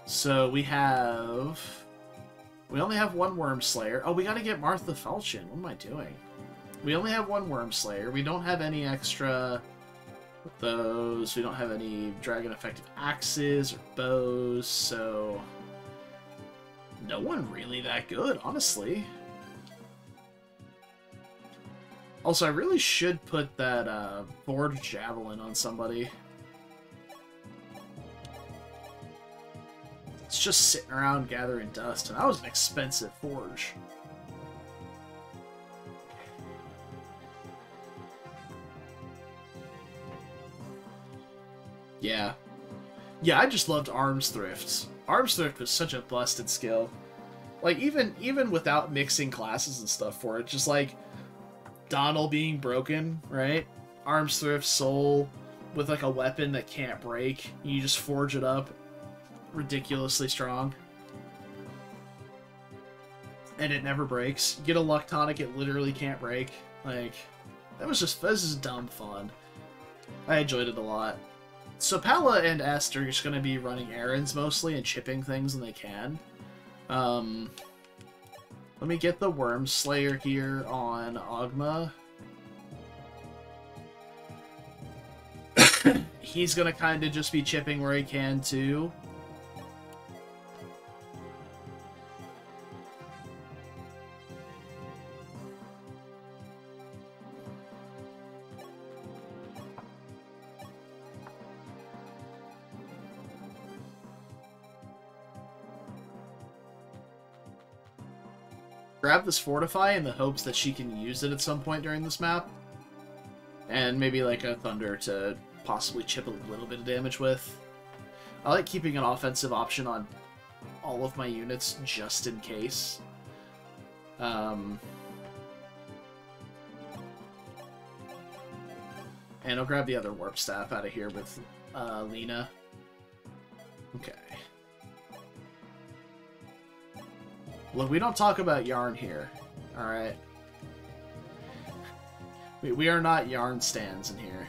So we only have one Worm Slayer. Oh, we gotta get Martha Falchion. What am I doing? We only have one Worm Slayer. We don't have any extra with those. We don't have any dragon effective axes or bows, so no one really that good, honestly. Also, I really should put that board javelin on somebody. It's just sitting around gathering dust, and that was an expensive forge. Yeah. Yeah, I just loved Arms Thrift. Arms Thrift was such a busted skill. Like, even without mixing classes and stuff for it, just like Donald being broken, right? Arms Thrift Soul with like a weapon that can't break. You just forge it up ridiculously strong. And it never breaks. You get a luck tonic, it literally can't break. Like, this is dumb fun. I enjoyed it a lot. So Palla and Est are just going to be running errands mostly and chipping things when they can. Let me get the Worm Slayer here on Ogma. He's going to kind of just be chipping where he can too. Grab this Fortify in the hopes that she can use it at some point during this map. And maybe like a Thunder to possibly chip a little bit of damage with. I like keeping an offensive option on all of my units just in case. And I'll grab the other Warp Staff out of here with Lena. Okay. Look, we don't talk about Yarn here, alright? We are not Yarn stands in here.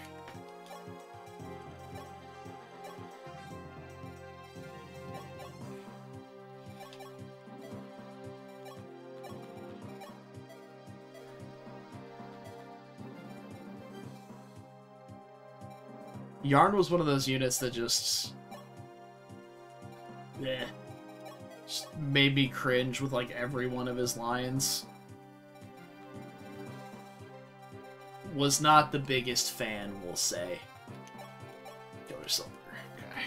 Yarn was one of those units that just made me cringe with like every one of his lines. Was not the biggest fan, we'll say. Killer Silver, okay.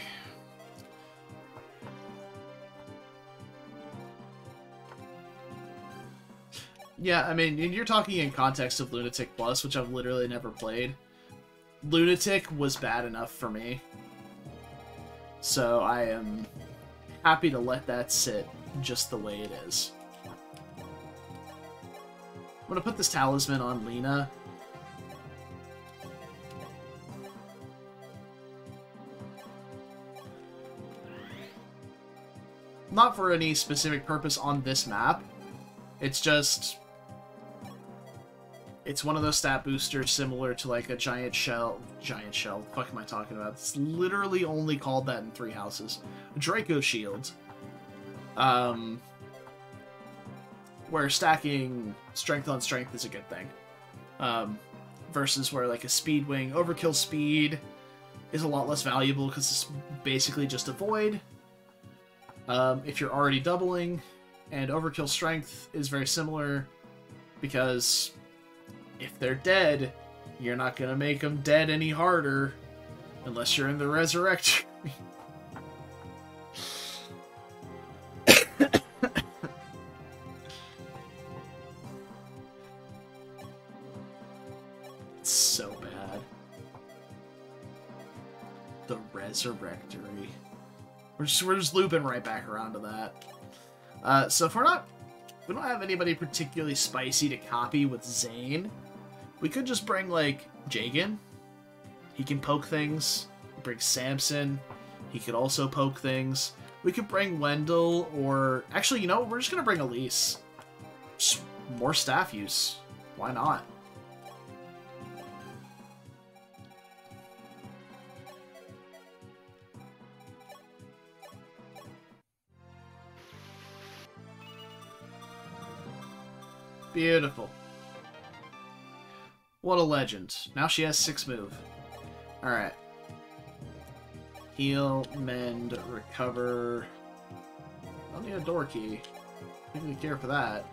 Yeah, I mean, you're talking in context of Lunatic Plus, which I've literally never played. Lunatic was bad enough for me. So I am happy to let that sit just the way it is. I'm gonna put this talisman on Lena. Not for any specific purpose on this map. It's just... it's one of those stat boosters similar to like a giant shell. Giant shell. What the fuck am I talking about? It's literally only called that in 3 houses. Draco Shield. Where stacking strength on strength is a good thing. Versus where like a Speedwing Overkill Speed is a lot less valuable because it's basically just a void. If you're already doubling, and Overkill Strength is very similar because if they're dead, you're not going to make them dead any harder unless you're in the Resurrect. It's so bad. The Resurrectory. We're just looping right back around to that. So if we don't have anybody particularly spicy to copy with Zane, we could just bring, like, Jagan. He can poke things. Bring Samson. He could also poke things. We could bring Wendell, or... actually, you know, we're just gonna bring Elise. Just more staff use. Why not? Beautiful. What a legend. Now she has 6 move. Alright. Heal, mend, recover. Don't need a door key. Don't really care for that.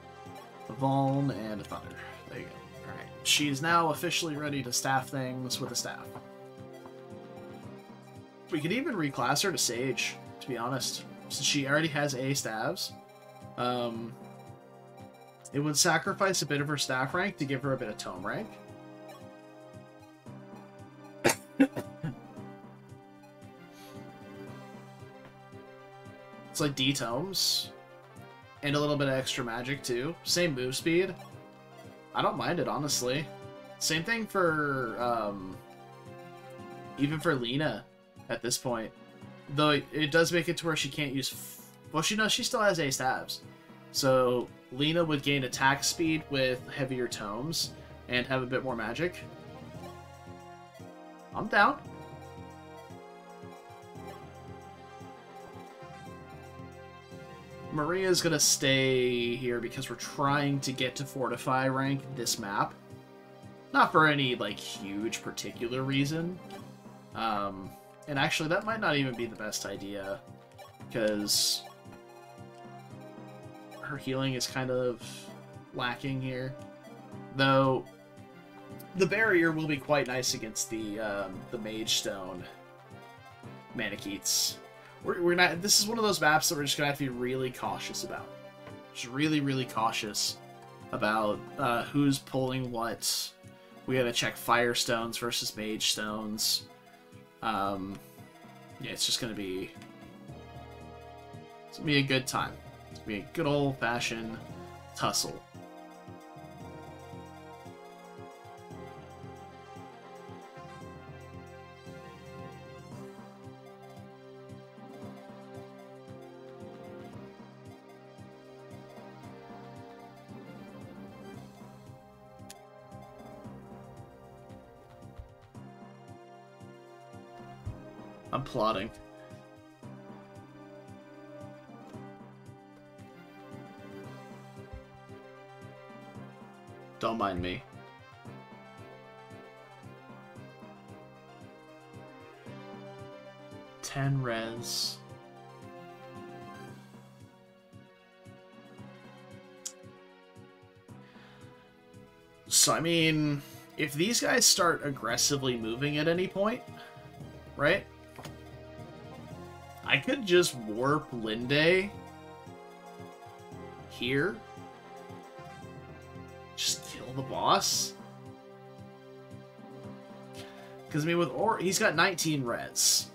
A Vuln and a Thunder. There you go. Alright. She's now officially ready to staff things with a staff. We could even reclass her to Sage, to be honest. Since she already has A staves. It would sacrifice a bit of her staff rank to give her a bit of tome rank. It's like D tomes. And a little bit of extra magic too. Same move speed. I don't mind it, honestly. Same thing for, even for Lena at this point. Though it does make it to where she can't use... Well, she still has A stabs. So Lena would gain attack speed with heavier tomes and have a bit more magic. I'm down. Maria's gonna stay here because we're trying to get to Fortify rank this map. Not for any, like, huge particular reason. And actually, that might not even be the best idea, because her healing is kind of lacking here. Though, the barrier will be quite nice against the Mage Stone Manicheets. We're not. This is one of those maps that we're just gonna have to be really cautious about. Just really, really cautious about who's pulling what. We gotta check Fire Stones versus Mage Stones. Yeah, it's just gonna be. It's gonna be a good time. It's gonna be a good old-fashioned tussle. I'm plotting. Don't mind me. Ten res. So, I mean, if these guys start aggressively moving at any point, right? I could just warp Linde here. Just kill the boss. Because, I mean, with Aura, he's got 19 res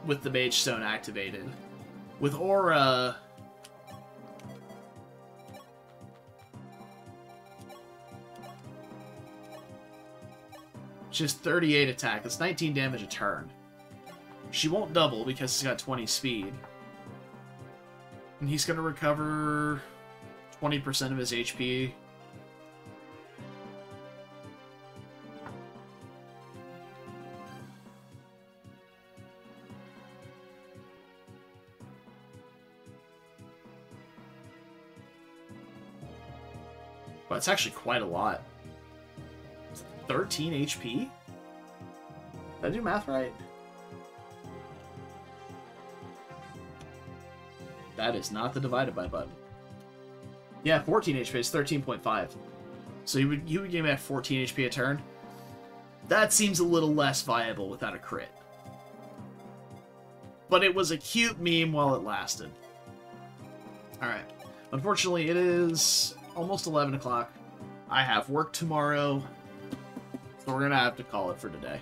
with the Mage Stone activated. With Aura... Just 38 attack. That's 19 damage a turn. She won't double because he's got 20 speed. And he's going to recover 20% of his HP. Well, it's actually quite a lot. 13 HP? Did I do math right? That is not the divided by button. Yeah, 14 HP is 13.5. So you would give me at 14 HP a turn? That seems a little less viable without a crit. But it was a cute meme while it lasted. Alright. Unfortunately, it is almost 11 o'clock. I have work tomorrow. So we're going to have to call it for today.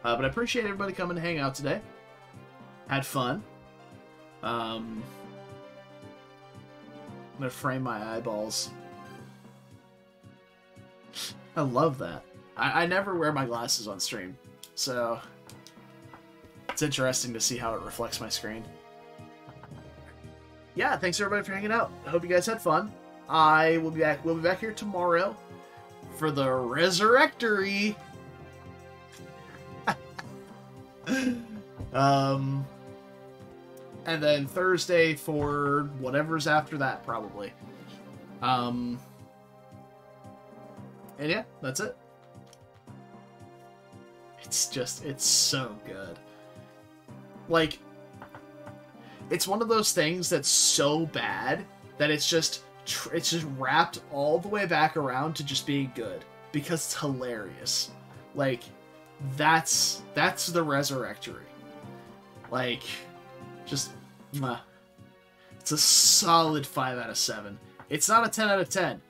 But I appreciate everybody coming to hang out today. Had fun. I'm going to frame my eyeballs. I love that. I never wear my glasses on stream. So it's interesting to see how it reflects my screen. Yeah, thanks everybody for hanging out. I hope you guys had fun. I will be back. We'll be back here tomorrow for the Resurrectory. And then Thursday for whatever's after that, probably. And yeah, that's it. It's so good. Like, it's one of those things that's so bad that it's just wrapped all the way back around to just being good because it's hilarious. Like, that's the Resurrectory. Like, just, it's a solid 5 out of 7. It's not a 10 out of 10,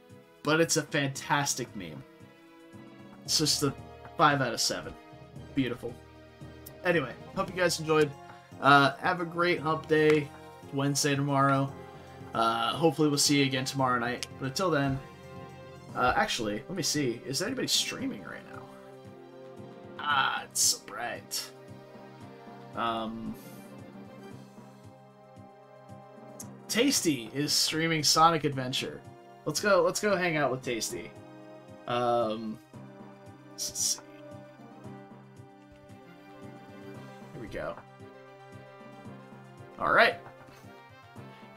but it's a fantastic meme. It's just a 5 out of 7. Beautiful. Anyway, hope you guys enjoyed. Have a great hump day. Wednesday tomorrow. Hopefully we'll see you again tomorrow night. But until then, actually, let me see. Is anybody streaming right now? Ah, it's so bright. Tasty is streaming Sonic Adventure. Let's go hang out with Tasty. Let's see. Here we go. Alright.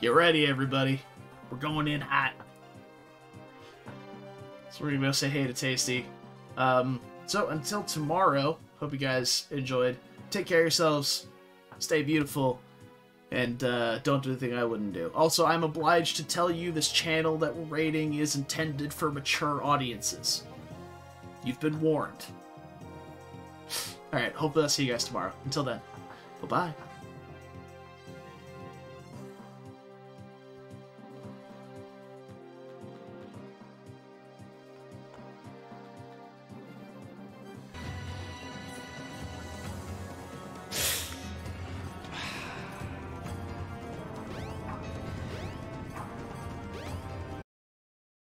Get ready, everybody. We're going in hot. So we're gonna go say hey to Tasty. So until tomorrow, hope you guys enjoyed. Take care of yourselves. Stay beautiful. And don't do anything I wouldn't do. Also, I'm obliged to tell you this channel that we're rating is intended for mature audiences. You've been warned. Alright, hopefully I'll see you guys tomorrow. Until then, bye-bye.